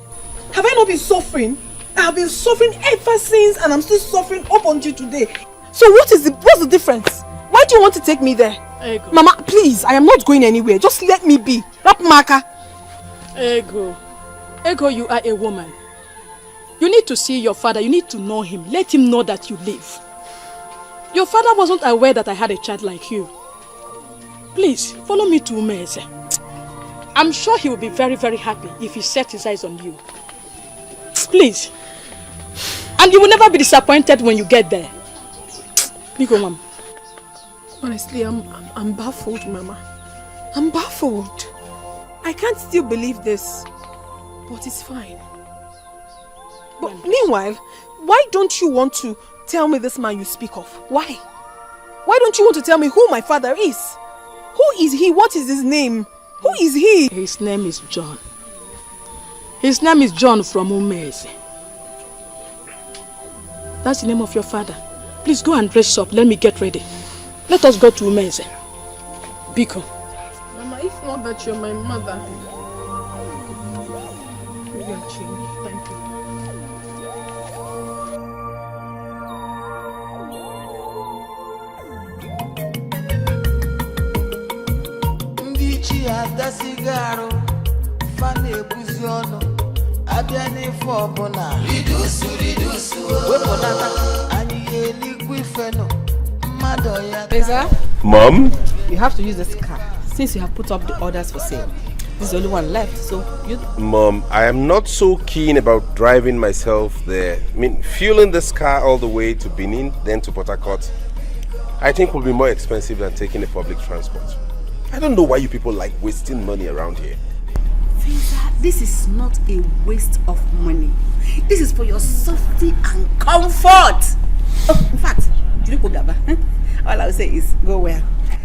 Have I not been suffering? I have been suffering ever since, and I'm still suffering up until today. So what's the difference? Why do you want to take me there? Ego. Mama, please, I am not going anywhere. Just let me be. Rap Maka. Ego, you are a woman. You need to see your father. You need to know him. Let him know that you live. Your father wasn't aware that I had a child like you. Please, follow me to Umeze. I'm sure he will be very, very happy if he sets his eyes on you. Please. And you will never be disappointed when you get there. Biko, Mama. Honestly, I'm baffled, Mama. I'm baffled. I can't still believe this. But it's fine. But meanwhile, why don't you want to tell me this man you speak of? Why? Why don't you want to tell me who my father is? Who is he? What is his name? Who is he? His name is John. His name is John from Umeze. That's the name of your father. Please go and dress up. Let me get ready. Let us go to Umeze. Biko. Mama, if not that you're my mother, maybe I'll change. Thank you. Ndichi adasigaro fane ebuzi ono abia n'efu ọbụna ridusu wepụnata anyị eligwe ifeno mmadụ ya. Beza? Mom? You have to use this car since you have put up the orders for sale. There's only one left, so you... Mom, I am not so keen about driving myself there. I mean, fueling this car all the way to Benin, then to Port Harcourt, I think will be more expensive than taking a public transport. I don't know why you people like wasting money around here. Beza, this is not a waste of money. This is for your safety and comfort. Oh, in fact, all I will say is, go where?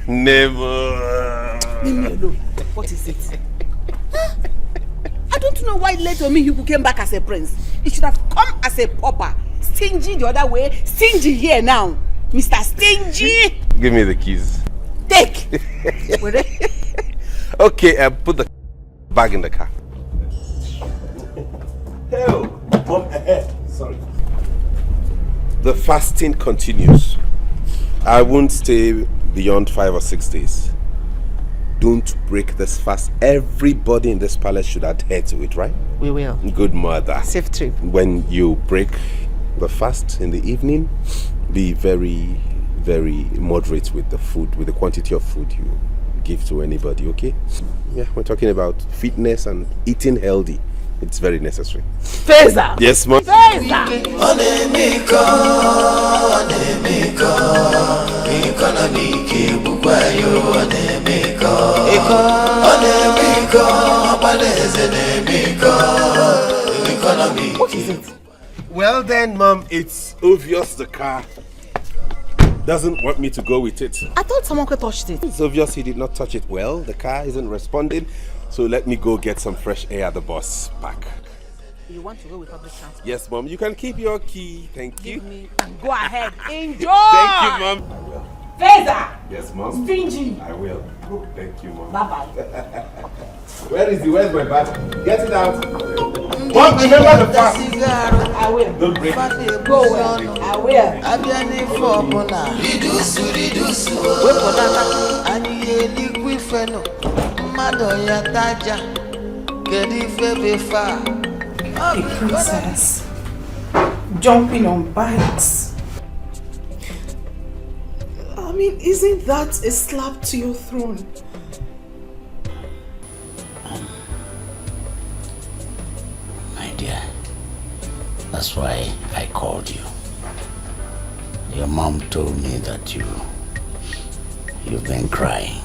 Never. Leave me alone. What is it? I don't know why later me you came back as a prince. You should have come as a pauper. Stingy the other way, stingy here now. Mr. Stingy! Give me the keys. Take! Okay, put the bag in the car. Hell, Mom, sorry. The fasting continues. I won't stay beyond 5 or 6 days. Don't break this fast. Everybody in this palace should adhere to it, right? We will. Good mother. Safe trip. When you break the fast in the evening, be very, very moderate with the food, with the quantity of food you give to anybody, okay? Yeah, we're talking about fitness and eating healthy. It's very necessary. Feza! Yes, Mom. What is it? Well then, Mom, it's obvious the car doesn't want me to go with it. I thought someone could touch it. It's obvious he did not touch it well. The car isn't responding, so let me go get some fresh air at the bus park. You want to go with public transport? Yes, Mom. You can keep your key. Thank you. Give me and go ahead. Enjoy! Thank you, Mom. Feza! Yes, Mom. Stingy! I will. Thank you, Mom. Bye-bye. Where's my bag? Get it out. Mom, remember the fast. I will. Don't break it. Go well. I will. Abia n'efu ọbụna ridusu wepụnata anyị eligwe ifeno mmadụ ya taja kedu ife befa. A princess jumping on bikes. I mean, isn't that a slap to your throne? My dear, that's why I called you. Your mom told me that you've been crying.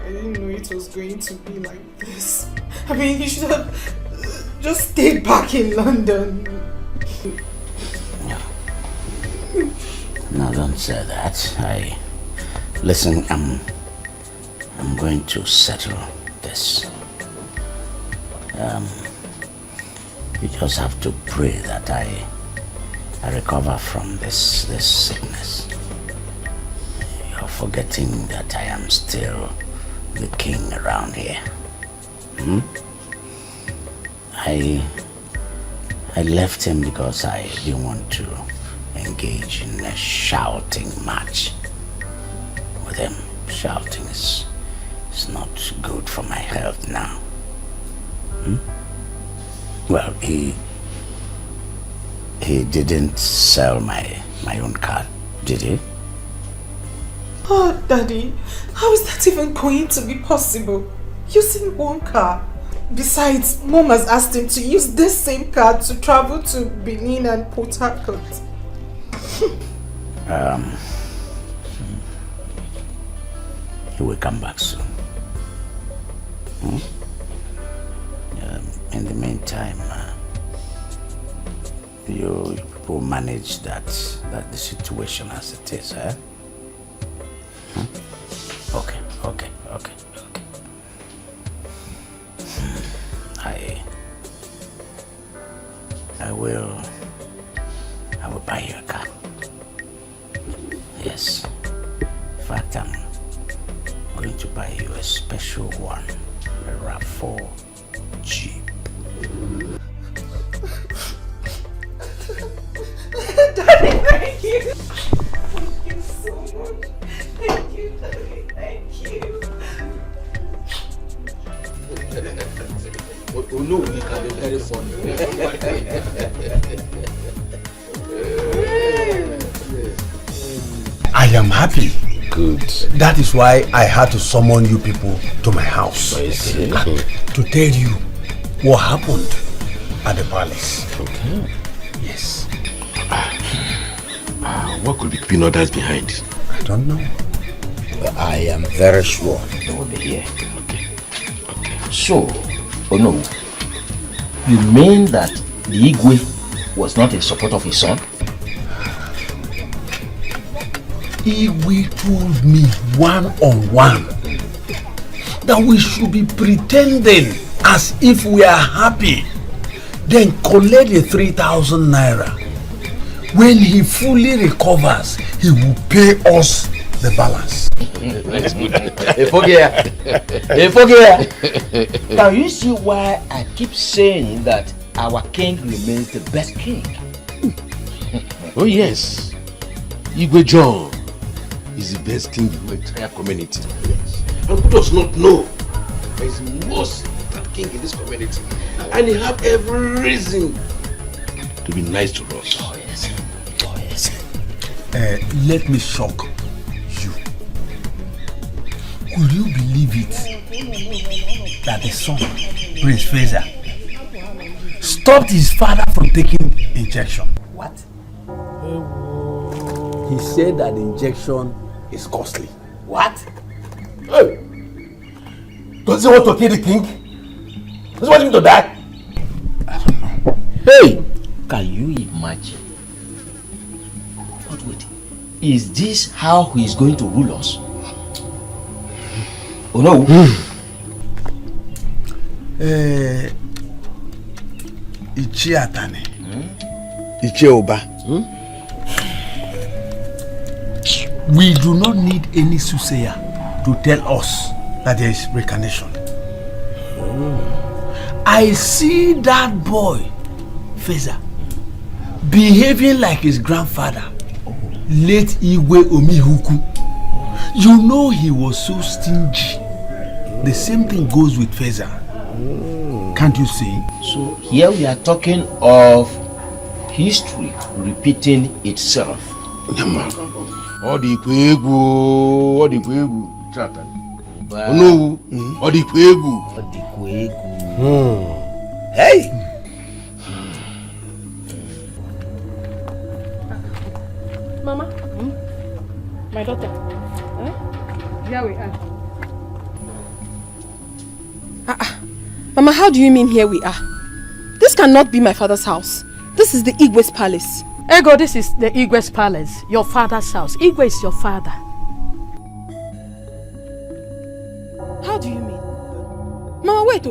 I didn't know it was going to be like this. I mean, you should have just stayed back in London. No, don't say that. Listen, I'm going to settle this. You just have to pray that I recover from this sickness. You're forgetting that I am still the king around here. I left him because I didn't want to engage in a shouting match with him. Shouting is not good for my health now. Well, he didn't sell my own car, did he? Oh, Daddy, how is that even going to be possible? Using one car. Besides, Mom has asked him to use this same car to travel to Benin and Port Harcourt. He will come back soon. In the meantime, you people manage the situation as it is, eh? Okay. I will buy you a car. Yes. In fact, I'm going to buy you a special one, a RAV4 Jeep. Daddy, thank you. Thank you so much. Thank you, Daddy. Thank you. Oh no, we can be very funny. I am happy. Good. That is why I had to summon you people to my house to tell you what happened at the palace. Okay. Yes. What could be keeping others behind? I don't know. But I am very sure they will be here. Okay. So, oh no, you mean that the Igwe was not in support of his son? Igwe told me one-on-one that we should be pretending as if we are happy, then collect the 3,000 naira. When he fully recovers, he will pay us the balance. Now you see why I keep saying that our king remains the best king. Oh yes, Igwe John is the best king in the entire community. Yes. And who does not know that he's the most important king in this community? And he have every reason to be nice to us. Oh yes. Let me shock you. Could you believe it that the son, Prince Fraser, stopped his father from taking injection? What? He said that the injection is costly. What? Hey! Does he want to kill the king? Does he want him to die? I don't know. Hey! Can you imagine? But wait, is this how he is going to rule us? Oh no! Ichie Atane. Ichie Oba. We do not need any soothsayer to tell us that there is reincarnation. I see that boy, Feza, behaving like his grandfather, late Igwe Omihuku. You know he was so stingy. The same thing goes with Feza. Can't you see? So here we are talking of history repeating itself. All the Kwegu. No, all the Kwegu. Hey! Mama, my daughter, here we are. Mama, how do you mean here we are? This cannot be my father's house. This is the Igwe's palace. Ego, this is the Igwe's palace, your father's house. Igwe is your father. How do you mean? Mama, wait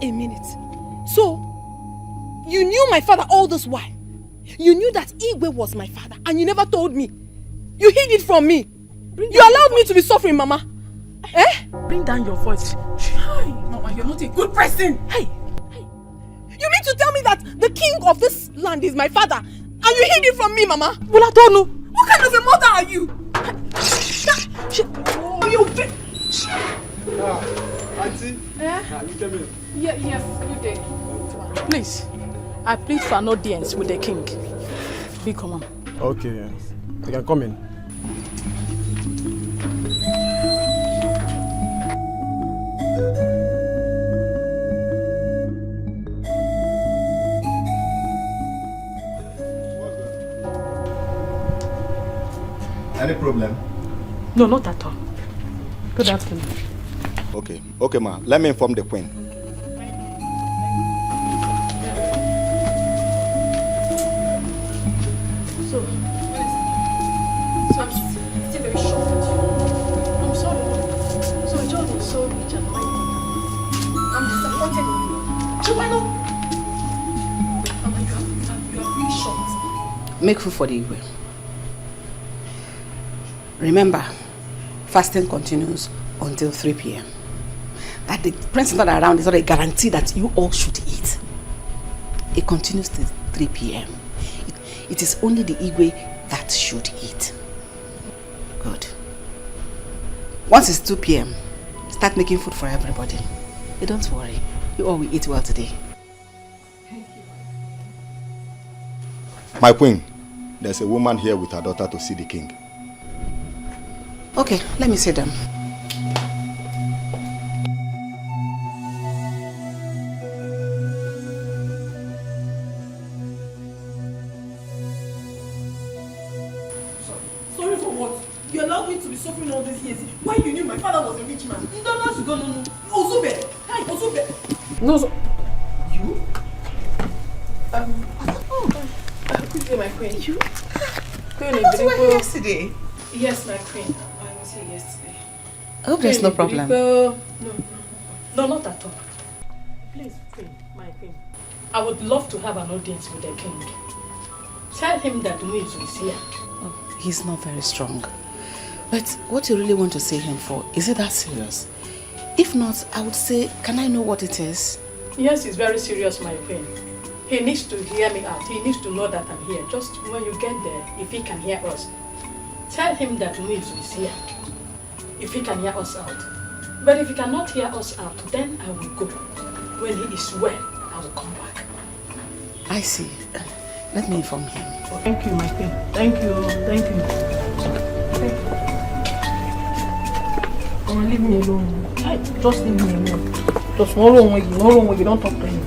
a minute. So, you knew my father all this while? You knew that Igwe was my father and you never told me. You hid it from me. You allowed me to be suffering, Mama. Eh? Bring down your voice. Mama, you're not a good person. Hey. You mean to tell me that the king of this land is my father and you hid it from me, Mama? Well, I don't know. What kind of a mother are you? Auntie, Yes, good day. Please, I plead for an audience with the king. Be common. Okay, you can come in. Any problem? No, not at all. Good afternoon. Okay, ma. Let me inform the queen. So I'm still very shocked with you. I'm sorry. So John is so rich and mighty. I'm disappointed in you. Chumano! Oh my God, you are really shocked. Make food for the Igwe. Remember, fasting continues until 3 p.m. That the prince is not around is not a guarantee that you all should eat. It continues till 3 p.m. It is only the Igwe that should eat. Good. Once it's 2 p.m., start making food for everybody. Don't worry, you all will eat well today. My queen, there's a woman here with her daughter to see the king. Okay, let me see them. Sorry for what? You allowed me to be suffering all these years. Why you knew my father was a rich man? You don't know to go, no. Ozube! Hi, Ozube! No, so... You? Good day, my queen. You? Queen, I thought you were here yesterday. Yes, my queen. I was here yesterday. I hope there's no problem. No, not at all. Please, queen, my queen. I would love to have an audience with the king. Tell him that Muizu is here. Oh, he's not very strong. But what you really want to see him for, is it that serious? If not, I would say, can I know what it is? Yes, it's very serious, my queen. He needs to hear me out. He needs to know that I'm here. Just when you get there, if he can hear us, tell him that Muizu is here. If he can hear us out. But if he cannot hear us out, then I will go. When he is well, I will come back. I see. Let me inform him. Thank you, my queen. Thank you. Oh, leave me alone. Just leave me alone. Just no wrong way, you don't talk to him.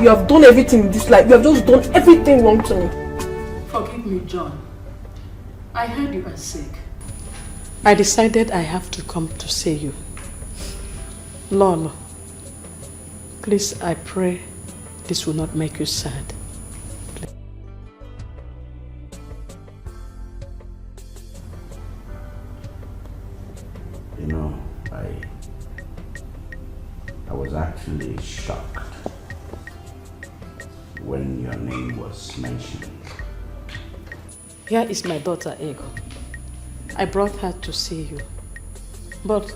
You have done everything in this life. You have just done everything wrong to me. Forgive me, John. I heard you are sick. I decided I have to come to see you. Lolo, please, I pray this will not make you sad. You know, I was actually shocked when your name was mentioned. Here is my daughter, Ego. I brought her to see you. But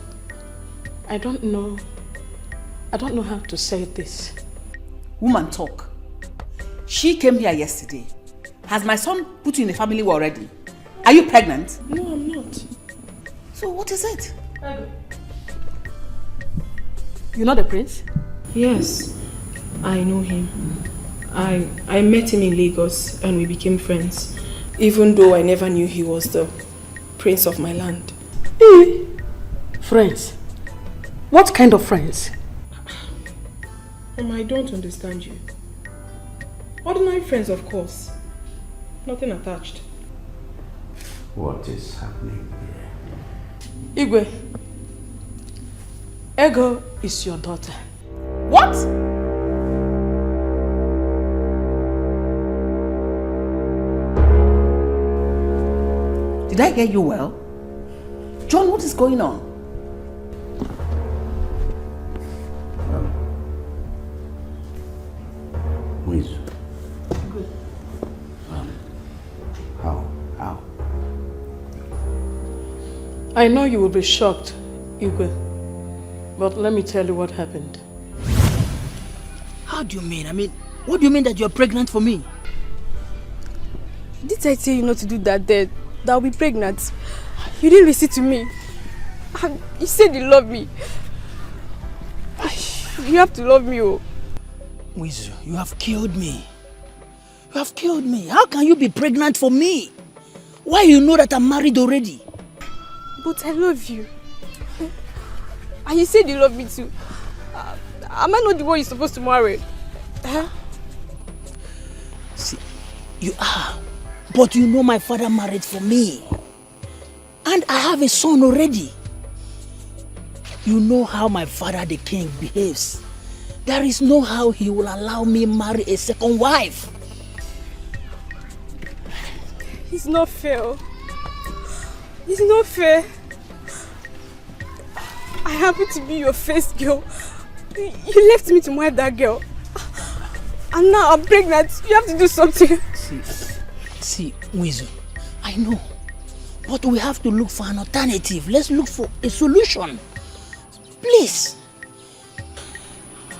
I don't know how to say this. Woman, talk. She came here yesterday. Has my son put you in a family already? Are you pregnant? No, I'm not. So what is it? You know the prince? Yes, I know him. I met him in Lagos and we became friends. Even though I never knew he was the prince of my land. Friends? What kind of friends? I don't understand you. Ordinary friends, of course. Nothing attached. What is happening here? Igwe, Ego is your daughter. What? Did I hear you well? John, what is going on? Muizu. How? I know you will be shocked, Igwe, but let me tell you what happened. How do you mean? What do you mean that you're pregnant for me? Did I tell you not to do that, Dad? That I'll be pregnant. You didn't listen to me. And you said you love me. You have to love me, oh. Wizu, you have killed me. You have killed me. How can you be pregnant for me? Why you know that I'm married already? But I love you. And you said you love me too. Am I not the one you're supposed to marry? Huh? See, you are. But you know my father married for me. And I have a son already. You know how my father the king behaves. There is no how he will allow me marry a second wife. It's not fair. It's not fair. I happen to be your first girl. You left me to marry that girl. And now I'm pregnant. You have to do something. See, Wizu, I know. But we have to look for an alternative. Let's look for a solution. Please.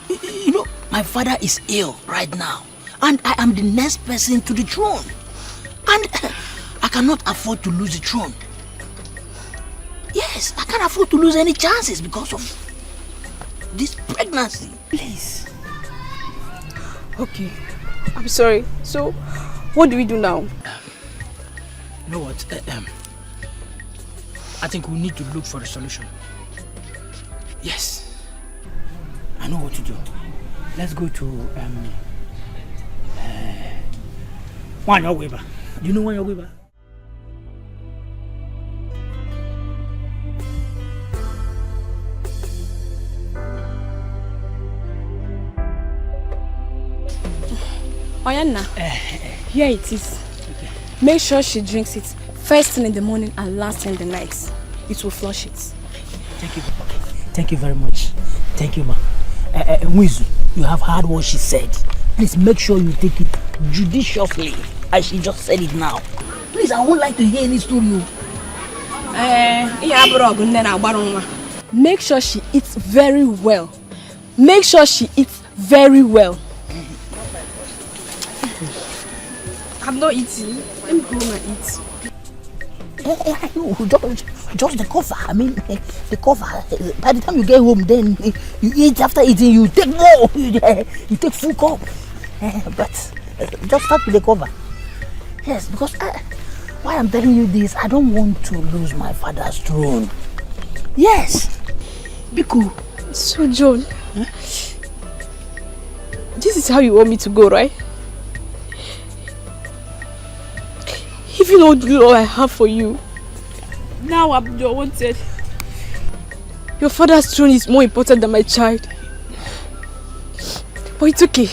You know, my father is ill right now. And I am the next person to the throne. And I cannot afford to lose the throne. Yes, I can't afford to lose any chances because of this pregnancy. Please. Okay, I'm sorry. So, what do we do now? You know what? I think we need to look for a solution. Yes. I know what to do. Let's go to Wanya Weber. Do you know Wanya Weber? Oyanna, here it is. Okay. Make sure she drinks it first thing in the morning and last thing in the night. It will flush it. Thank you. Okay. Thank you very much. Thank you, ma. Wizu, you have heard what she said. Please make sure you take it judiciously, as she just said it now. Please, I would like to hear any story. Make sure she eats very well. Make sure she eats very well. I'm not eating. Let me go home and eat. I know, just the cover. I mean, the cover. By the time you get home, then you eat. After eating, you take more. You take full cup. But just start with the cover. Yes, because why I'm telling you this, I don't want to lose my father's throne. Yes. Be cool. So, John, this is how you want me to go, right? If you don't do all I have for you, now I'm your wanted. Your father's throne is more important than my child. But it's okay.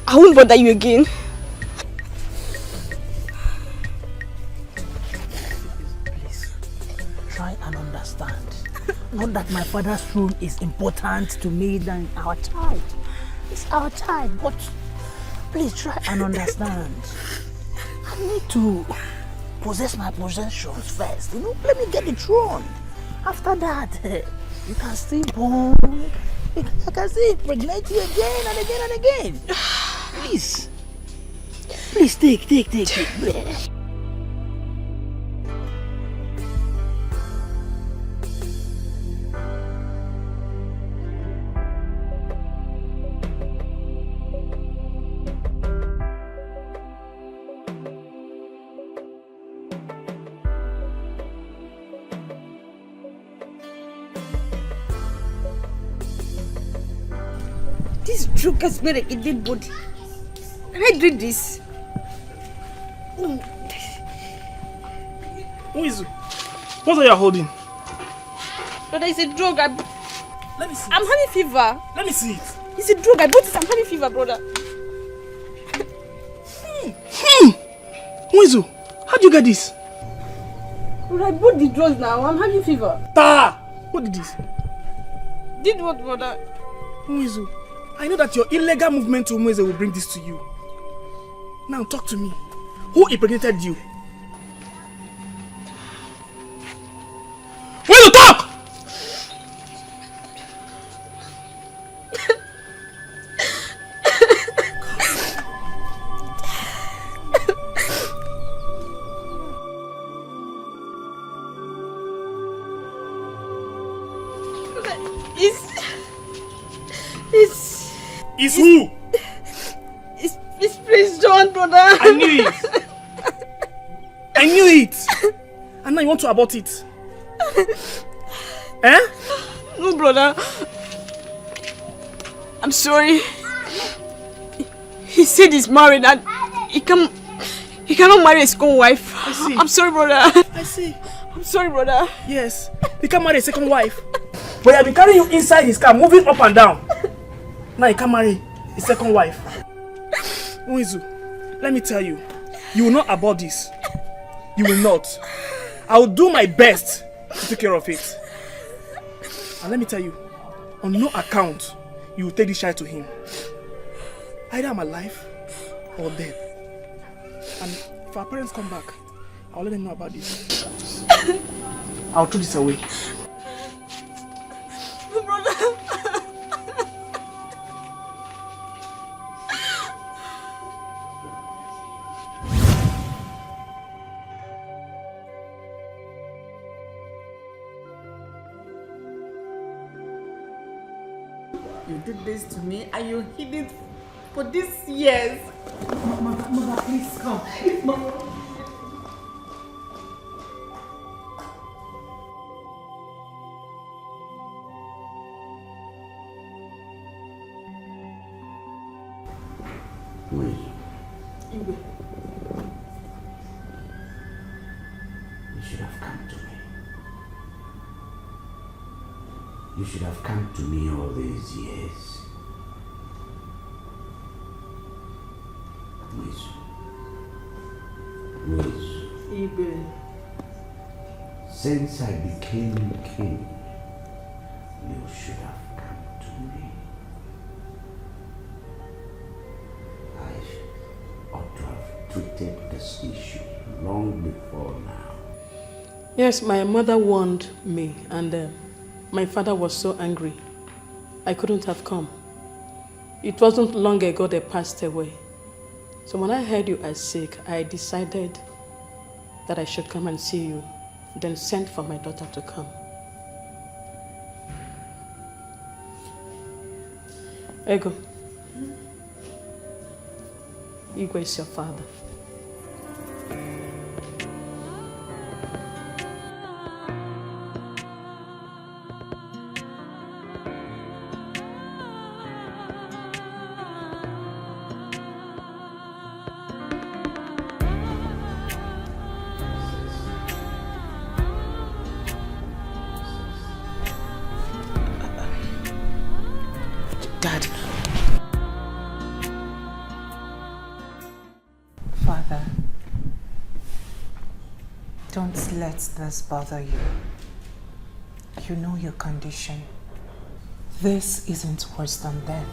I won't bother you again. Please, try and understand. Not that my father's throne is important to me than our child. It's our child, but please try and understand. I need to possess my possessions first. You know, let me get the throne. After that, you can still born. I can still impregnate you again and again and again. Please. Please take. This drug has made a dead body. Can I drink this? Who is it? What are you holding? Brother, it's a drug. Let me see. I'm having fever. Let me see it. It's a drug. I bought it. I'm having fever, brother. Wizu, how do you get this? Brother, I bought the drugs now. I'm having fever. What did this? Did what, brother? Wizu, I know that your illegal movement to Mweze will bring this to you. Now talk to me. Who impregnated you? Will you talk? It's who? It's Prince John, brother. I knew it. I knew it. And now you want to abort it? Eh? No, brother. I'm sorry. He said he's married and he cannot marry his own wife. I see. I'm sorry, brother. I see. I'm sorry, brother. Yes. He can't marry a second wife. But I've been carrying you inside his car, moving up and down. Now he can't marry a second wife. Uizu, let me tell you, you will not abort this. You will not. I will do my best to take care of it. And let me tell you, on no account, you will take this child to him. Either I'm alive or dead. And if our parents come back, I'll let them know about this. I'll throw this away. Brother. You did this to me and you hid it for these years. Mother, please come. Wait. Igwe. You should have come to me. You should have come to me all these years. Igwe. Since I became king, you should have come to me. I ought to have treated this issue long before now. Yes, my mother warned me and my father was so angry. I couldn't have come. It wasn't long ago they passed away. So when I heard you are sick, I decided that I should come and see you, then sent for my daughter to come. Ego. Igwe is your father. Dad. Father, don't let this bother you. You know your condition. This isn't worse than death.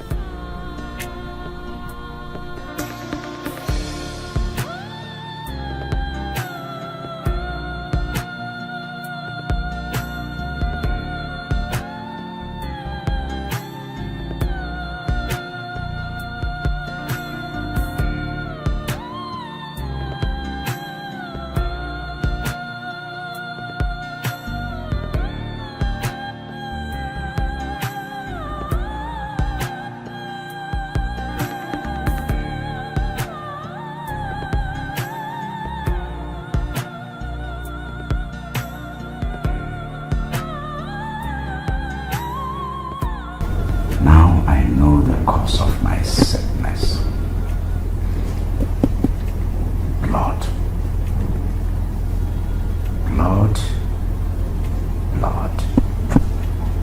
Now I know the cause of my sickness. Blood. Blood. Blood.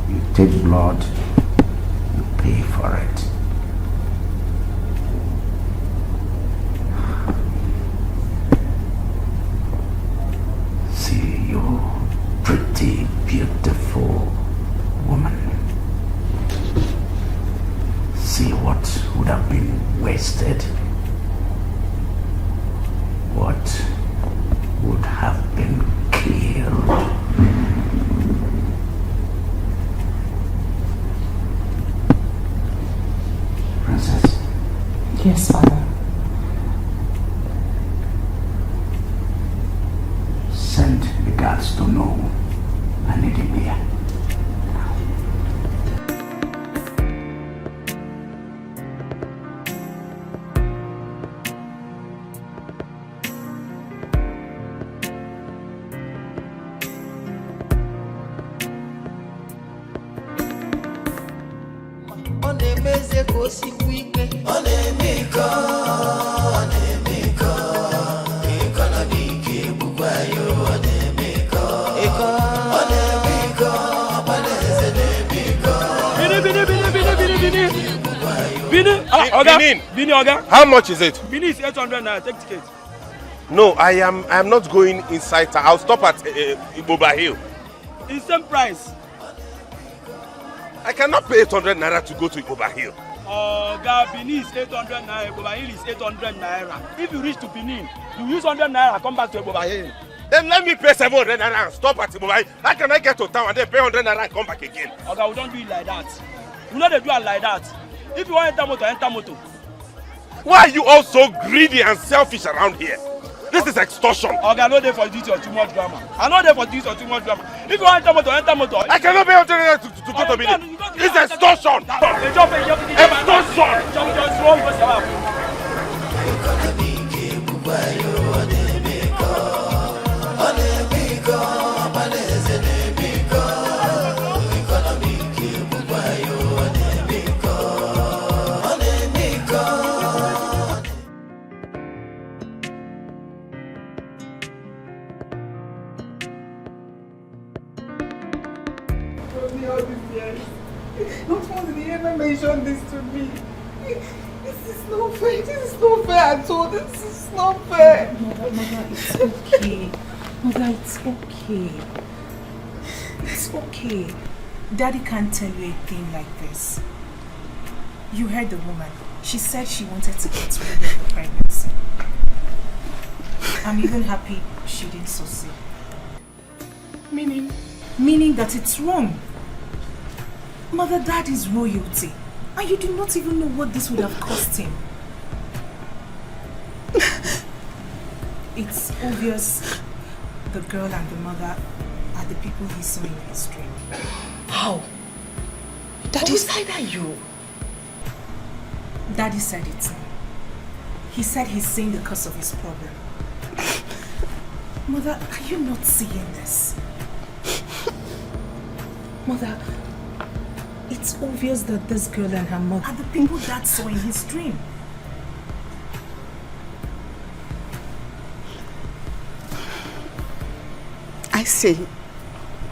You take blood, you pay for it. See you, pretty, beautiful woman. See what would have been wasted. What would have been killed. Princess? Yes, Father. Send the guards to know I need him here. Bini, Oga. How much is it? Bini is 800 naira. Take ticket. No, I am not going inside. I'll stop at Iboba Hill. It's same price. I cannot pay 800 naira to go to Iboba Hill. Oga, Bini is 800 naira. Iboba Hill is 800 naira. If you reach to Benin, you use 100 naira, come back to Iboba Hill. Then let me pay 700 naira and stop at Iboba Hill. How can I get to town and then pay 100 naira and come back again? Oga, we don't do it like that. We know they do it like that. If you want to enter motor, enter motor. Why are you all so greedy and selfish around here? This is extortion. Okay, I'm not there for this or too much drama. I'm not there for this or too much drama. If you want to enter motor, enter motor. I cannot pay 100 naira to go to Benin. This is extortion. Not once did he ever mention this to me. This is not fair. This is not fair at all. This is not fair. Mother, it's okay. Mother, it's okay. It's okay. Daddy can't tell you a thing like this. You heard the woman. She said she wanted to get rid of the pregnancy. I'm even happy she didn't succeed. Meaning? Meaning that it's wrong. Mother, Dad is royalty. And you do not even know what this would have cost him. It's obvious the girl and the mother are the people he saw in his dream. How? Daddy, is either you? Daddy said it. He said he's seeing the cause of his problem. Mother, are you not seeing this? Mother, it's obvious that this girl and her mother are the people Dad saw in his dream. I see.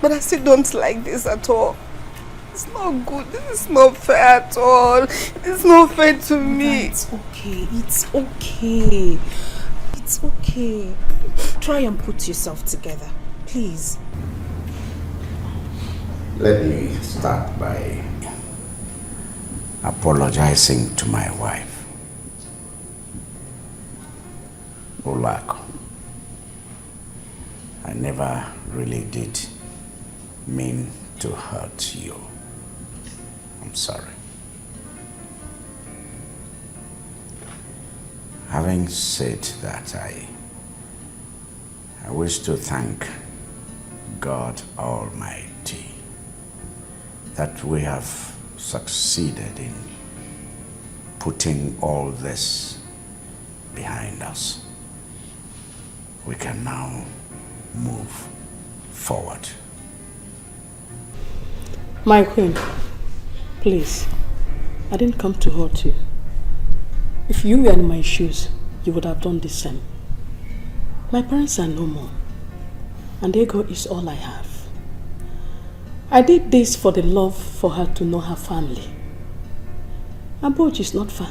But I still don't like this at all. It's not good. This is not fair at all. It's not fair to me. It's okay. It's okay. It's okay. Try and put yourself together. Please. Let me start by apologizing to my wife. Olako, I never really did mean to hurt you. I'm sorry. Having said that, I wish to thank God Almighty that we have succeeded in putting all this behind us. We can now move forward. My queen, please, I didn't come to hurt you. If you were in my shoes, you would have done the same. My parents are no more, and ego is all I have. I did this for the love for her to know her family. Abuja is not far.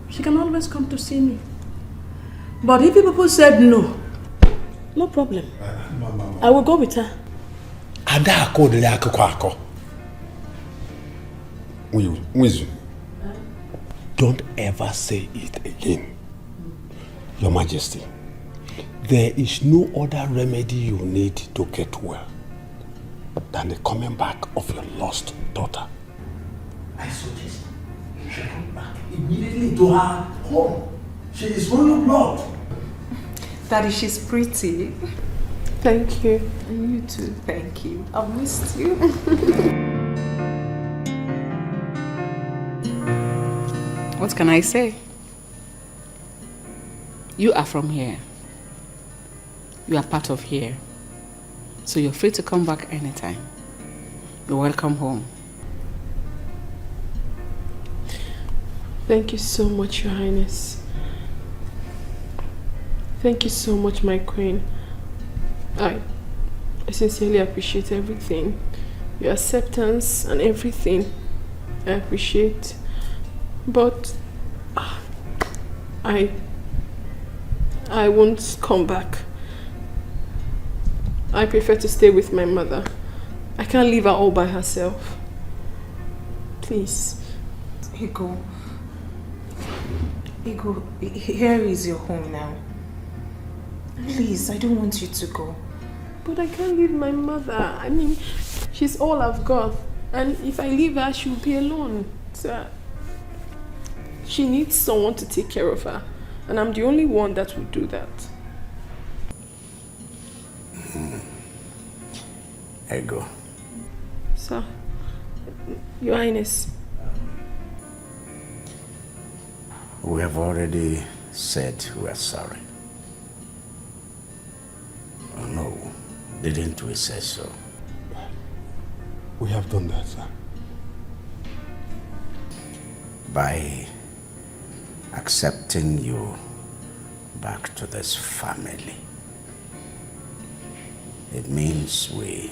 She can always come to see me. But if people said no, no problem. I will go with her. Don't ever say it again. Your Majesty, there is no other remedy you need to get well than the coming back of your lost daughter. I suggest you should come back immediately to her home. She is royal blood. Daddy, she's pretty. Thank you. And you too. Thank you. I've missed you. What can I say? You are from here. You are part of here. So you're free to come back anytime. You're welcome home. Thank you so much, Your Highness. Thank you so much, my queen. I sincerely appreciate everything. Your acceptance and everything. I appreciate. But I won't come back. I prefer to stay with my mother. I can't leave her all by herself. Please. Ego, here is your home now. Please, I don't want you to go. But I can't leave my mother. I mean, she's all I've got. And if I leave her, she'll be alone. So she needs someone to take care of her. And I'm the only one that will do that. Ego. Sir, Your Highness. We have already said we are sorry. Oh, no, didn't we say so? We have done that, sir. By accepting you back to this family, it means we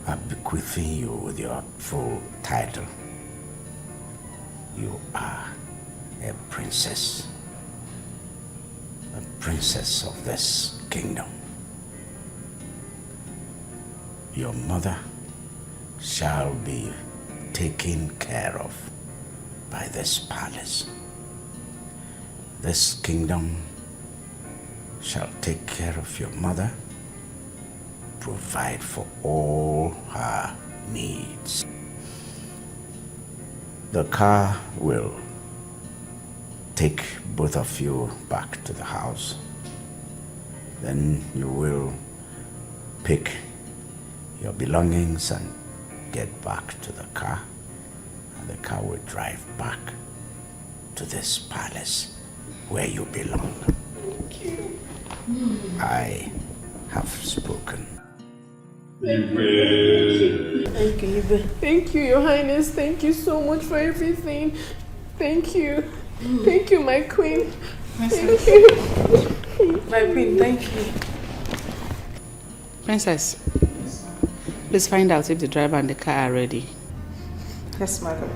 are bequeathing you with your full title. You are a princess of this kingdom. Your mother shall be taken care of by this palace. This kingdom shall take care of your mother, provide for all her needs. The car will take both of you back to the house. Then you will pick your belongings and get back to the car, and the car will drive back to this palace where you belong. Thank you. I have spoken. Thank you, Thank you, Your Highness. Thank you so much for everything. Thank you. Thank you, my queen. Thank you. My queen, thank you. Princess, please find out if the driver and the car are ready. Yes, madam.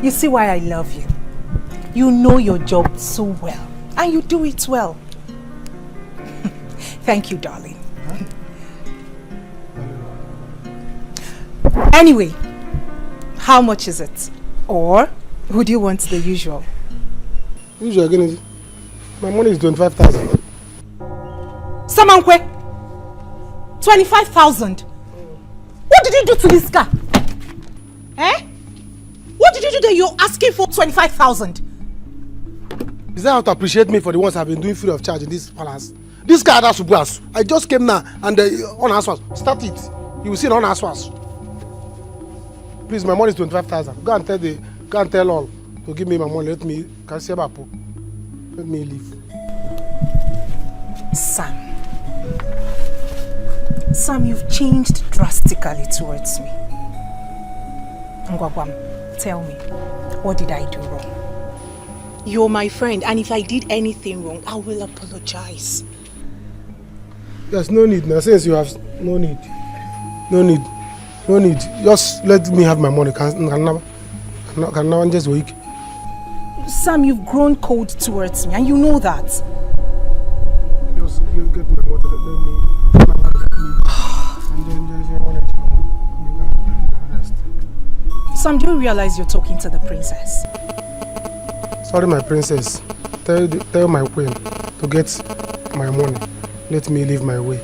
You see why I love you. You know your job so well, and you do it well. Thank you, darling. Anyway, how much is it? Or would you want the usual? Usual again. My money is 25,000. Samankwe, 25,000. What did you do to this car? Eh? What did you do that you're asking for 25,000? Is that how to appreciate me for the ones I've been doing free of charge in this palace? This guy has to I just came now and on Aswas. Start it. You will see it on Aswas. Please, my money is 25,000. Go and tell all to give me my money. Let me leave. Sam, you've changed drastically towards me. Ngwagwam, tell me, what did I do wrong? You're my friend, and if I did anything wrong, I will apologize. There's no need now, since you have no need. Just let me have my money. Can now just wait. Sam, you've grown cold towards me, and you know that. Just get my water, let me. Sam, do you realize you're talking to the princess? Sorry, my princess. Tell my queen to get my money. Let me leave my way.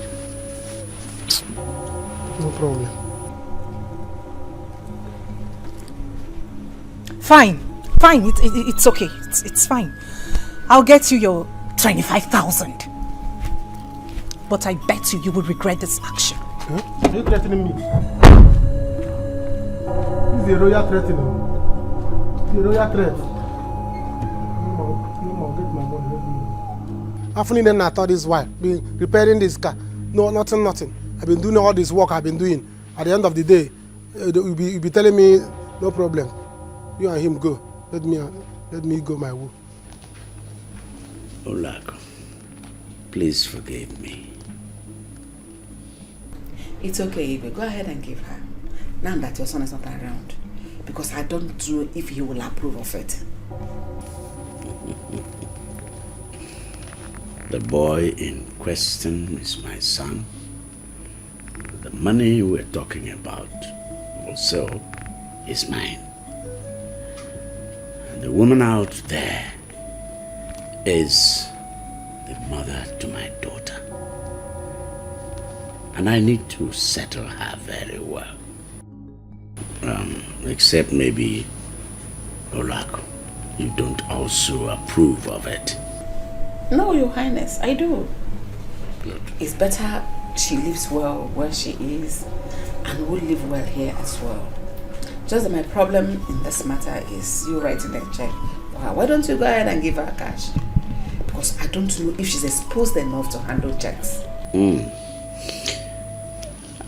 No problem. Fine. It's okay. It's fine. I'll get you your 25,000. But I bet you will regret this action. Huh? Are you threatening me? This is a royal threatening. The royal threat. No more, get my money. I've only I thought this while been repairing this car. No, nothing. I've been doing all this work I've been doing. At the end of the day, you'll be telling me no problem. You and him go. Let me go my way. Olako, please forgive me. It's okay, Ibe. Go ahead and give her. Now that your son is not around. Because I don't know if he will approve of it. The boy in question is my son. The money we're talking about also is mine. And the woman out there is the mother to my daughter. And I need to settle her very well. Except maybe, Olako, you don't also approve of it. No, Your Highness, I do. Good. It's better she lives well where she is and will live well here as well. Just that my problem in this matter is you writing a check. Why don't you go ahead and give her cash? Because I don't know if she's exposed enough to handle checks.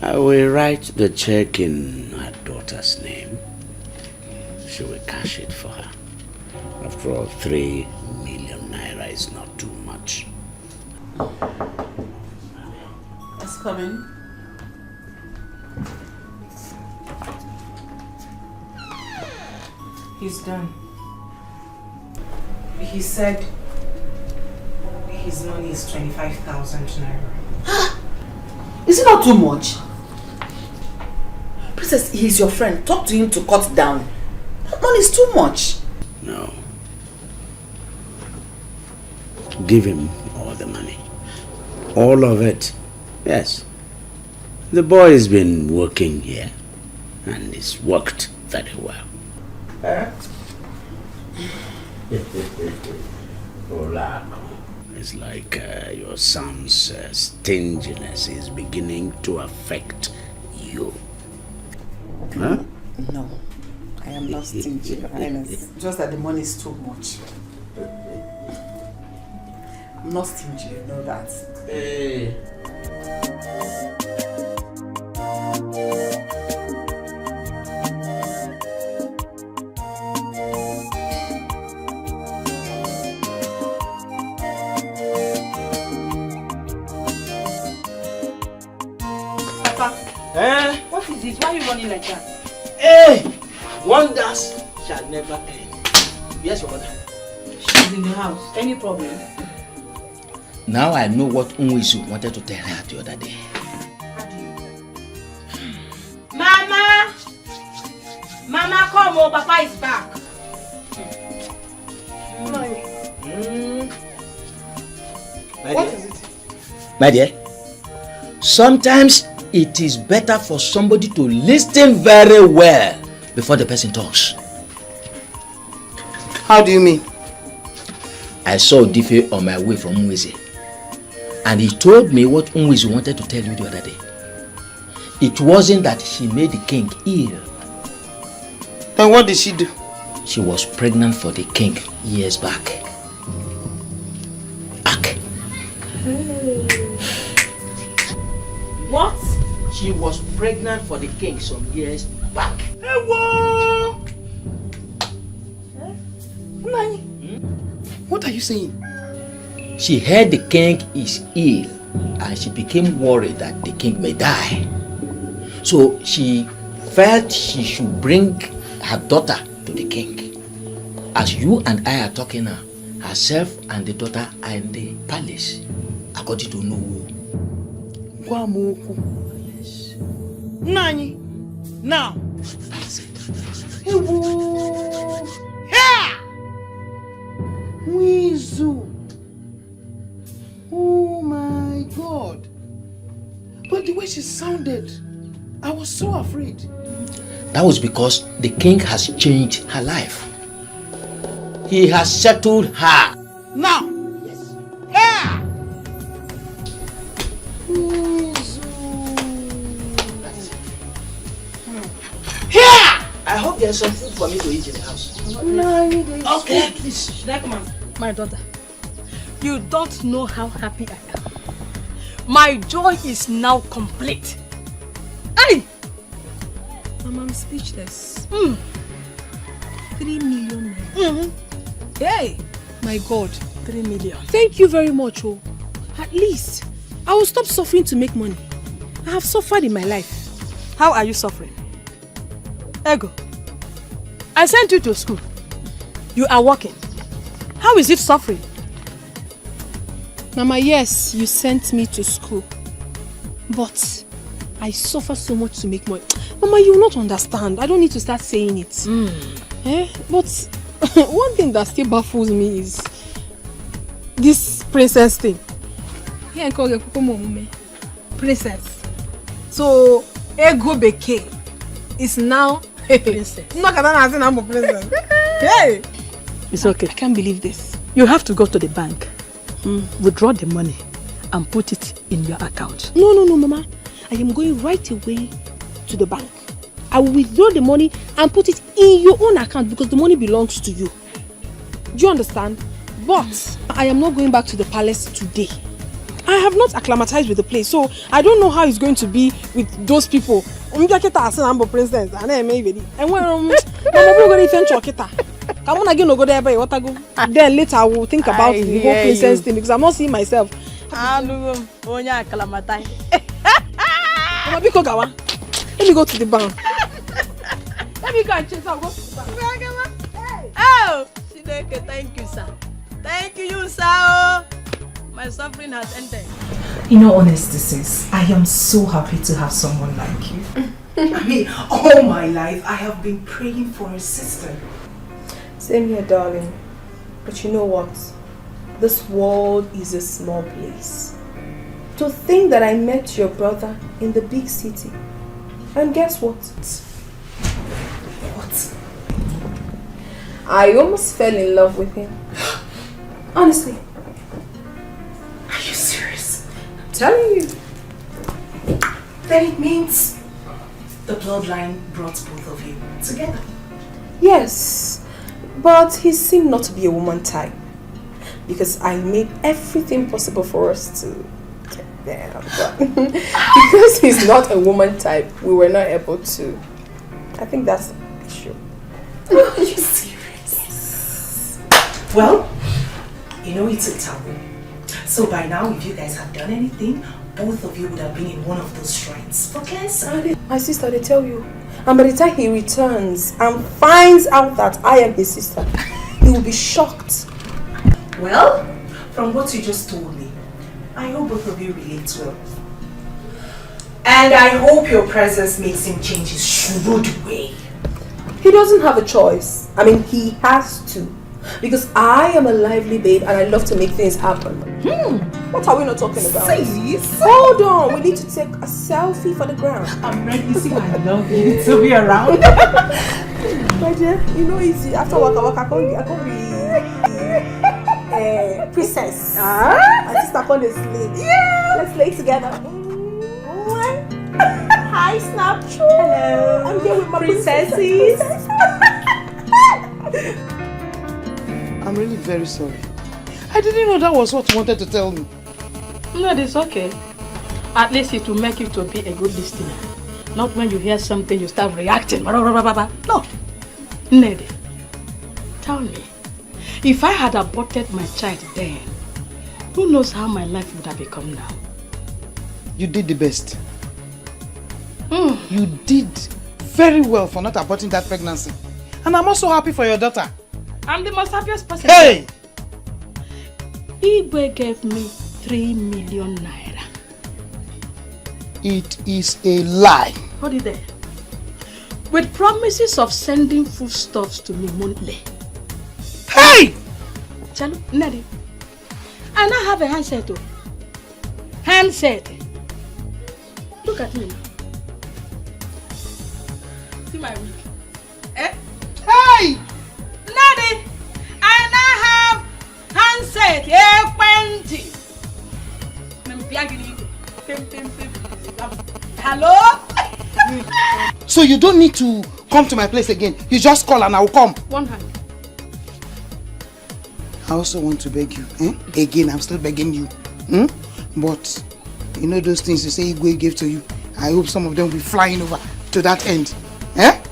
I will write the check in her daughter's name. She will cash it for her. After all, 3 million naira is not too much. Let's come in. He's done. He said his money is 25,000 naira. Is it not too much? Princess, he's your friend. Talk to him to cut down. That money is too much. No. Give him all the money. All of it. Yes. The boy has been working here and it's worked very well. It's like your son's stinginess is beginning to affect you. Huh? No, I am not stingy, Your Highness. Just that the money is too much. I'm not stingy, you know that. Hey. What is this? Why are you running like that? Hey! Wonders shall never end. Yes, your mother. She's in the house. Any problem? Now I know what Unwisu wanted to tell her the other day. Mama! Mama, come on. Papa is back. What is it? My dear, sometimes it is better for somebody to listen very well before the person talks. How do you mean? I saw Dikeh on my way from Unwisu, and he told me what Unwisu wanted to tell you the other day. It wasn't that she made the king ill. Then what did she do? She was pregnant for the king years back. What? She was pregnant for the king some years back. Hey, whoa! What are you saying? She heard the king is ill and she became worried that the king may die. So she felt she should bring her daughter to the king. As you and I are talking now, herself and the daughter are in the palace, according to Nollywood. Yes. Nani? Now. Wizu. Oh my God. But the way she sounded, I was so afraid. That was because the king has changed her life. He has settled her. Now. Yes. Yeah. there's some food for me to eat in the house. No, I need it. Okay, please. Should I come on? My daughter, you don't know how happy I am. My joy is now complete. Hey! Mama, I'm speechless. 3 million. Hey! My God. 3 million. Thank you very much, oh. At least, I will stop suffering to make money. I have suffered in my life. How are you suffering? Ego, I sent you to school. You are working. How is it suffering? Mama, yes, you sent me to school. But I suffer so much to make money. Mama, you will not understand. I don't need to start saying it. But one thing that still baffles me is this princess thing. Here I call you princess. So Ego Beke is now a princess. I'm a princess. Hey! It's okay. I can't believe this. You have to go to the bank, withdraw the money, and put it in your account. No, Mama. I am going right away to the bank. I will withdraw the money and put it in your own account because the money belongs to you. Do you understand? But I am not going back to the palace today. I have not acclimatized with the place, so I don't know how it's going to be with those people. I'm a princess. And then later I will think about the whole princess thing because I'm not seeing myself. Let me go to the bank. Let me go and chase. I'll go to the bank. Oh, thank you, sir. Thank you, sir. My suffering has ended. In all honesty, sis, I am so happy to have someone like you. I mean, all my life I have been praying for a sister. Same here, darling. But you know what? This world is a small place. To think that I met your brother in the big city. And guess what? What? I almost fell in love with him. Honestly. Are you serious? I'm telling you. Then it means the bloodline brought both of you together. Yes, but he seemed not to be a woman type. Because I made everything possible for us to get there. But because he's not a woman type, we were not able to. I think that's the issue. Are you serious? Yes. Well, you know it's a taboo. So by now, if you guys have done anything, both of you would have been in one of those shrines for cancer. My sister, they tell you. And by the time he returns and finds out that I am his sister, he will be shocked. Well, from what you just told me, I hope both of you relate well. And I hope your presence makes him change his shrewd way. He doesn't have a choice. I mean, he has to. Because I am a lively babe and I love to make things happen. What are we not talking about? Sis. Hold on, we need to take a selfie for the ground. I'm ready to see I love you to be around. My dear, you know easy. After waka waka, I can't be princess. My sister called a slave. Yeah. Let's lay together. Hi, Snapchat. Hello. I'm here with my princesses. I'm really very sorry. I didn't know that was what you wanted to tell me. No, it's okay. At least it will make you to be a good listener. Not when you hear something you start reacting. No. Ned, tell me, if I had aborted my child then, who knows how my life would have become now? You did the best. You did very well for not aborting that pregnancy. And I'm also happy for your daughter. I'm the most happiest person. Hey! Igwe gave me 3 million naira. It is a lie. Hold it there. With promises of sending foodstuffs to me monthly. Hey! Chalu, Nadi. I now have a handset. Handset. Look at me. See my wig. Eh? Hey! Nadi, I now have handset. Hello? So you don't need to come to my place again, you just call and I will come. One hand. I also want to beg you. Again, I'm still begging you. But, you know those things you say Igwe gave to you? I hope some of them will be flying over to that end.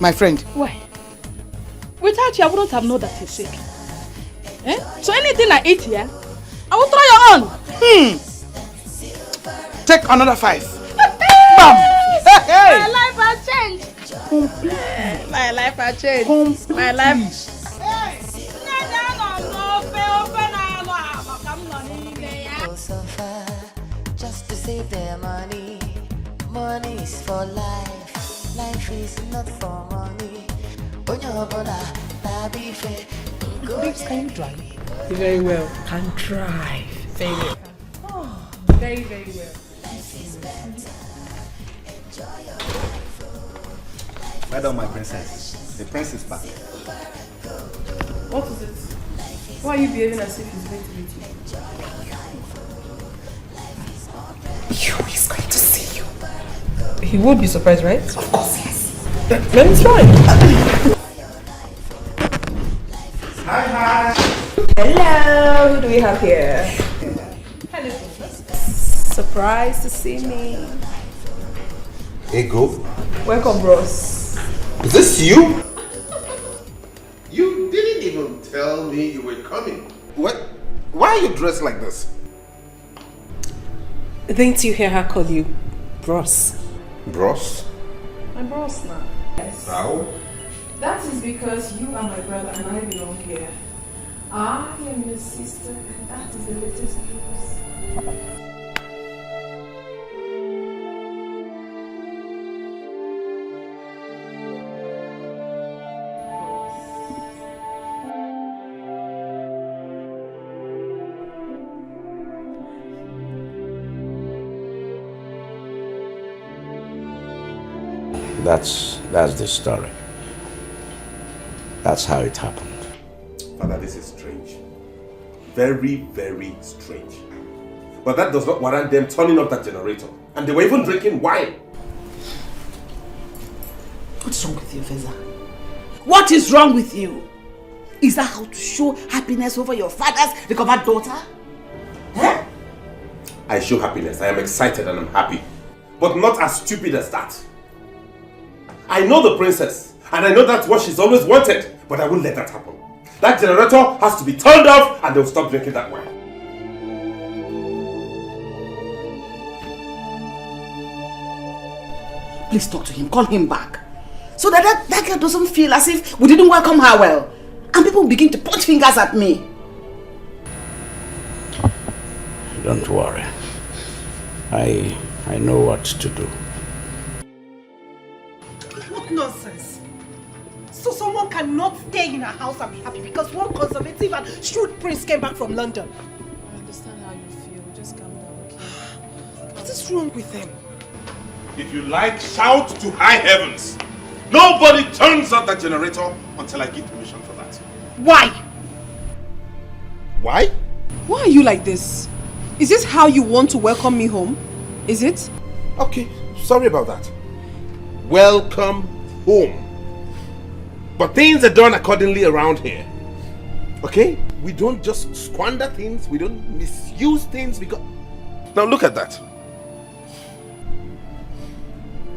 My friend? Why? Without you, I wouldn't have known that you're sick. So anything I eat here, I will try your own. Take another 5. Bam! Hey! My life has changed. My life has changed. My life. Just to save their money. Money is for life. Life is not for money. Babes, can you drive? Very well. Can drive. Very well. Oh, very, very well. Madam, my princess. The prince is back. What is it? Why are you behaving as if he's going to meet you? He's going to see you. He would be surprised, right? Of course, yes. Then it's fine. Hi. Hello. Who do we have here? Hello. Surprised to see me. Ego? Welcome, bros. Is this you? You didn't even tell me you were coming. What? Why are you dressed like this? Didn't you hear her call you bros? Bros? My bros now. Yes. How? That is because you are my brother and I belong here. I am your sister and that is the latest news. That's the story. That's how it happened. Father, this is strange. Very, very strange. But that does not warrant them turning off that generator. And they were even drinking wine. What's wrong with you, Feza? What is wrong with you? Is that how to show happiness over your father's recovered daughter? Huh? I show happiness. I am excited and I'm happy. But not as stupid as that. I know the princess. And I know that's what she's always wanted. But I won't let that happen. That generator has to be turned off and they'll stop drinking that wine. Please talk to him. Call him back. So that girl doesn't feel as if we didn't welcome her well. And people begin to point fingers at me. Don't worry. I know what to do. What nonsense! So someone cannot stay in a house and be happy because one conservative and shrewd prince came back from London. I understand how you feel. Just calm down, okay? What is wrong with them? If you like, shout to high heavens. Nobody turns off that generator until I give permission for that. Why? Why? Why are you like this? Is this how you want to welcome me home? Is it? Okay, sorry about that. Welcome home. But things are done accordingly around here. Okay? We don't just squander things. We don't misuse things because... Now look at that.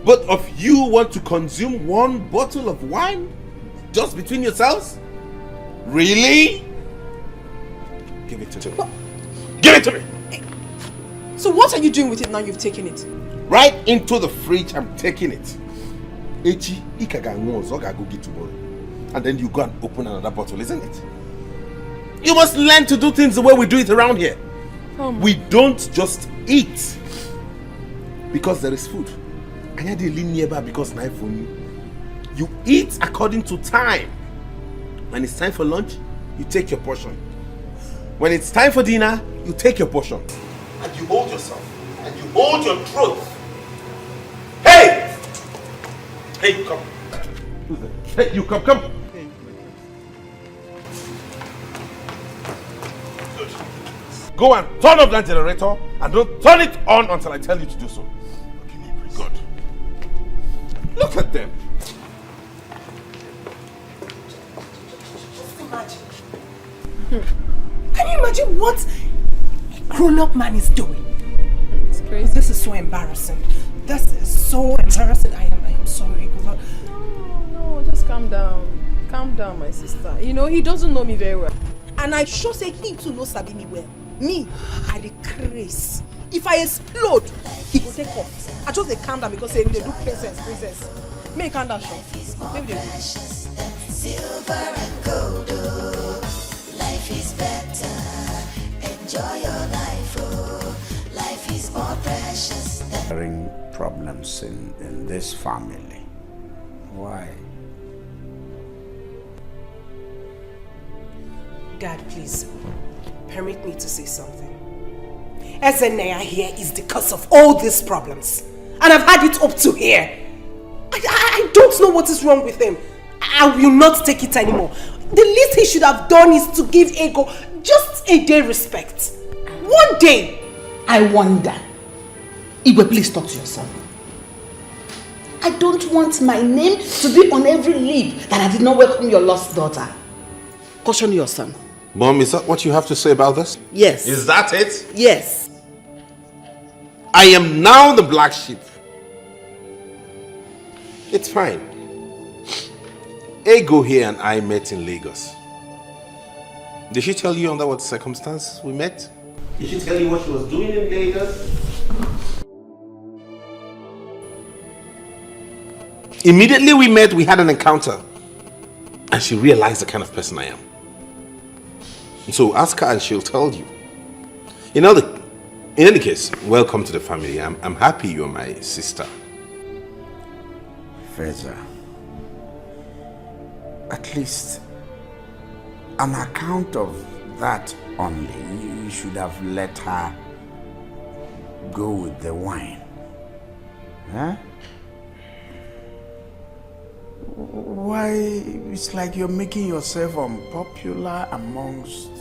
Both of you want to consume one bottle of wine? Just between yourselves? Really? Give it to me. What? Give it to me! So what are you doing with it now you've taken it? Right into the fridge, I'm taking it. Echi, go get tomorrow. And then you go and open another bottle, isn't it? You must learn to do things the way we do it around here. We don't just eat because there is food. And you live nearby because knife for me. You eat according to time. When it's time for lunch, you take your portion. When it's time for dinner, you take your portion. And you hold yourself. And you hold your throat. Hey! Hey, come. Hey, you come. Good. Go and turn off that generator and don't turn it on until I tell you to do so. Good. Look at them. Can you imagine what a grown-up man is doing? It's crazy. This is so embarrassing. This is so embarrassing. I am sorry. No, just calm down. Calm down, my sister. You know, he doesn't know me very well. And I sure say he too knows Sabi me well. Me, I the craze. If I explode, he go take off. I just say calm down because they do princess. May calm down, Sean. Maybe they do. Silver and gold, oh, life is better. Enjoy your life, oh, life is more precious than problems in this family. Why? Dad, please, permit me to say something. Ezenaya here is the cause of all these problems. And I've had it up to here. I don't know what is wrong with him. I will not take it anymore. The least he should have done is to give Ego just a day respect. One day. I wonder. Igwe, please talk to yourself. I don't want my name to be on every lip that I did not welcome your lost daughter. Caution your son. Mom, is that what you have to say about this? Yes. Is that it? Yes. I am now the black sheep. It's fine. Ego here and I met in Lagos. Did she tell you under what circumstance we met? Did she tell you what she was doing in Lagos? Immediately we met, we had an encounter. And she realized the kind of person I am. So ask her and she'll tell you. In any case, welcome to the family. I'm happy you're my sister. Feza, at least on account of that only, you should have let her go with the wine. Huh? Why, it's like you're making yourself unpopular amongst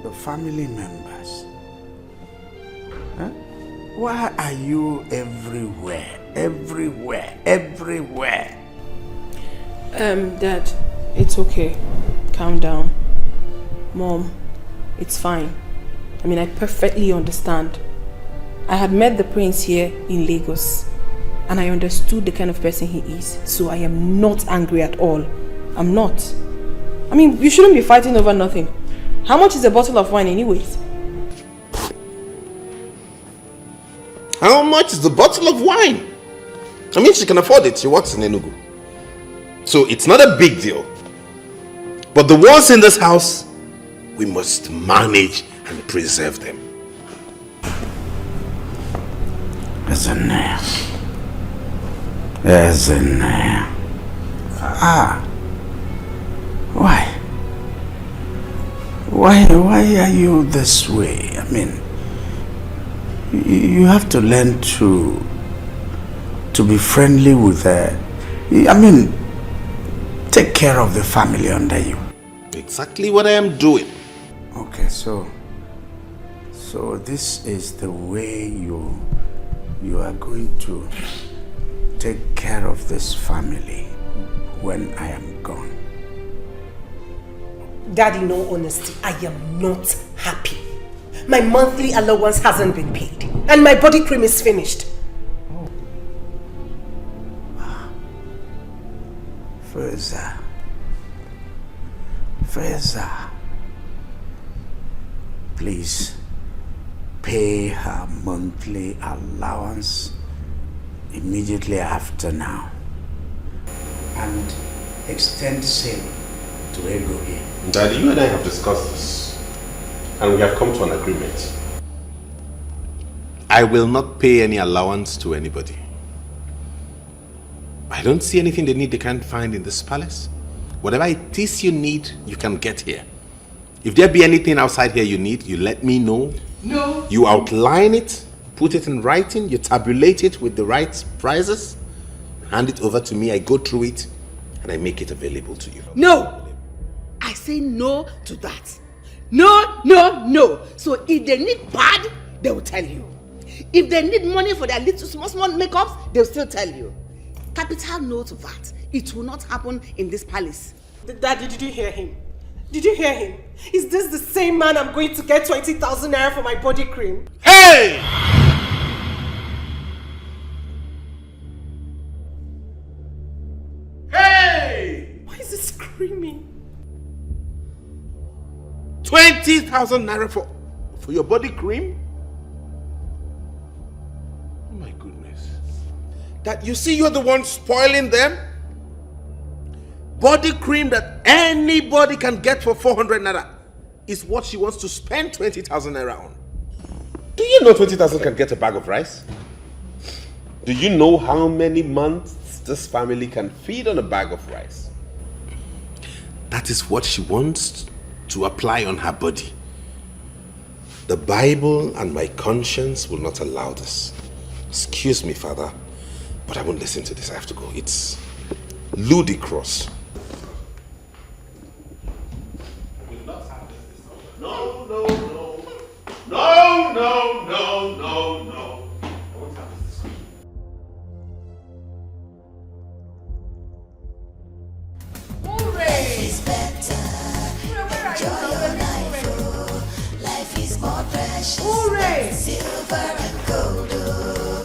the family members. Huh? Why are you everywhere? Everywhere. Dad, it's okay. Calm down. Mom, it's fine. I mean, I perfectly understand. I had met the prince here in Lagos and I understood the kind of person he is. So I am not angry at all. I'm not. I mean, you shouldn't be fighting over nothing. How much is a bottle of wine anyways? How much is the bottle of wine? I mean, she can afford it. She works in Enugu. So it's not a big deal. But the ones in this house, we must manage and preserve them. Ezenaya. Why are you this way? I mean, you have to learn to be friendly with her. I mean, take care of the family under you. Exactly what I am doing. Okay, so this is the way you are going to take care of this family when I am gone. Daddy, in all honesty, I am not happy. My monthly allowance hasn't been paid and my body cream is finished. Feza, please pay her monthly allowance immediately after now and extend same to Ego here. Daddy, you and I have discussed this and we have come to an agreement. I will not pay any allowance to anybody. I don't see anything they need they can't find in this palace. Whatever it is you need, you can get here. If there be anything outside here you need, you let me know. No. You outline it, put it in writing, you tabulate it with the right prices, hand it over to me, I go through it, and I make it available to you. No! I say no to that. No. So if they need pad, they will tell you. If they need money for their little small makeups, they'll still tell you. Capital no to that. It will not happen in this palace. Daddy, did you hear him? Did you hear him? Is this the same man I'm going to get 20,000 naira for my body cream? Hey! Hey! Why is he screaming? 20,000 naira for your body cream? Oh my goodness. That you see you're the one spoiling them? Body cream that anybody can get for 400 naira is what she wants to spend 20,000 naira on. Do you know 20,000 can get a bag of rice? Do you know how many months this family can feed on a bag of rice? That is what she wants to apply on her body. The Bible and my conscience will not allow this. Excuse me, Father, but I won't listen to this. I have to go. It's ludicrous. No, no, no. No, no, no, no, no. I won't have this discussion. Life is better. Enjoy your life, oh. Life is more precious than silver and gold, oh.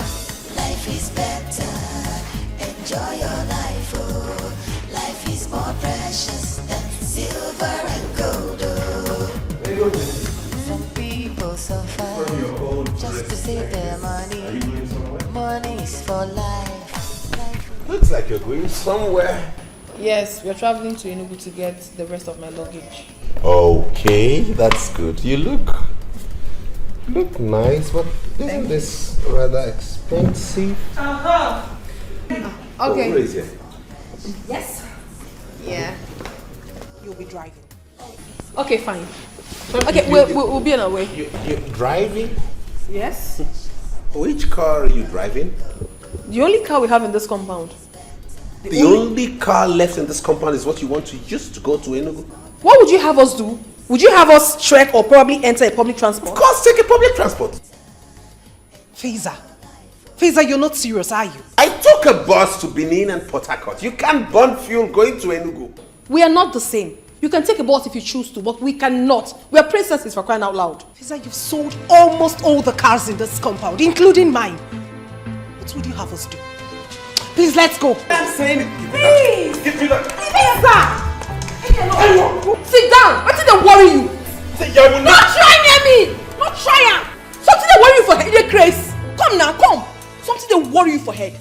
Life is better. Enjoy your life, oh. Life is more precious than silver and gold, oh. Some people suffer just to save their money. Money is for life. Looks like you're going somewhere. Yes, we're traveling to Enugu to get the rest of my luggage. Okay, that's good. You look nice, but isn't this rather expensive? Uh-huh. Okay. Who is here? Yes. Yeah. You'll be driving. Okay, fine. Okay, we'll be on our way. You're driving? Yes. Which car are you driving? The only car we have in this compound. The only car left in this compound is what you want to use to go to Enugu? What would you have us do? Would you have us trek or probably enter a public transport? Of course, take a public transport. Faiza, you're not serious, are you? I took a bus to Benin and Port Harcourt. You can't burn fuel going to Enugu. We are not the same. You can take a bus if you choose to, but we cannot. We are princesses, for crying out loud. Faiza, you've sold almost all the cars in this compound, including mine. What would you have us do? Please, let's go. I'm saying it. Please! Give me that. Faiza! Sit down! What did they worry you? Not try near me! Not try her! Something they worry you for head, you craze. Come now, come! Something they worry you for head.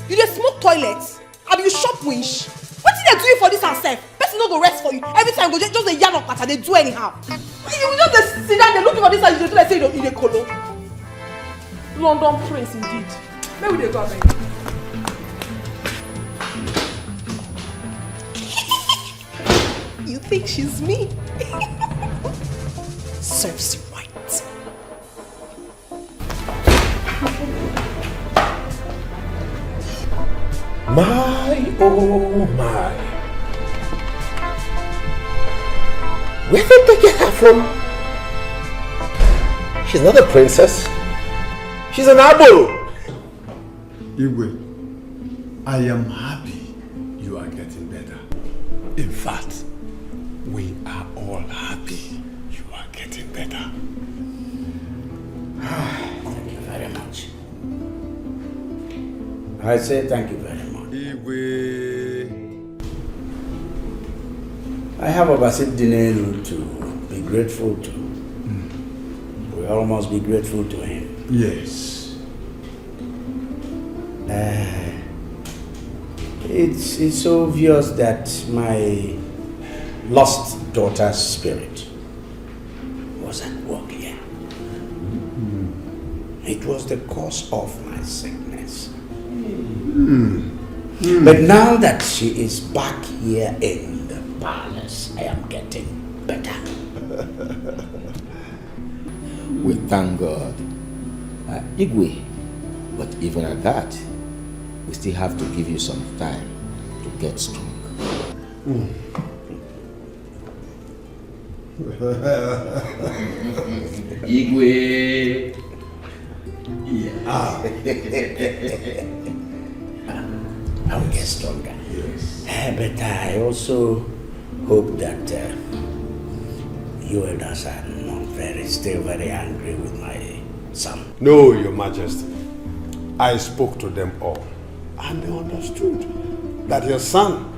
You dey smoke toilets? Abi you shop winch? What did they do you for this herself? Person no go rest for you. Every time go just a yarn of pattern, they do anyhow. You just dey sit down, they looking for this house, you do like say you dey colo. London prince indeed. Where will they go abeg? You think she's me? Serves you right. My, oh my. Where did they get her from? She's not a princess. She's an arbol. Igwe, I am happy you are getting better. In fact, we are all happy you are getting better. Thank you very much. I say thank you very much. I have Obasid Dinelu to be grateful to. We all must be grateful to him. Yes. It's obvious that my lost daughter's spirit was at work here. It was the cause of my sickness. But now that she is back here in the palace, I am getting better. We thank God. Igwe, but even at that, we still have to give you some time to get strong. Igwe. Yeah. I will get stronger. Yes. But I also hope that you elders are not still very angry with my son. No, Your Majesty. I spoke to them all, and they understood that your son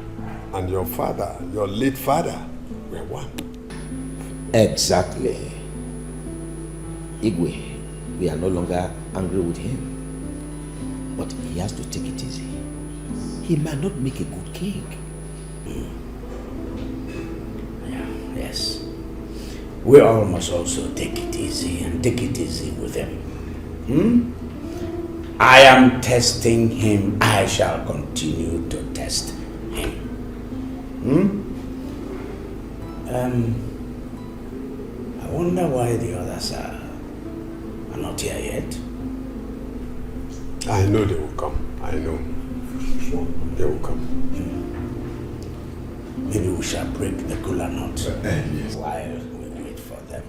and your father, your late father, were one. Exactly. Igwe, we are no longer angry with him. But he has to take it easy. He might not make a good king. Yeah, yes. We all must also take it easy and take it easy with him. I am testing him. I shall continue to test him. I wonder why the others are not here yet. I know they will come. I know. They will come. Maybe we shall break the kola nut yes. while we wait for them.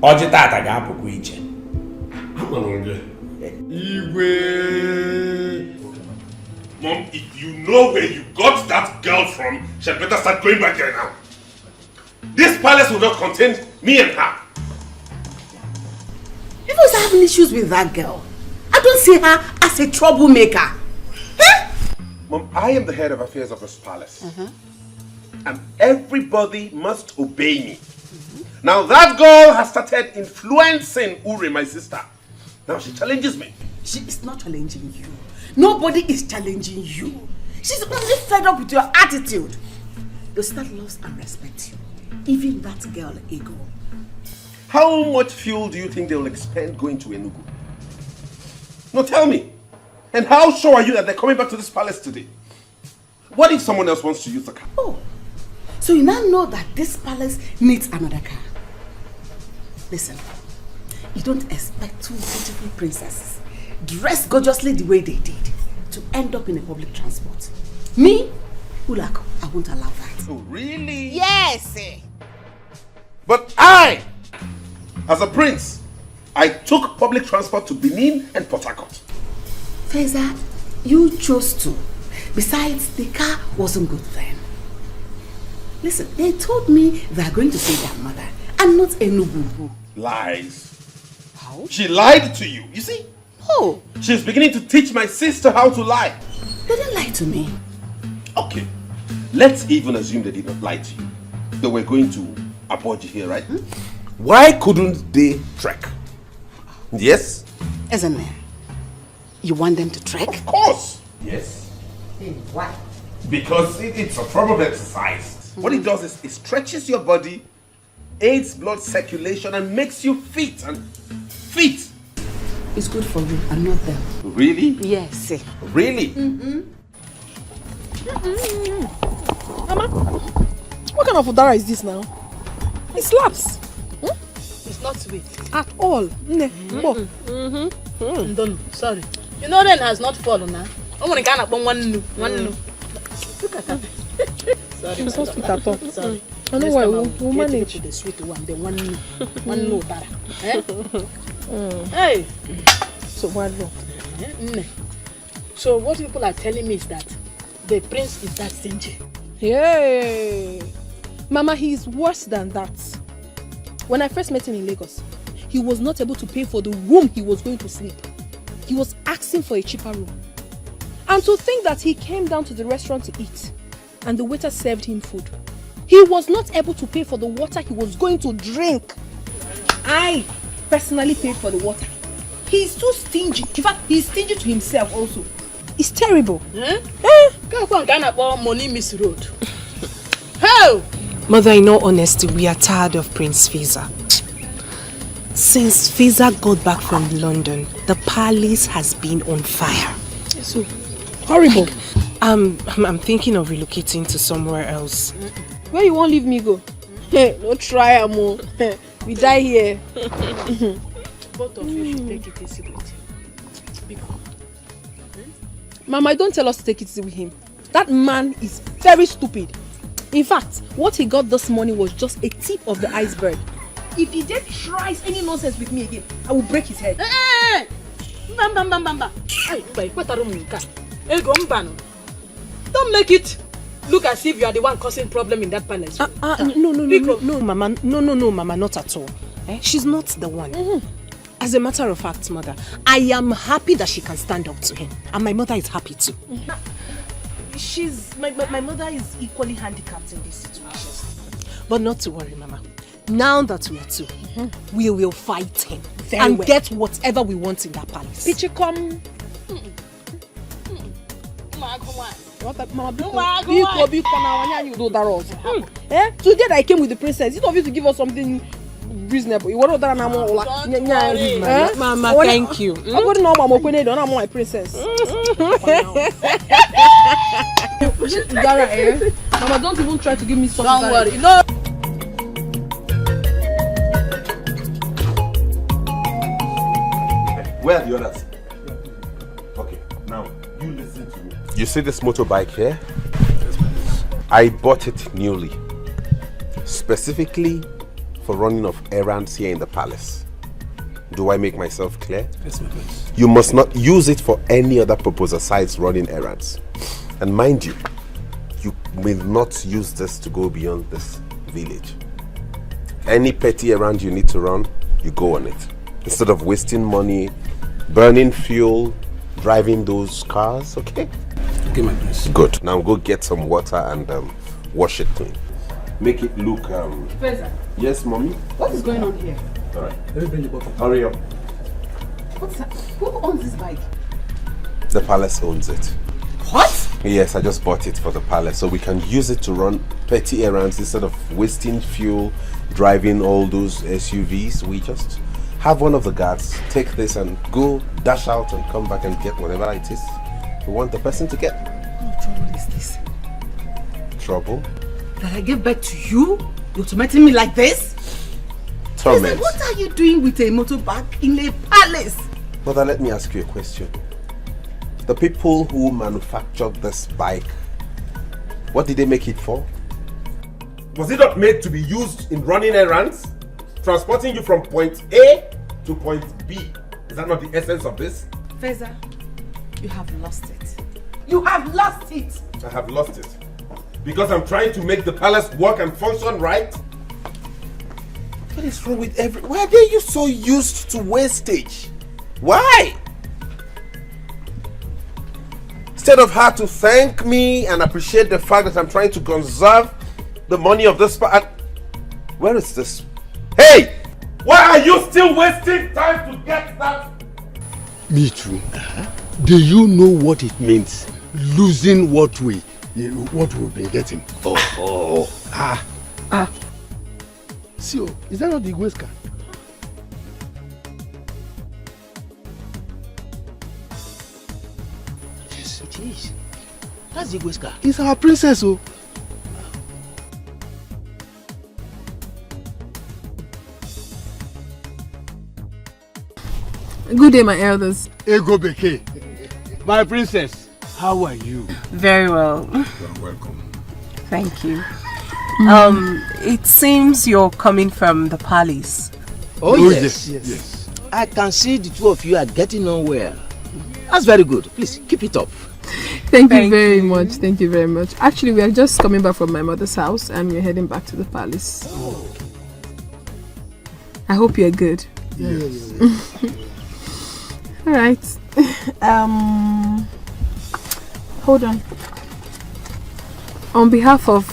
Oji tata ga-apụkwa iche. Mom, if you know where you got that girl from, she'd better start going back there now. This palace will not contain me and her. You was having issues with that girl. I don't see her as a troublemaker. Mom, I am the head of affairs of this palace. And everybody must obey me. Now that girl has started influencing Uri, my sister. Now she challenges me. She is not challenging you. Nobody is challenging you. She's only fed up with your attitude. Your sister loves and respects you. Even that girl, Ego. How much fuel do you think they will expend going to Enugu? No, tell me. And how sure are you that they're coming back to this palace today? What if someone else wants to use the car? Oh, so you now know that this palace needs another car. Listen, you don't expect two beautiful princesses, dressed gorgeously the way they did, to end up in a public transport. Me, Ulako, I won't allow that. Oh, really? Yes! But I, as a prince, I took public transport to Benin and Port Harcourt. Feza, you chose to. Besides, the car wasn't good then. Listen, they told me they are going to see their mother and not Enugu. Lies. How? She lied to you, you see? Oh. She's beginning to teach my sister how to lie. They didn't lie to me. Okay, let's even assume they did not lie to you. They were going to Abuja here, right? Why couldn't they trek? Yes? Isn't it? You want them to trek? Of course. Yes. Why? Because it's a form of exercise. What it does is it stretches your body, aids blood circulation, and makes you fit. It's good for you and not them. Really? Yes. Really? Mama, what kind of udara is this now? It slaps. It's not sweet. At all. Sorry. You know rain has not fallen now. Look at that. Sorry. It's not sweet at all. Sorry. I know why we'll manage. The sweet one, the one no udara. Hey. So what wrong? So what people are telling me is that the prince is that stingy. Yay! Mama, he is worse than that. When I first met him in Lagos, he was not able to pay for the room he was going to sleep. He was asking for a cheaper room. And to think that he came down to the restaurant to eat and the waiter served him food. He was not able to pay for the water he was going to drink. I personally paid for the water. He's too stingy. In fact, he's stingy to himself also. It's terrible. Money misroad. How? Mother, in all honesty, we are tired of Prince Fiza. Since Fiza got back from London, the palace has been on fire. So horrible. I'm thinking of relocating to somewhere else. Where you won't leave me go? No try, Amo. We die here. Both of you should take it easy with him. Mama, don't tell us to take it easy with him. That man is very stupid. In fact, what he got this morning was just a tip of the iceberg. If he then tries any nonsense with me again, I will break his head. Hey! Don't make it look as if you are the one causing problem in that palace. No, Mama. No, Mama, not at all. She's not the one. As a matter of fact, Mother, I am happy that she can stand up to him. And my mother is happy too. My mother is equally handicapped in this situation. But not to worry, Mama. Now that we are two, we will fight him and get whatever we want in that palace. Pichi come. Today I came with the princess. It's obvious to give us something reasonable. Mama, thank you. I'm going to know my princess. Mama, don't even try to give me something. Don't worry. No. Where are the others? Okay, now you listen to me. You see this motorbike here? I bought it newly, specifically for running of errands here in the palace. Do I make myself clear? Yes, my prince. You must not use it for any other purpose aside running errands. And mind you, you may not use this to go beyond this village. Any petty errand you need to run, you go on it. Instead of wasting money, burning fuel, driving those cars, okay? Okay, my prince. Good. Now go get some water and wash it clean. Make it look... Feza, Yes, mommy? what is going on here? All right. Let me bring the bottle. Hurry up. What's that? Who owns this bike? The palace owns it. What? Yes, I just bought it for the palace so we can use it to run petty errands instead of wasting fuel, driving all those SUVs. We just have one of the guards take this and go dash out and come back and get whatever it is we want the person to get. What trouble is this? Trouble? That I gave birth to you? You're tormenting me like this? Torment. What are you doing with a motorbike in a palace? Mother, let me ask you a question. The people who manufactured this bike, what did they make it for? Was it not made to be used in running errands? Transporting you from point A to point B. Is that not the essence of this? Feza, you have lost it. You have lost it! I have lost it. Because I'm trying to make the palace work and function right? What is wrong with why are you so used to wastage? Why? Instead of her to thank me and appreciate the fact that I'm trying to conserve the money of this where is this? Hey! Why are you still wasting time to get that? Me too. Do you know what it means? Losing what we've been getting. See, is that not the Igwe's Yes, it is. That's the Igwe's car. It's our princess, oh. Good day, my elders. Ego Beke. My princess, how are you? Very well. You're welcome. Thank you. It seems you're coming from the palace. Oh, yes. I can see the two of you are getting on well. That's very good. Please, keep it up. Thank you very much. Thank you very much. Actually, we are just coming back from my mother's house and we're heading back to the palace. Oh. I hope you're good. Yes. All right. Hold on. On behalf of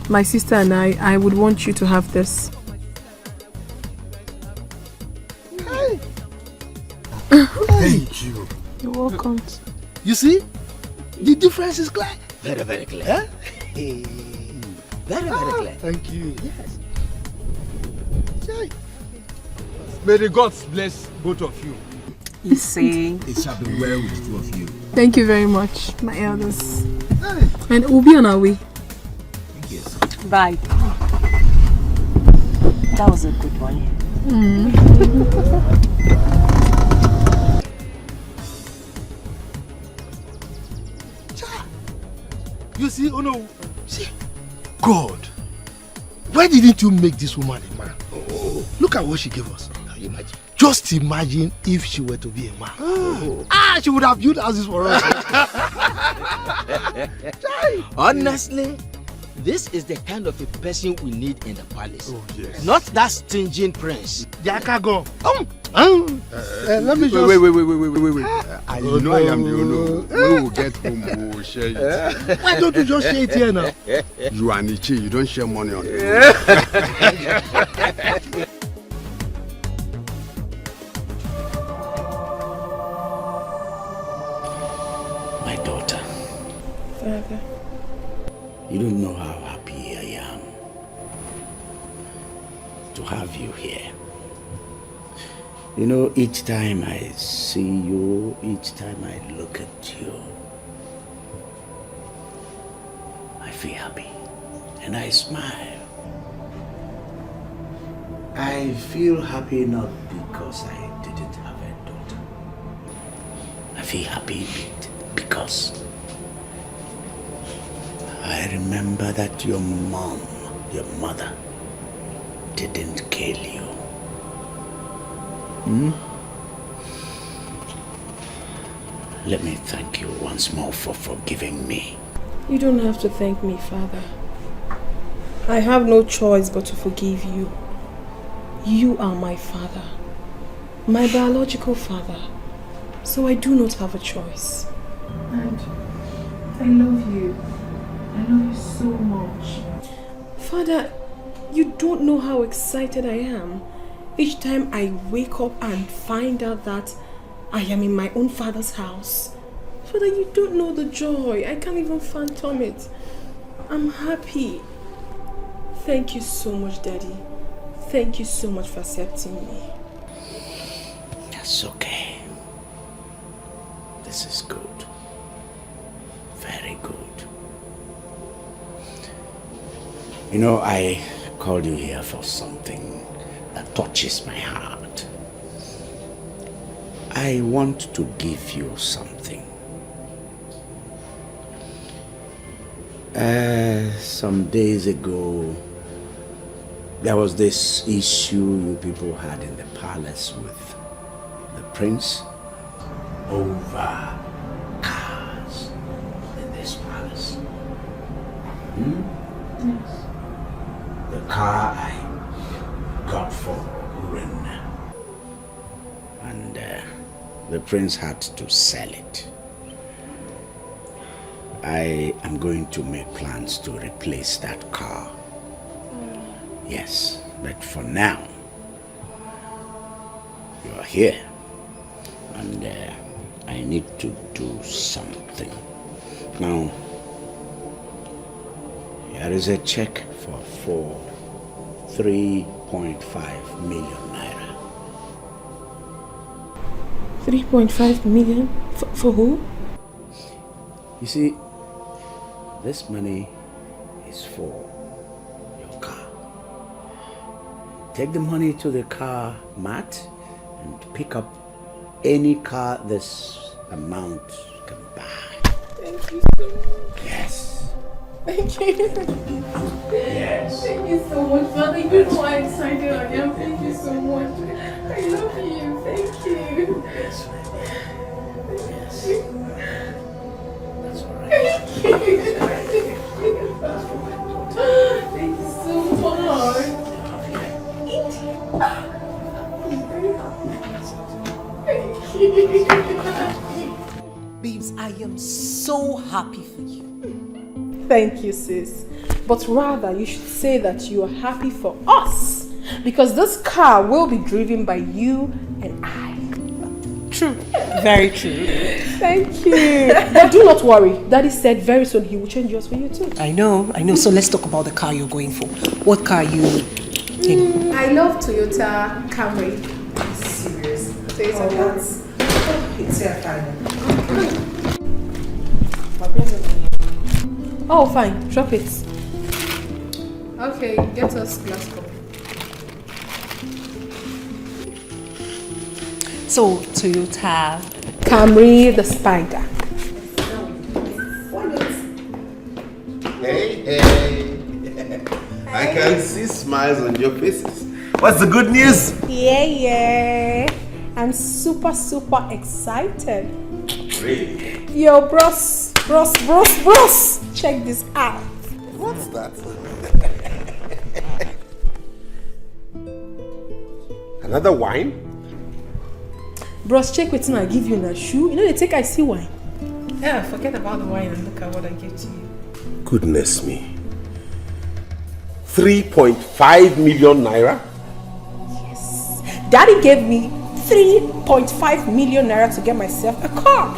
my sister and I would want you to have this. Thank you. You're welcome. You see? The difference is clear. Very, very clear. Huh? Very, very clear. Thank you. Yes. May the gods bless both of you. You see. It shall be well with the two of you. Thank you very much, my elders. And we'll be on our way. Yes. Bye. That was a good one. You see, oh no, see, God, why didn't you make this woman a man? Look at what she gave us. Can you imagine? Just imagine if she were to be a man. She would have built houses for us. Honestly, this is the kind of a person we need in the palace. Oh, yes. Not that stingy prince. Yakago. Let me just... Wait. I know I am the Ono. When we get home, we will share it. Why don't you just share it here now? You are Nichi, you don't share money on it. My daughter. Father. You don't know how happy I am to have you here. You know, each time I see you, each time I look at you, I feel happy and I smile. I feel happy not because I didn't have a daughter. I feel happy because I remember that your mom, your mother, didn't kill you. Let me thank you once more for forgiving me. You don't have to thank me, Father. I have no choice but to forgive you. You are my father, my biological father, so I do not have a choice. And I love you. I love you so much. Father, you don't know how excited I am each time I wake up and find out that I am in my own father's house. Father, you don't know the joy. I can't even fathom it. I'm happy. Thank you so much, Daddy. Thank you so much for accepting me. That's okay. This is good. Very good. You know, I called you here for something that touches my heart. I want to give you something. Some days ago, there was this issue you people had in the palace with the prince over cars in this palace. Yes. The car I got for Uren. And the prince had to sell it. I am going to make plans to replace that car. Yes, but for now, you are here. And I need to do something. Now, here is a check for 3.5 million naira. 3.5 million? For who? You see, this money is for your car. Take the money to the car mat and pick up any car this amount can buy. Thank you so much. Yes. Thank you. Yes. Thank you so much, Father. You know how excited I am. Thank you so much. I love you. Thank you. Yes, my dear. Yes. That's all right. Thank you. Thank you so much. Babes, I am so happy for you. Thank you, sis. But rather, you should say that you are happy for us. Because this car will be driven by you and I. True. Very true. Thank you. But do not worry. Daddy said very soon he will change yours for you too. I know. So let's talk about the car you're going for. What car are you in? I love Toyota Camry. Serious? Toyota Camry. It's here, fine. Oh, fine. Drop it. Okay, get us glass cup. So, Toyota Camry the Spider. Hey. I can see smiles on your faces. What's the good news? Yeah. I'm super excited. Really? Yo, bros. Check this out. What's that? Another wine? Bros, check wetin I give you in a shoe. You know they take I see wine. Yeah, forget about the wine and look at what I gave to you. Goodness me. 3.5 million naira? Yes. Daddy gave me 3.5 million naira to get myself a car.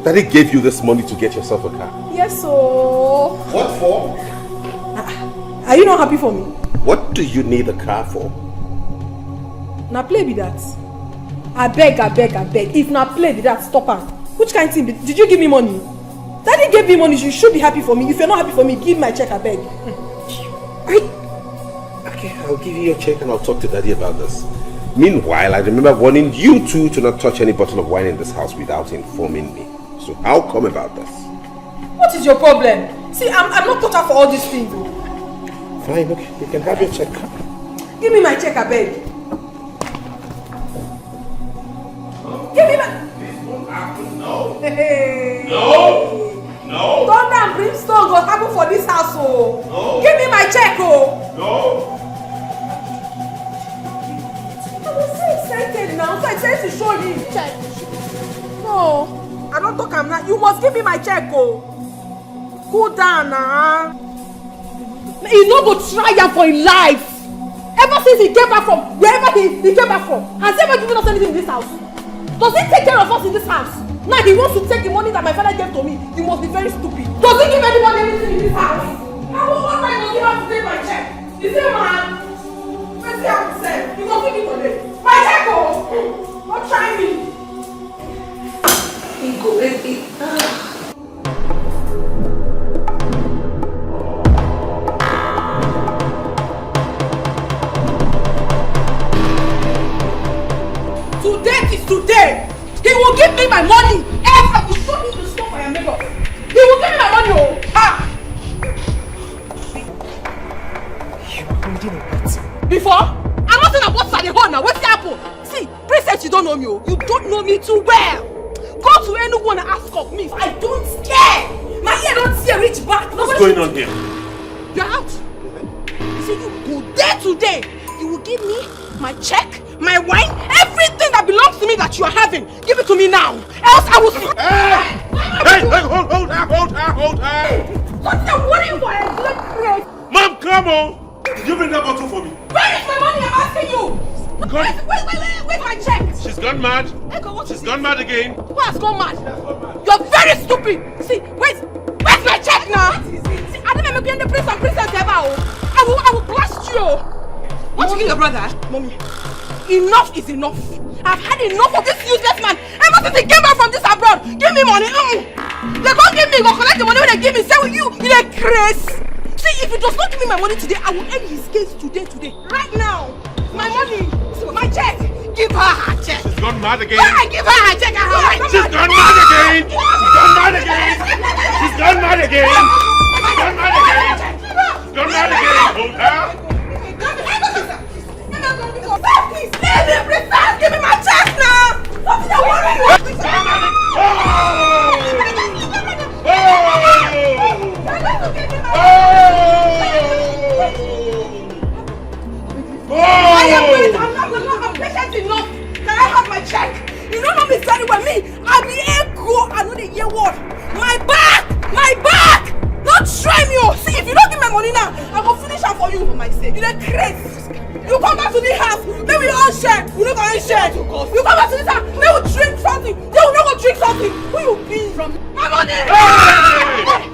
Daddy gave you this money to get yourself a car? Yes, so... What for? Are you not happy for me? What do you need a car for? Now play be that. I beg. If not play be that, stop am. Which kind of thing? Did you give me money? Daddy gave me money, you should be happy for me. If you're not happy for me, give my check, I beg. Okay, I'll give you your check and I'll talk to Daddy about this. Meanwhile, I remember warning you two to not touch any bottle of wine in this house without informing me. So how come about this? What is your problem? See, I'm not cut out for all these things. Fine, okay, you can have your check. Give me my check, I beg. Give me my... This won't happen, no. Hey. No. Thunder and brimstone will happen for this house, oh. No. Give me my check, oh. No. I was so excited now, so excited to show you his check. No, I don't talk am now. You must give me my check, oh. Cool down now. He no go try am for his life. Ever since he came back from wherever he came back from, has he ever given us anything in this house? Does he take care of us in this house? Now he wants to take the money that my father gave to me. You must be very stupid. Does he give anybody anything in this house? What time does he have to take my check? Is he man? Let's see how he said. You must give it today. My check, oh! Don't try me. He go, baby. Today is today. He will give me my money. Else I will show you the stuff I am made of. He will give me my money, oh. You are holding a bet. Before? I'm not saying about Sally Horn now. What's the apple? See, Princess, you don't know me, oh. You don't know me too well. Go to anyone and ask of me. I don't care. My ear don't see a reach back. What's going on here? You're out. You see, you go there today. You will give me my check, my wine, everything that belongs to me that you are having. Give it to me now. Else I will... Hey, hold her. What's the worry for a blood crate? Mom, come on. Did you bring that bottle for me? Where is my money? I'm asking you. Where's my check? She's gone mad. She's gone mad again. Who has gone mad? You're very stupid. See, where's my check now? See, I didn't make the prince and princess ever. I will blast you. What you kill your brother? Mommy, enough is enough. I've had enough of this useless man. Ever since he came back from this abroad, give me money. They can't give me. Go collect the money when they give me. Say with you, you're crazy. See, if he does not give me my money today, I will end his case today. Right now. My money, my check. Give her her check. She's gone mad again. Give her her check. She's gone mad again. She's gone mad again. She's gone mad again. She's gone mad again. She's gone mad again. Hold her. Please, give me my check now. What is the worry? I'm patient enough. Can I have my check? You don't know me very well. Me, I'll be ego. I know the year word. My back. Don't try me. Oh. See, if you don't give me money now, I will finish up for you for my sake. You're crazy. You come back to the house, then we all share. We don't go share. You come back to this house, then we drink something. Then we not go drink something. Who you be from? My money.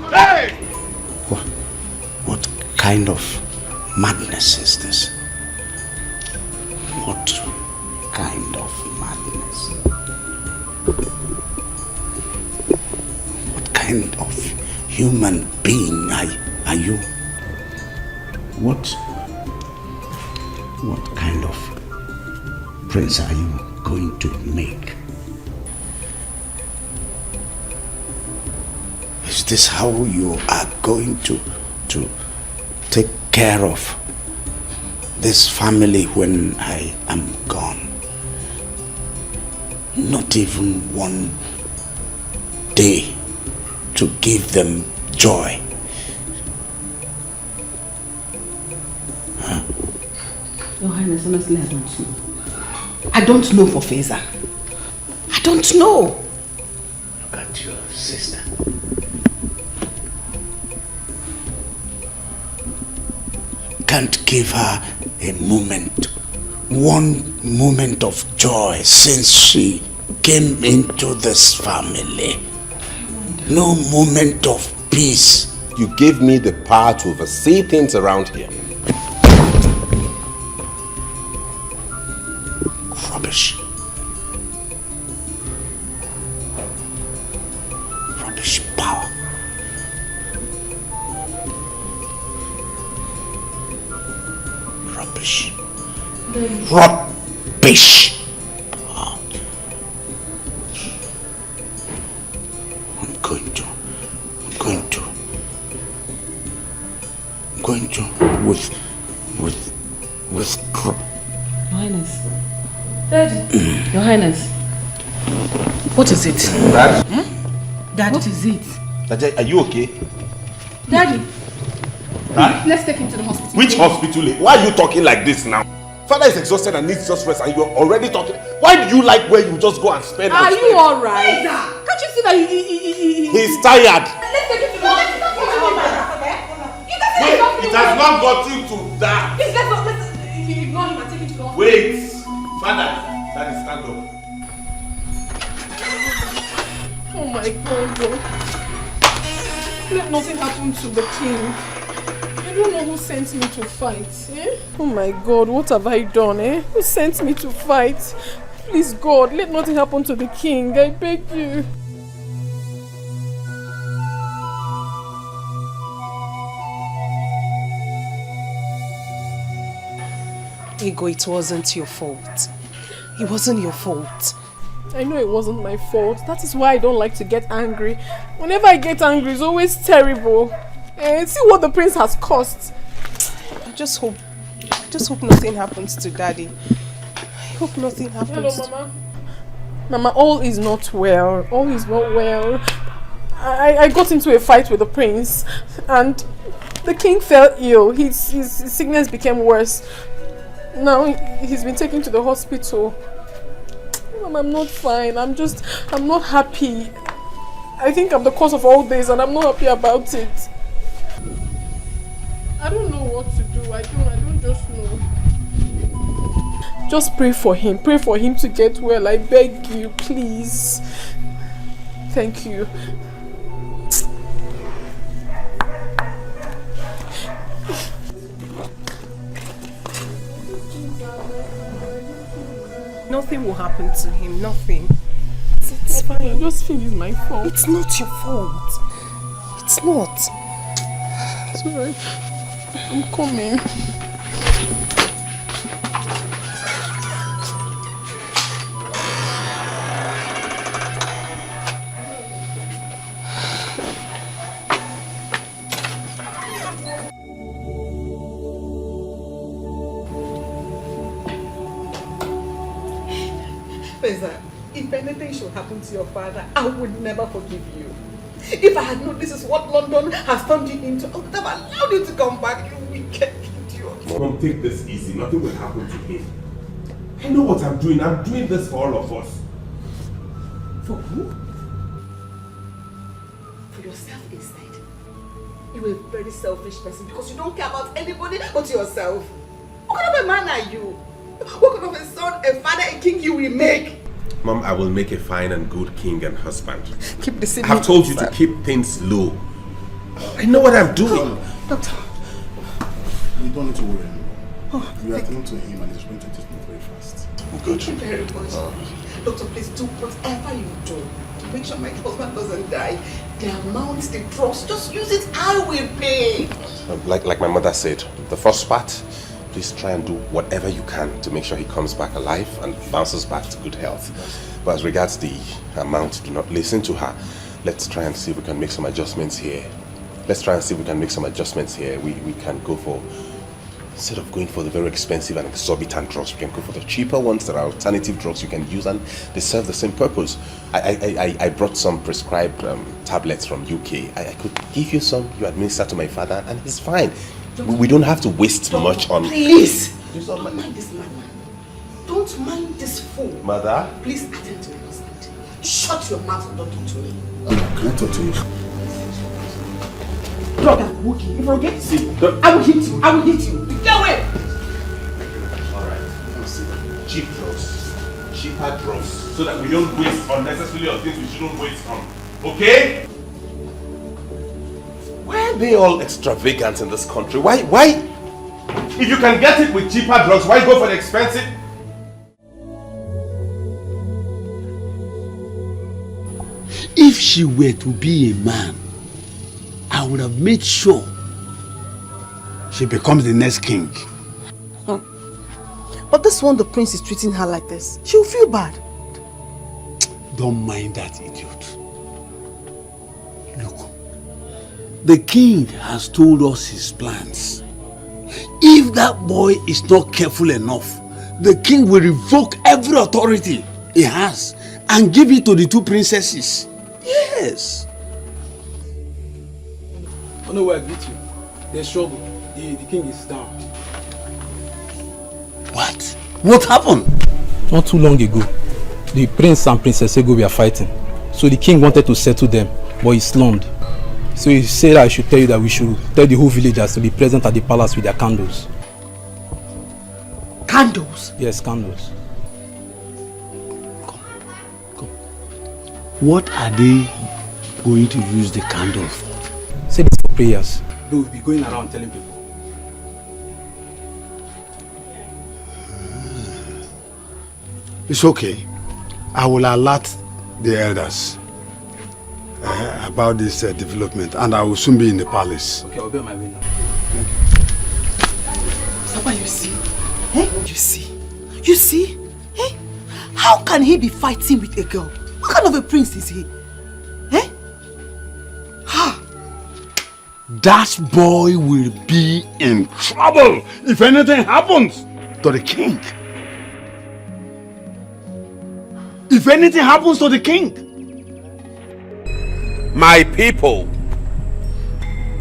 Hey! What kind of madness is this? What kind of madness? What kind of human being are you? What kind of prince are you going to make? Is this how you are going to to take care of this family when I am gone. Not even one day to give them joy. Your Highness, honestly, I don't know. I don't know for Feza. I don't know. Look at your sister. Can't give her a moment, one moment of joy since she came into this family. No moment of peace. You gave me the power to oversee things around here. Rubbish. Rubbish power. Rubbish. Rubbish. I'm going to withdraw. Your Highness. Daddy. Your Highness. What is it? Dad? Daddy. What is it? Dad, are you okay? Daddy. Huh? Let's take him to the hospital. Which hospital? Why are you talking like this now? Father is exhausted and needs just rest and you're already talking. Why do you like where you just go and spend? Are you alright? Can't you see that He's tired. Let's take him to the hospital. Wait, it has not got you to that. Please, let's ignore him and take him to the hospital. Wait, Father, Daddy, stand up. Oh my God, bro. Let nothing happen to the king. I don't know who sent me to fight, eh? Oh my God, what have I done, eh? Who sent me to fight? Please, God, let nothing happen to the king. I beg you. Ego, it wasn't your fault. It wasn't your fault. I know it wasn't my fault. That is why I don't like to get angry. Whenever I get angry, it's always terrible. See what the prince has cost. I just hope nothing happens to Daddy. I hope nothing happens. Hello, Mama. Mama, all is not well. All is not well. I got into a fight with the prince and the king fell ill. His sickness became worse. Now he's been taken to the hospital. Mom, I'm not fine. I'm not happy. I think I'm the cause of all this and I'm not happy about it. I don't know what to do. I don't just know. Just pray for him. Pray for him to get well. I beg you, please. Thank you. Nothing will happen to him. Nothing. It's fine. I just feel it's my fault. It's not your fault. It's not. Sorry. I'm coming. If anything should happen to your father, I would never forgive you. If I had known this is what London has turned you into, I would have allowed you to come back, you wicked idiot. Mom, take this easy. Nothing will happen to him. I know what I'm doing. I'm doing this for all of us. For who? For yourself instead. You're a very selfish person because you don't care about anybody but yourself. What kind of a man are you? What kind of a son, a father, a king you will make? Mom, I will make a fine and good king and husband. Keep the same. I have told you to keep things low. I know what I'm doing. Doctor. You don't need to worry anymore. We are going to him and he's going to take me very fast. Good. Thank you very much. Doctor, please do whatever you do to make sure my husband doesn't die. The amount, the trust, just use it. I will pay. Like my mother said, the first part, please try and do whatever you can to make sure he comes back alive and bounces back to good health. But as regards the amount, do not listen to her. Let's try and see if we can make some adjustments here. let's try and see if we can make some adjustments here. We can go for, instead of going for the very expensive and exorbitant drugs, we can go for the cheaper ones that are alternative drugs you can use and they serve the same purpose. I brought some prescribed tablets from UK. I could give you some, you administer to my father, and he's fine. We don't have to waste much on... Please! Don't mind this man. Don't mind this fool. Mother? Please attend to your husband. Shut your mouth and don't talk to me. Can I talk to you? Brother, Wookie, if you forget, see, I will hit you. I will hit you. Get away! Alright, cheap drugs. Cheaper drugs. So that we don't waste unnecessarily on things we shouldn't waste on. Okay? Why are they all extravagant in this country? Why? If you can get it with cheaper drugs, why go for the expensive? If she were to be a man, I would have made sure she becomes the next king. But this one, the prince is treating her like this. She'll feel bad. Don't mind that idiot. Look, the king has told us his plans. If that boy is not careful enough, the king will revoke every authority he has and give it to the two princesses. Yes. I know where I greet you. There's struggle. The king is down. What? What happened? Not too long ago, the prince and princess Ego were fighting. So the king wanted to settle them, but he slummed. So he said I should tell you that we should tell the whole villagers to be present at the palace with their candles. Candles? Yes, candles. What are they going to use the candle for? Say this for prayers. They will be going around telling people. It's okay. I will alert the elders about this development, and I will soon be in the palace. Okay, I'll be on my way now. Papa, you see? Eh? You see? You see? Eh? How can he be fighting with a girl? What kind of a prince is he? Eh? Ha! That boy will be in trouble if anything happens to the king. If anything happens to the king. My people,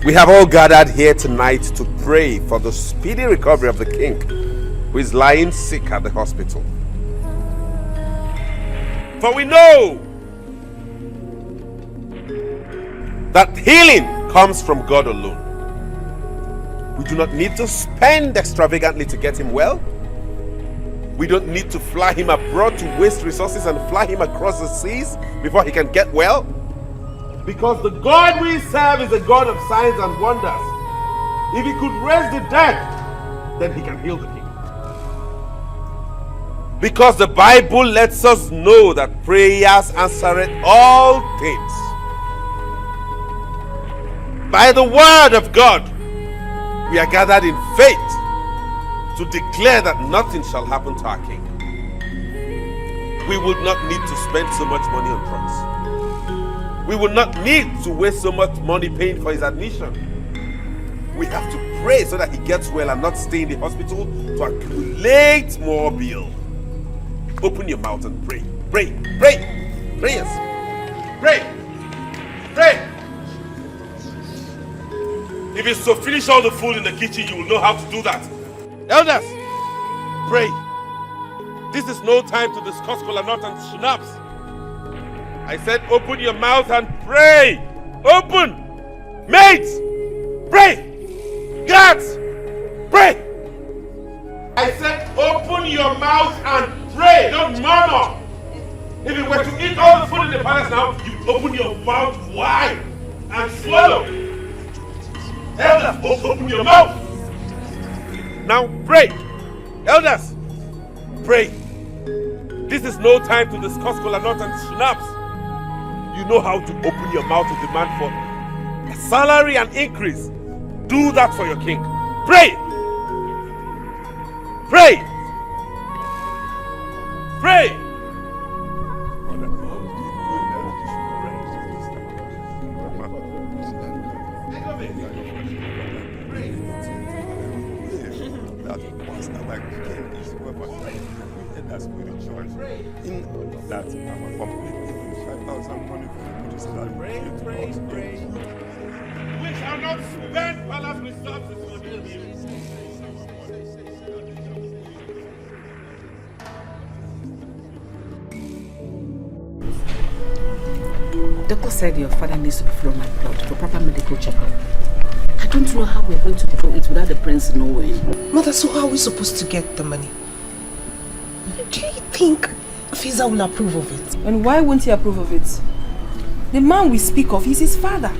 we have all gathered here tonight to pray for the speedy recovery of the king who is lying sick at the hospital. For we know that healing comes from God alone. We do not need to spend extravagantly to get him well. We don't need to fly him abroad to waste resources and fly him across the seas before he can get well. Because the God we serve is a God of signs and wonders. If he could raise the dead, then he can heal the king. Because the Bible lets us know that prayers answer all things. By the word of God, we are gathered in faith to declare that nothing shall happen to our king. We would not need to spend so much money on drugs. We would not need to waste so much money paying for his admission. We have to pray so that he gets well and not stay in the hospital to accumulate more bill. Open your mouth and pray. Pray. Pray. Pray, yes. Pray. Pray. If it's to finish all the food in the kitchen, you will know how to do that. Elders, pray. This is no time to discuss kola nut and schnapps. I said open your mouth and pray. Open. Mates, pray. Guards, pray. I said open your mouth and pray. Don't murmur. If you were to eat all the food in the palace now, you open your mouth wide and swallow. Elders, open your mouth. Now pray. Elders, pray. This is no time to discuss kola nut and schnapps. You know how to open your mouth to demand for a salary and increase. Do that for your king. Pray. Pray. Pray. out at once. Now my king is whoever that's spiritual. In that our company 5,000 money for the pray. We shall not spend palace resources for you. Doctor said your father needs to be flown my blood for proper medical checkup. I don't know how we're going to do it without the prince knowing. Mother, so how are we supposed to get the money? Do you think Fiza will approve of it? And why won't he approve of it? The man we speak of is his father.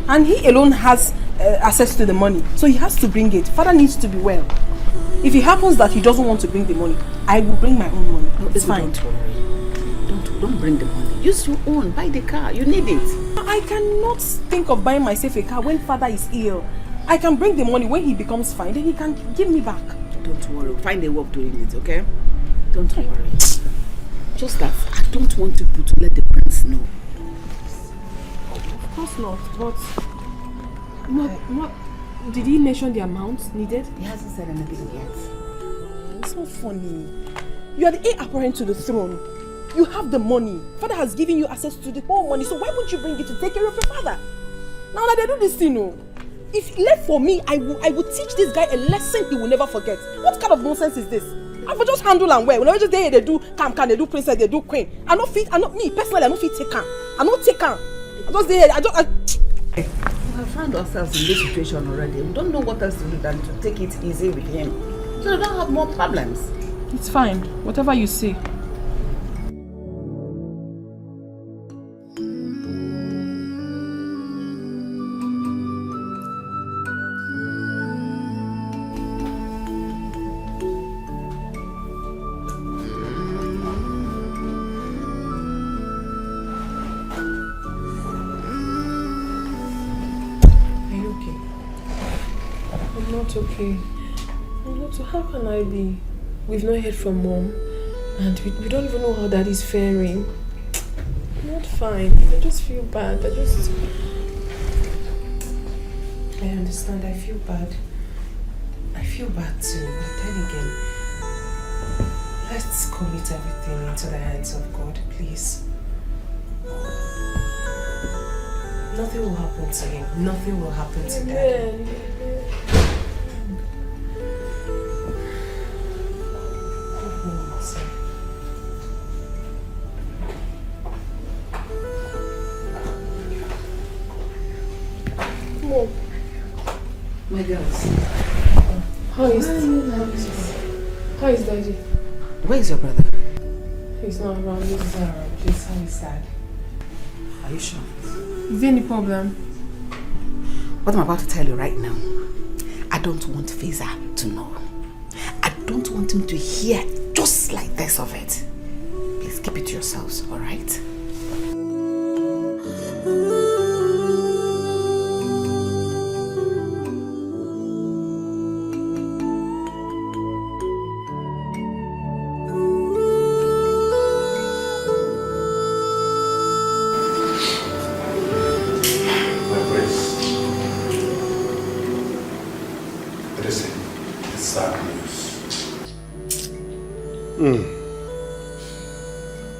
And he alone has access to the money. So he has to bring it. Father needs to be well. If it happens that he doesn't want to bring the money, I will bring my own money. No, it's fine. Don't worry. Don't bring the money. Use your own. Buy the car. You need it. I cannot think of buying myself a car when father is ill. I can bring the money when he becomes fine. Then he can give me back. Don't worry. Find a way of doing it, okay? Don't worry. Just that I don't want people to let the prince know. Of course not. But what did he mention the amount needed? He hasn't said anything yet. It's not funny. You are the heir apparent to the throne. You have the money. Father has given you access to the whole money. So why won't you bring it to take care of your father? Now that they do this thing, no. If left for me, I will teach this guy a lesson he will never forget. What kind of nonsense is this? I will just handle and wear. Whenever they do can, they do princess, they do queen. I not me personally, I don't fit take can. I don't take can. We have found ourselves in this situation already. We don't know what else to do than to take it easy with him. So we don't have more problems. It's fine. Whatever you say. Okay. So how can I be? We've not heard from mom, and we don't even know how daddy's faring. I'm not fine. I just feel bad. I understand. I feel bad. I feel bad too. But then again, let's commit everything into the hands of God, please. Nothing will happen to him. Nothing will happen to daddy. My girls. How is daddy? Where is your brother? He's not around. He's not around. Please, how is dad? Are you sure? Is there any problem? What I'm about to tell you right now, I don't want Fiza to know. I don't want him to hear just like this of it. Please keep it to yourselves, alright?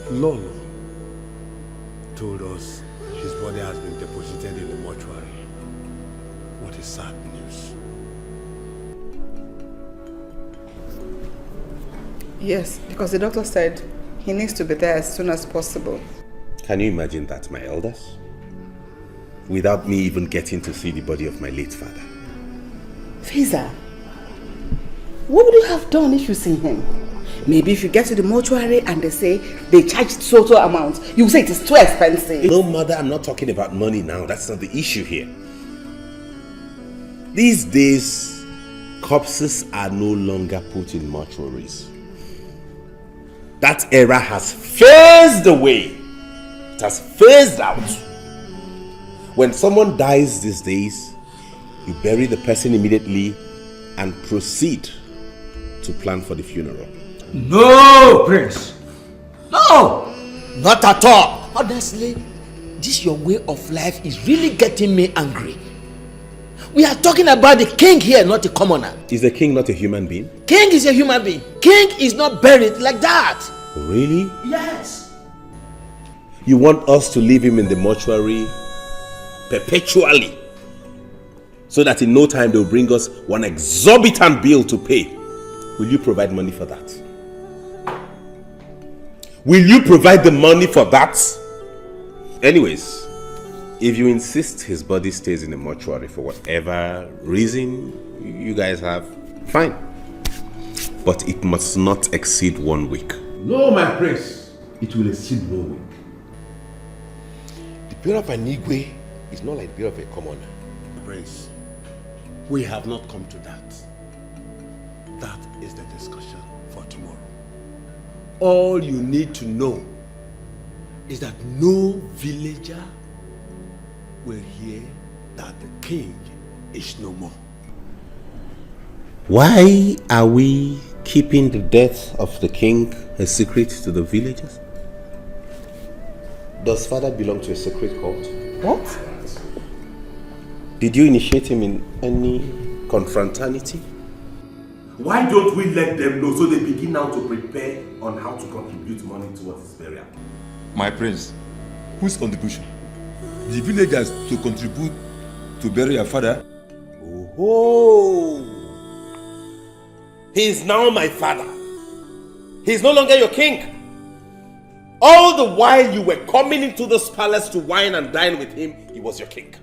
Lolo told us his body has been deposited in the mortuary. What is sad news? Yes, because the doctor said he needs to be there as soon as possible. Can you imagine that, my elders? Without me even getting to see the body of my late father. Fiza, what would you have done if you seen him? Maybe if you get to the mortuary and they say they charged so amount, you say it is too expensive. No, mother, I'm not talking about money now. That's not the issue here. These days, corpses are no longer put in mortuaries. That era has phased away. It has phased out. When someone dies these days, you bury the person immediately and proceed to plan for the funeral. No, Prince. No, not at all. Honestly, this your way of life is really getting me angry. We are talking about the king here, not the commoner. Is the king not a human being? King is a human being. King is not buried like that. Really? Yes. You want us to leave him in the mortuary perpetually, so that in no time they'll bring us one exorbitant bill to pay? Will you provide money for that? Will you provide the money for that? Anyways, if you insist his body stays in the mortuary for whatever reason you guys have, fine. But it must not exceed 1 week. No, my prince. It will exceed 1 week. The burial of an Igwe is not like the burial of a commoner. Prince, we have not come to that. That is the discussion for tomorrow. All you need to know is that no villager will hear that the king is no more. Why are we keeping the death of the king a secret to the villagers? Does father belong to a secret cult? What? Did you initiate him in any confraternity? Why don't we let them know so they begin now to prepare on how to contribute money towards his burial? My prince, whose contribution? The villagers to contribute to bury your father? Oh, he is now my father. He is no longer your king. All the while you were coming into this palace to wine and dine with him, he was your king.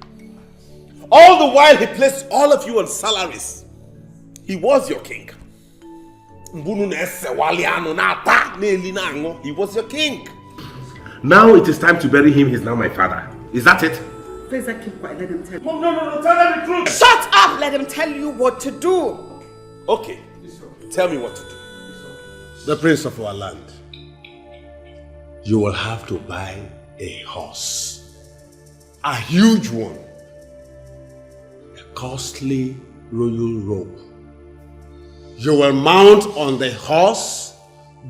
All the while he placed all of you on salaries, he was your king. He was your king. Now it is time to bury him. He's now my father. Is that it? Please, keep quiet. Let him tell you. No, tell them the truth. Shut up! Let him tell you what to do. Okay, tell me what to do. The prince of our land, you will have to buy a horse. A huge one. A costly royal robe. You will mount on the horse,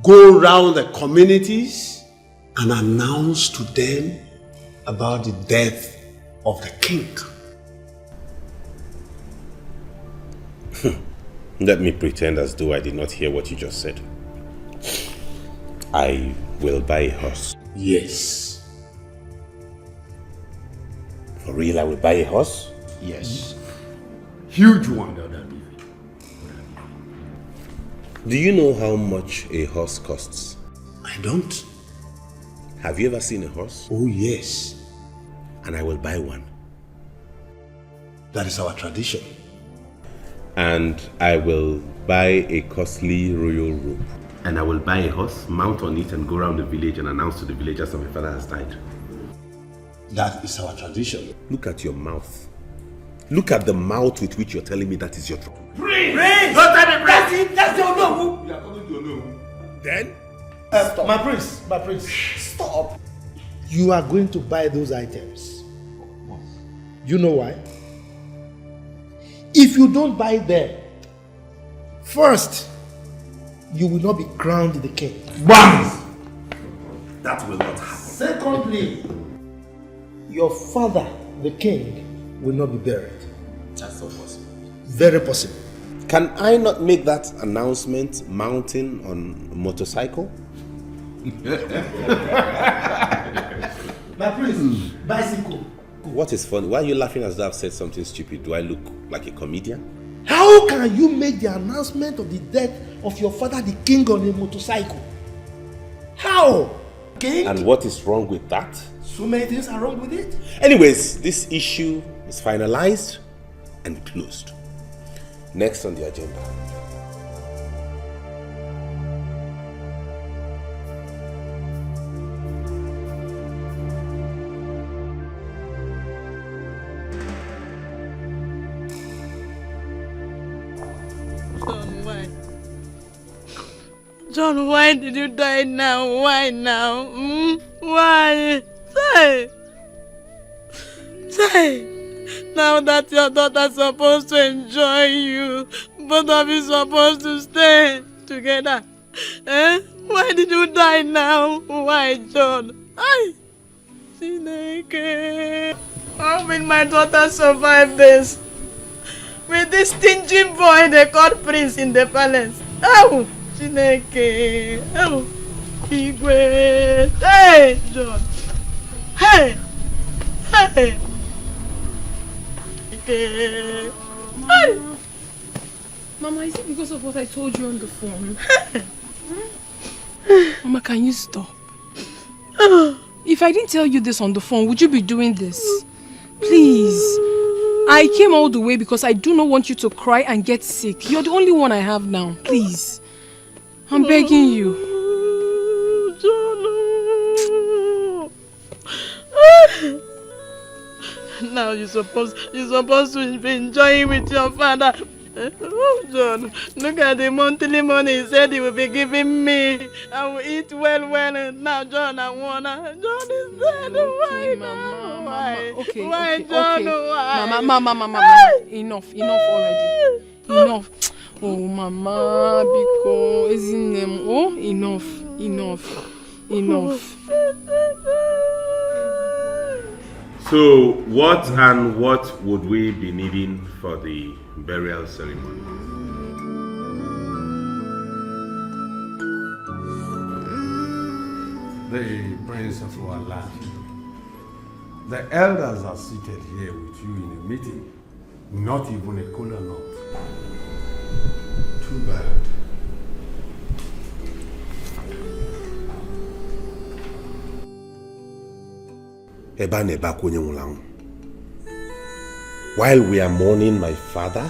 go round the communities, and announce to them about the death of the king. Let me pretend as though I did not hear what you just said. I will buy a horse. Yes. For real, I will buy a horse? Yes. Huge one. Do you know how much a horse costs? I don't. Have you ever seen a horse? Oh, yes. And I will buy one. That is our tradition. And I will buy a costly royal robe. And I will buy a horse, mount on it, and go around the village and announce to the villagers that my father has died. That is our tradition. Look at your mouth. Look at the mouth with which you're telling me that is your trouble. Prince! Don't tell me That's your no. You are coming to your no. Then? My prince, stop. You are going to buy those items. You know why? If you don't buy them, first, you will not be crowned the king. BAM! That will not happen. Secondly, your father, the king, will not be buried. That's not possible. Very possible. Can I not make that announcement mounting on a motorcycle? My prince, bicycle. What is funny? Why are you laughing as though I've said something stupid? Do I look like a comedian? How can you make the announcement of the death of your father, the king, on a motorcycle? How? King? And what is wrong with that? So many things are wrong with it. Anyways, this issue is finalized and closed. Next on the agenda. John, why did you die now? Why now? Why? Say. Now that your daughter's supposed to enjoy you, both of you supposed to stay together. Why did you die now? Why, John? Chineke. How will my daughter survive this? with this stingy boy they called Prince in the palace. Oh, Chineke. Oh, Igwe. Hey, John. Hey. Hey. Hey. Mama, is it because of what I told you on the phone? Mama, can you stop? If I didn't tell you this on the phone, would you be doing this? Please. I came all the way because I do not want you to cry and get sick. You're the only one I have now. Please. I'm begging you. Now you're supposed to be enjoying with your father. Oh, John, look at the monthly money he said he will be giving me. I will eat well, and now John, I wanna. John is dead. Why, Mama? Why? Okay, why, okay, John? okay. Why? Mama. Enough already. Enough. Oh, Mama, because isn't them? Oh, enough. So, what would we be needing for the burial ceremony? The Prince of our land. The elders are seated here with you in a meeting. Not even a cola nut. Too bad. While we are mourning my father,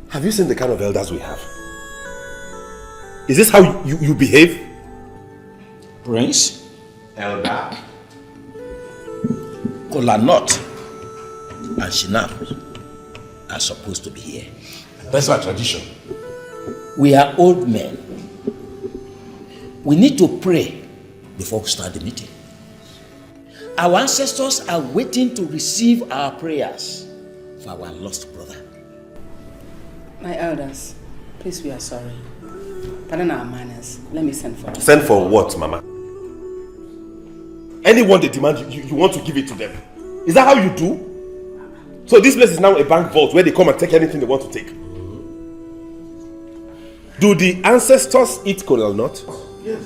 have you seen the kind of elders we have? Is this how you behave? Prince? Elder? Kolanut and Shinap are supposed to be here. That's our tradition. We are old men. We need to pray before we start the meeting. Our ancestors are waiting to receive our prayers for our lost brother. My elders, please, we are sorry. Pardon our manners. Let me send for them. Send for what, Mama? Anyone they demand, you want to give it to them. Is that how you do? So this place is now a bank vault where they come and take anything they want to take. Do the ancestors eat coral nut? Yes.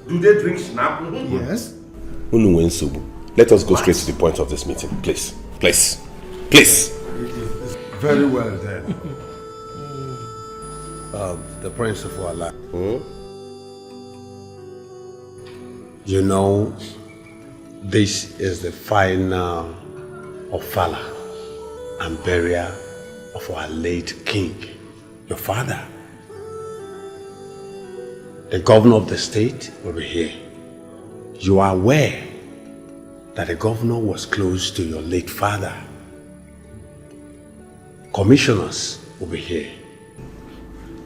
Do they drink snap? Yes. Let us go straight to the point of this meeting, please. Please. Very well then. The Prince of our land. You know, this is the final ofala and burial of our late king, your father. The governor of the state will be here. You are aware that the governor was close to your late father. Commissioners will be here.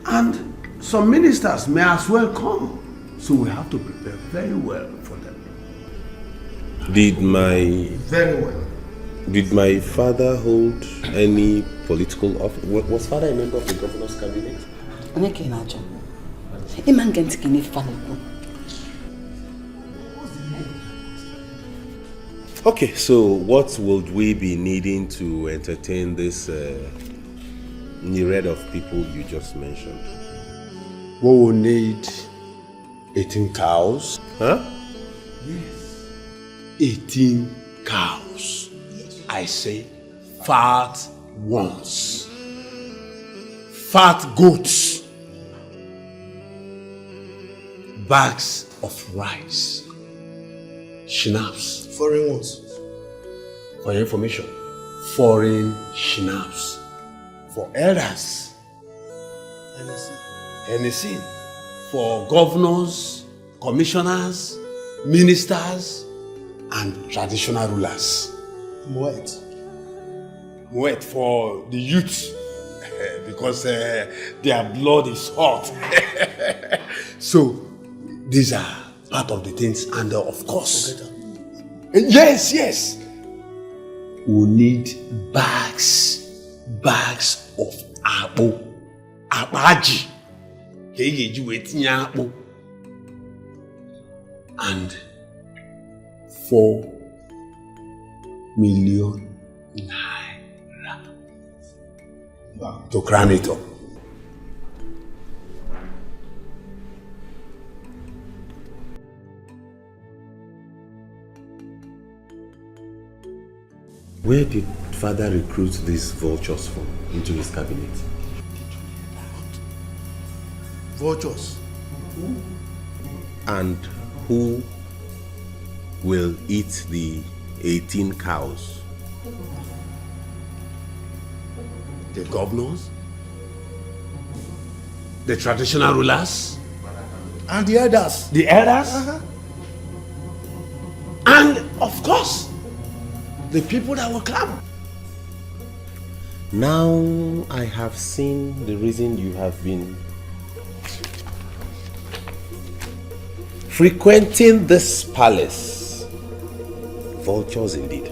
And some ministers may as well come. So we have to prepare very well for them. Did Very well. my father hold any political office? Was father a member of the governor's cabinet? Okay, so what would we be needing to entertain this myriad of people you just mentioned? We will need 18 cows. Huh? Yes. 18 cows. I say fat ones. Fat goats. Bags of rice. Schnapps. Foreign ones. For your information, foreign schnapps. For elders. Hennessy. For governors, commissioners, ministers, and traditional rulers. Moet for the youth, because their blood is hot. So, these are part of the things, and of course, yes, we need bags of abaji, and 4 million To crown it up. Where did father recruit these vultures from into his cabinet? Vultures? And who will eat the 18 cows? The governors? The traditional rulers? And the elders? The elders? And of course, the people that will come. Now I have seen the reason you have been frequenting this palace. Vultures indeed.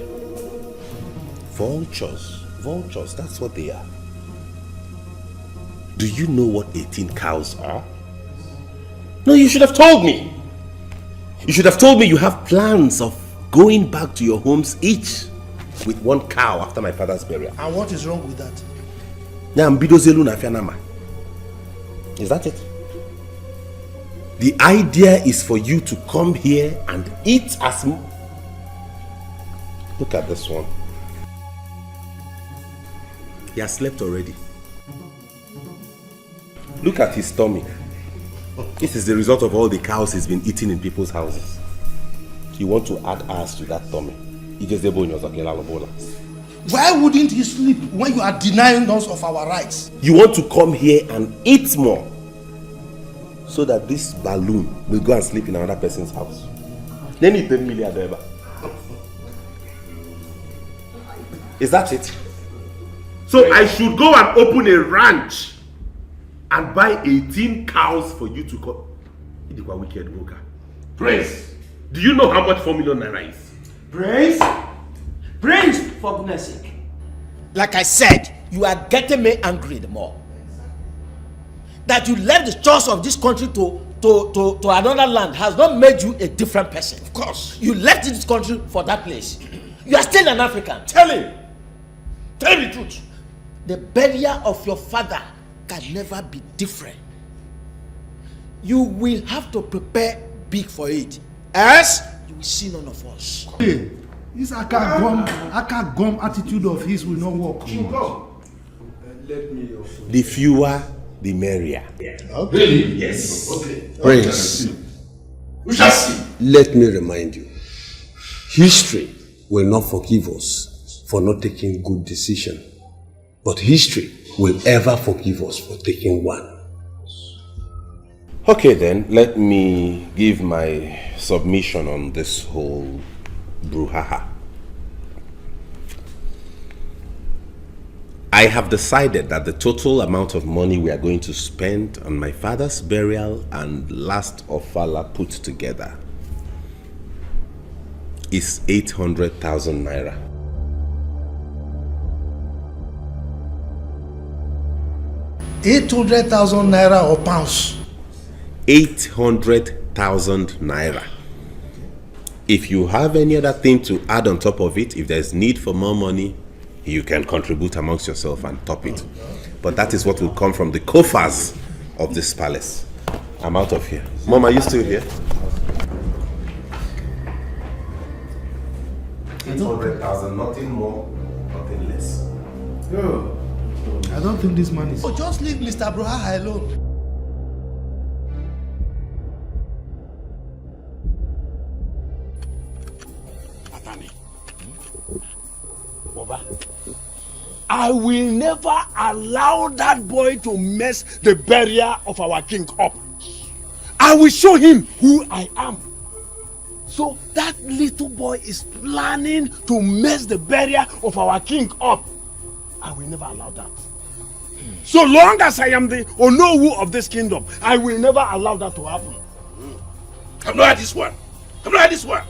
Vultures. Vultures, that's what they are. Do you know what 18 cows are? No, you should have told me. You should have told me you have plans of going back to your homes each with 1 cow after my father's burial. And what is wrong with that? Is that it? The idea is for you to come here and eat as Look at this one. He has slept already. Look at his tummy. This is the result of all the cows he's been eating in people's houses. You want to add ours to that tummy. Why wouldn't he sleep when you are denying us of our rights? You want to come here and eat more so that this balloon will go and sleep in another person's house. Then it's 10 million. Is that it? So I should go and open a ranch and buy 18 cows for you to come. Idikwa wicked worker. Prince, do you know how much 4 million naira is? Prince? Prince, for goodness sake. Like I said, you are getting me angry the more. That you left the chores of this country to another land has not made you a different person. Of course. You left this country for that place. You are still an African. Tell him. Tell him the truth. The burial of your father can never be different. You will have to prepare big for it. Else, you will see none of us. Hey, this aka gum attitude of his will not work. Let me The fewer, the merrier. Really? Yes. Okay. Prince, We shall see. let me remind you, history will not forgive us for not taking good decision, but history will ever forgive us for taking one. Okay then, let me give my submission on this whole brouhaha. I have decided that the total amount of money we are going to spend on my father's burial and last ofala put together is 800,000 naira. 800,000 naira or pounds? 800,000 naira. If you have any other thing to add on top of it, if there's need for more money, you can contribute amongst yourself and top it. But that is what will come from the coffers of this palace. I'm out of here. Mom, are you still here? 800,000, nothing more, nothing less. No. I don't think this man is... Oh, just leave Mr. Broha alone. I will never allow that boy to mess the burial of our king up. I will show him who I am. So that little boy is planning to mess the burial of our king up. I will never allow that. So long as I am the Onowu of this kingdom, I will never allow that to happen. I've not had this one. I've not had this one.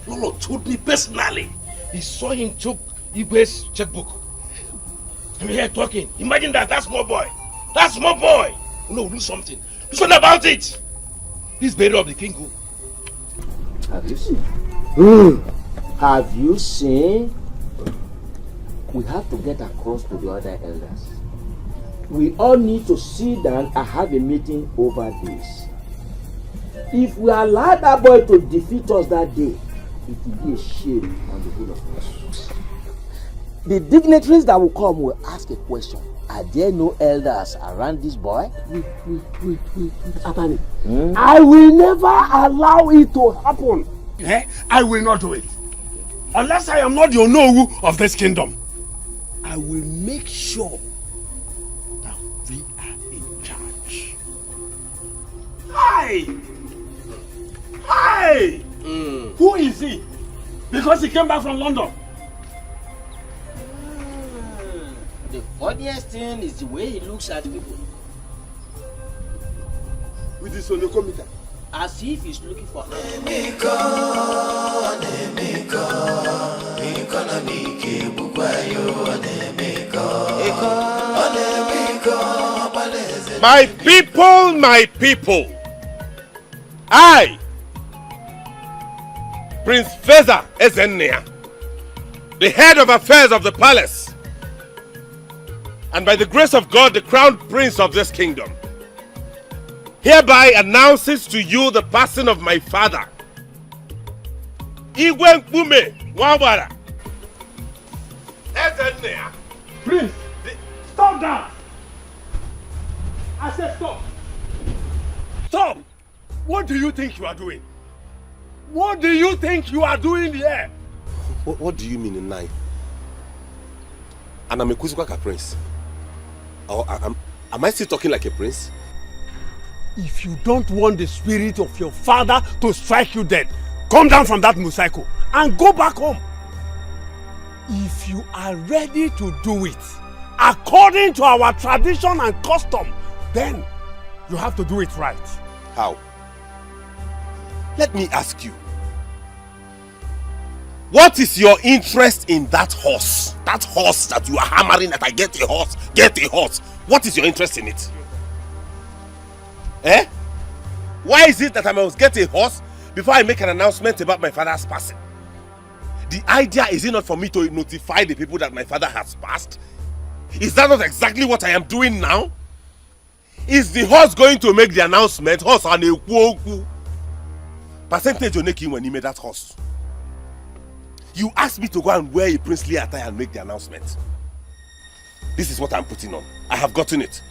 Lolo told me personally. He saw him took Igwe's checkbook. I'm here talking. Imagine that. That small boy. That small boy. No, do something. Do something about it. This burial of the king. Have you seen? Have you seen? we have to get across to the other elders. We all need to sit down and have a meeting over this. If we allow that boy to defeat us that day, it will be a shame on the whole of us. The dignitaries that will come will ask a question. Are there no elders around this boy? Wait, Atani. I will never allow it to happen. Eh? I will not do it. Unless I am not the Onowu of this kingdom. I will make sure that we are in charge. Hi! Hi! Who is he? Because he came back from London. The funniest thing is the way he looks at people. With his onokometer. As if he's looking for My people, I, Prince Feza Ezennia, the head of affairs of the palace, and by the grace of God, the crown prince of this kingdom, hereby announces to you the passing of my father, Igwe Mpume Nwabara Ezennia. Prince, stop that! I said stop! Stop! What do you think you are doing? What do you think you are doing here? What do you mean in nine? And I'm a Kuzukaka prince. Or am I still talking like a prince? If you don't want the spirit of your father to strike you dead, come down from that motorcycle and go back home. If you are ready to do it, according to our tradition and custom, then you have to do it right. How? Let me ask you. What is your interest in that horse? That horse that you are hammering that I get a horse, get a horse. What is your interest in it? Eh? Why is it that I must get a horse before I make an announcement about my father's passing? The idea is it not for me to notify the people that my father has passed? Is that not exactly what I am doing now? Is the horse going to make the announcement? Horse and a kuoku. Percentage on making when he made that horse. You asked me to go and wear a princely attire and make the announcement. This is what I'm putting on. I have gotten it.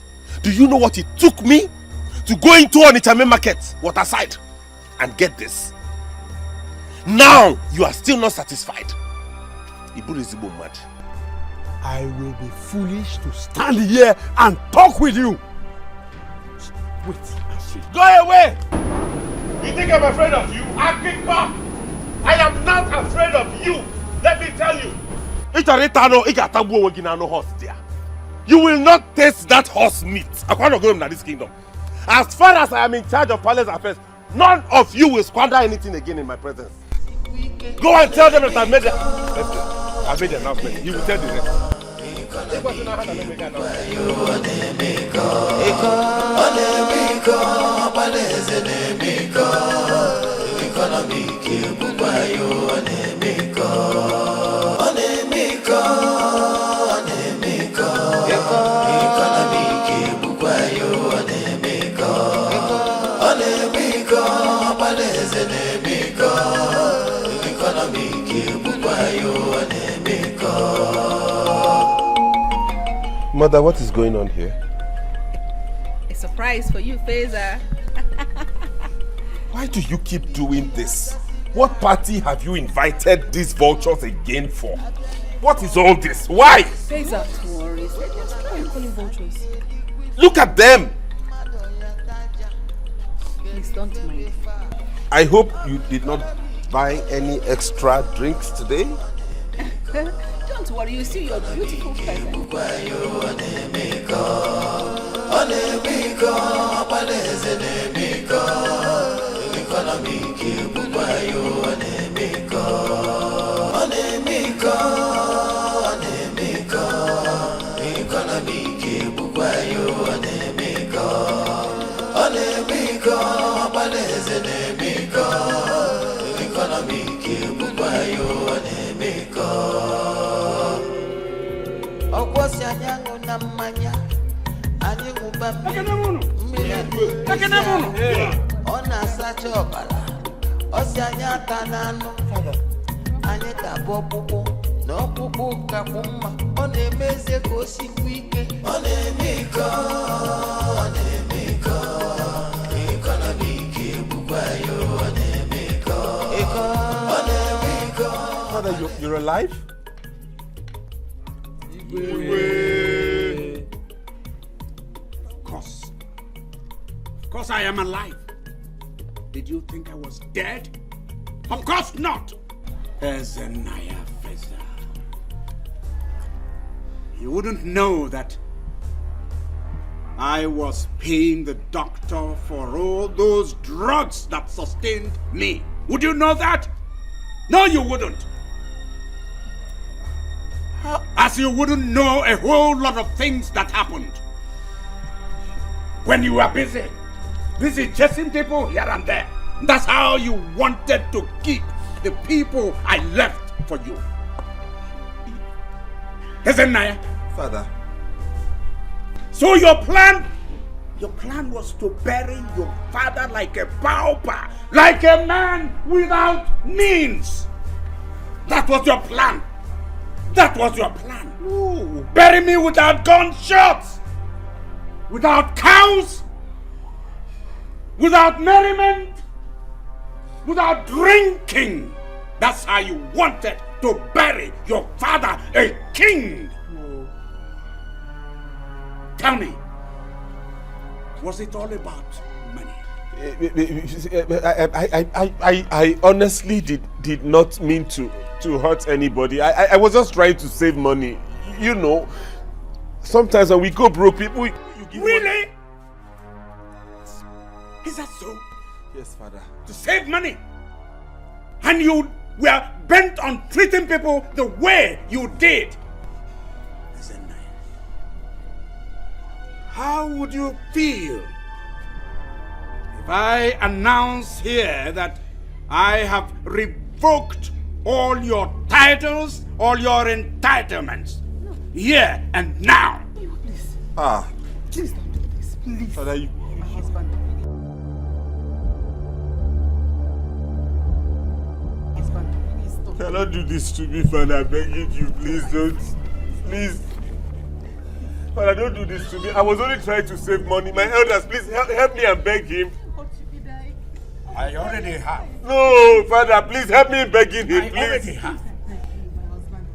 Do you know what it took me to go into Onitsha market, waterside, and get this? Now you are still not satisfied. Ibu is mad. I will be foolish to stand here and talk with you. Wait, I see. Go away! You think I'm afraid of you? Akikpa! I am not afraid of you. Let me tell you. You will not taste that horse meat. I can't go in this kingdom. As far as I am in charge of palace affairs, none of you will squander anything again in my presence. Go and tell them that I made the announcement. He will tell the rest. Mother, what is going on here? A surprise for you, Feza. Why do you keep doing this? What party have you invited these vultures again for? What is all this? Why? Feza, tourists. Why are you calling vultures? Look at them! Please don't mind. I hope you did not buy any extra drinks today. Don't worry, you see your beautiful present. ṅụba mmiri ọ na-asacha ọbara ọ sị anyị ata n'anụ anyị tabụ ọkpụkpụ na ọkpụkpụ kakwu mma ọ na-eme eze ka o sikwu ike ọ na-eme iko ọ na-eme iko iko na n'ike egbukwa ya ọ na-eme iko ọ na-eme iko. Father, you're alive? Of course I am alive. Did you think I was dead? Of course not. Ezenaya Feza. You wouldn't know that I was paying the doctor for all those drugs that sustained me. Would you know that? No, you wouldn't. As you wouldn't know a whole lot of things that happened when you were busy chasing people here and there. That's how you wanted to keep the people I left for you. Isn't it? Father. So your plan was to bury your father like a pauper, like a man without means. That was your plan. That was your plan. Ooh. Bury me without gunshots, without cows, without merriment, without drinking. That's how you wanted to bury your father, a king. Oh. Tell me, was it all about money? I honestly did not mean to hurt anybody. I was just trying to save money. You know, sometimes when we go broke, people... You give really? Money. Is that so? Yes, Father. To save money? And you were bent on treating people the way you did? How would you feel if I announce here that I have revoked all your titles, all your entitlements, here and now? Please. Please don't do this, please. Father, my husband. You cannot do this to me, Father. I'm begging you, please don't. Please. Father, don't do this to me. I was only trying to save money. My elders, please help me and beg him. I already have. No, Father, please help me begging him, I please. already have.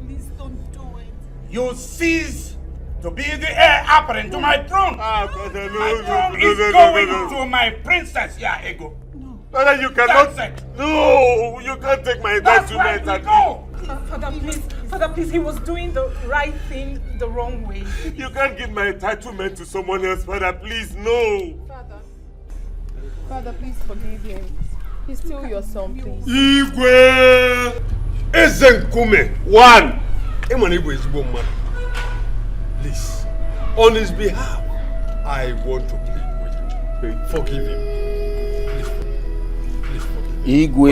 Please don't do it. You cease to be the heir apparent to my throne. Father, no, my throne no, is no, going no. to my princess, Ego. No. Father, you cannot. No, you can't take my entitlement. That's go. Father, please, he was doing the right thing the wrong way. You can't give my entitlement to someone else, Father, please, no. Father, please forgive him. He's still your son, please. Igwe Ezenkume. One. Igwe is one man. Please, on his behalf, I want to plead with you. Forgive him. Please forgive him. Igwe,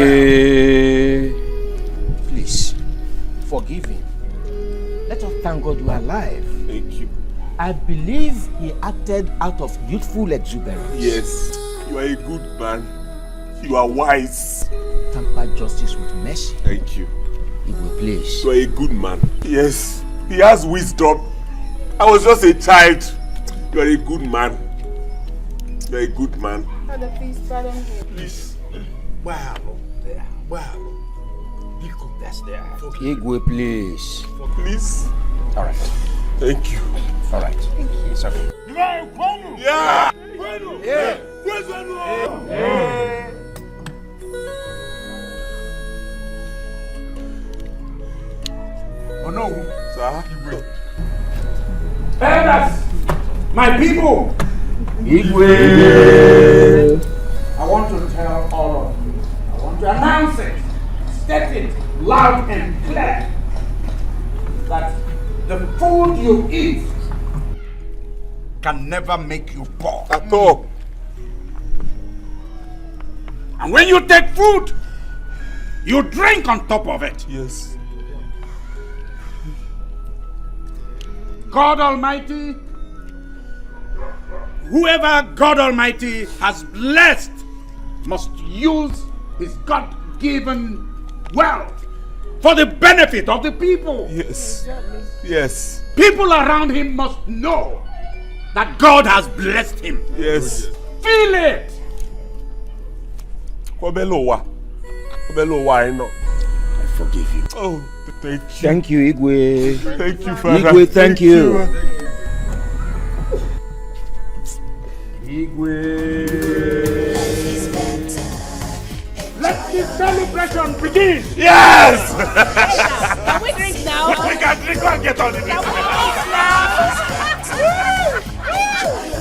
please, forgive him. Let us thank God you are alive. Thank you. I believe he acted out of youthful exuberance. Yes, you are a good man. You are wise. Temper justice with mercy. Thank you. Igwe, please. You are a good man. Yes, he has wisdom. I was just a child. You are a good man. You are a good man. Father, please pardon me. Please. Wow. Wow. That's there. Igwe, please. Please. All right. Thank you. All right. Thank you. It's okay. Yeah. Yeah. Oh no. Sir? Elders, my people. Igwe. I want to tell all of you. I want to announce it. State it loud and clear that the food you eat can never make you poor. At all. And when you take food, you drink on top of it. Yes. God Almighty whoever God Almighty has blessed must use his God-given wealth for the benefit of the people. Yes. Yes. People around him must know that God has blessed him. Yes. Feel it. Obelowa, I know. I forgive you. Oh, thank you. Thank you, Igwe. Thank you, Father. Igwe, thank you. Igwe. Let the celebration begin. Yes! Can we drink now? We can drink and get on the drink. Can we eat now?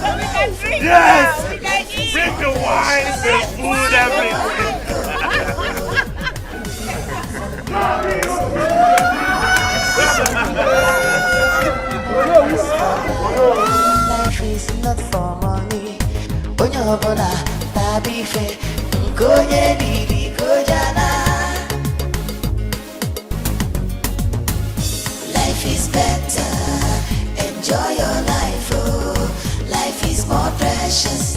So we can drink Yes! now. We can eat. Bring the wine, the food, everything. Life is not for money. Onyobola, tabife, nkonye didi kojana. Life is better. Enjoy your life, oh. Life is more precious.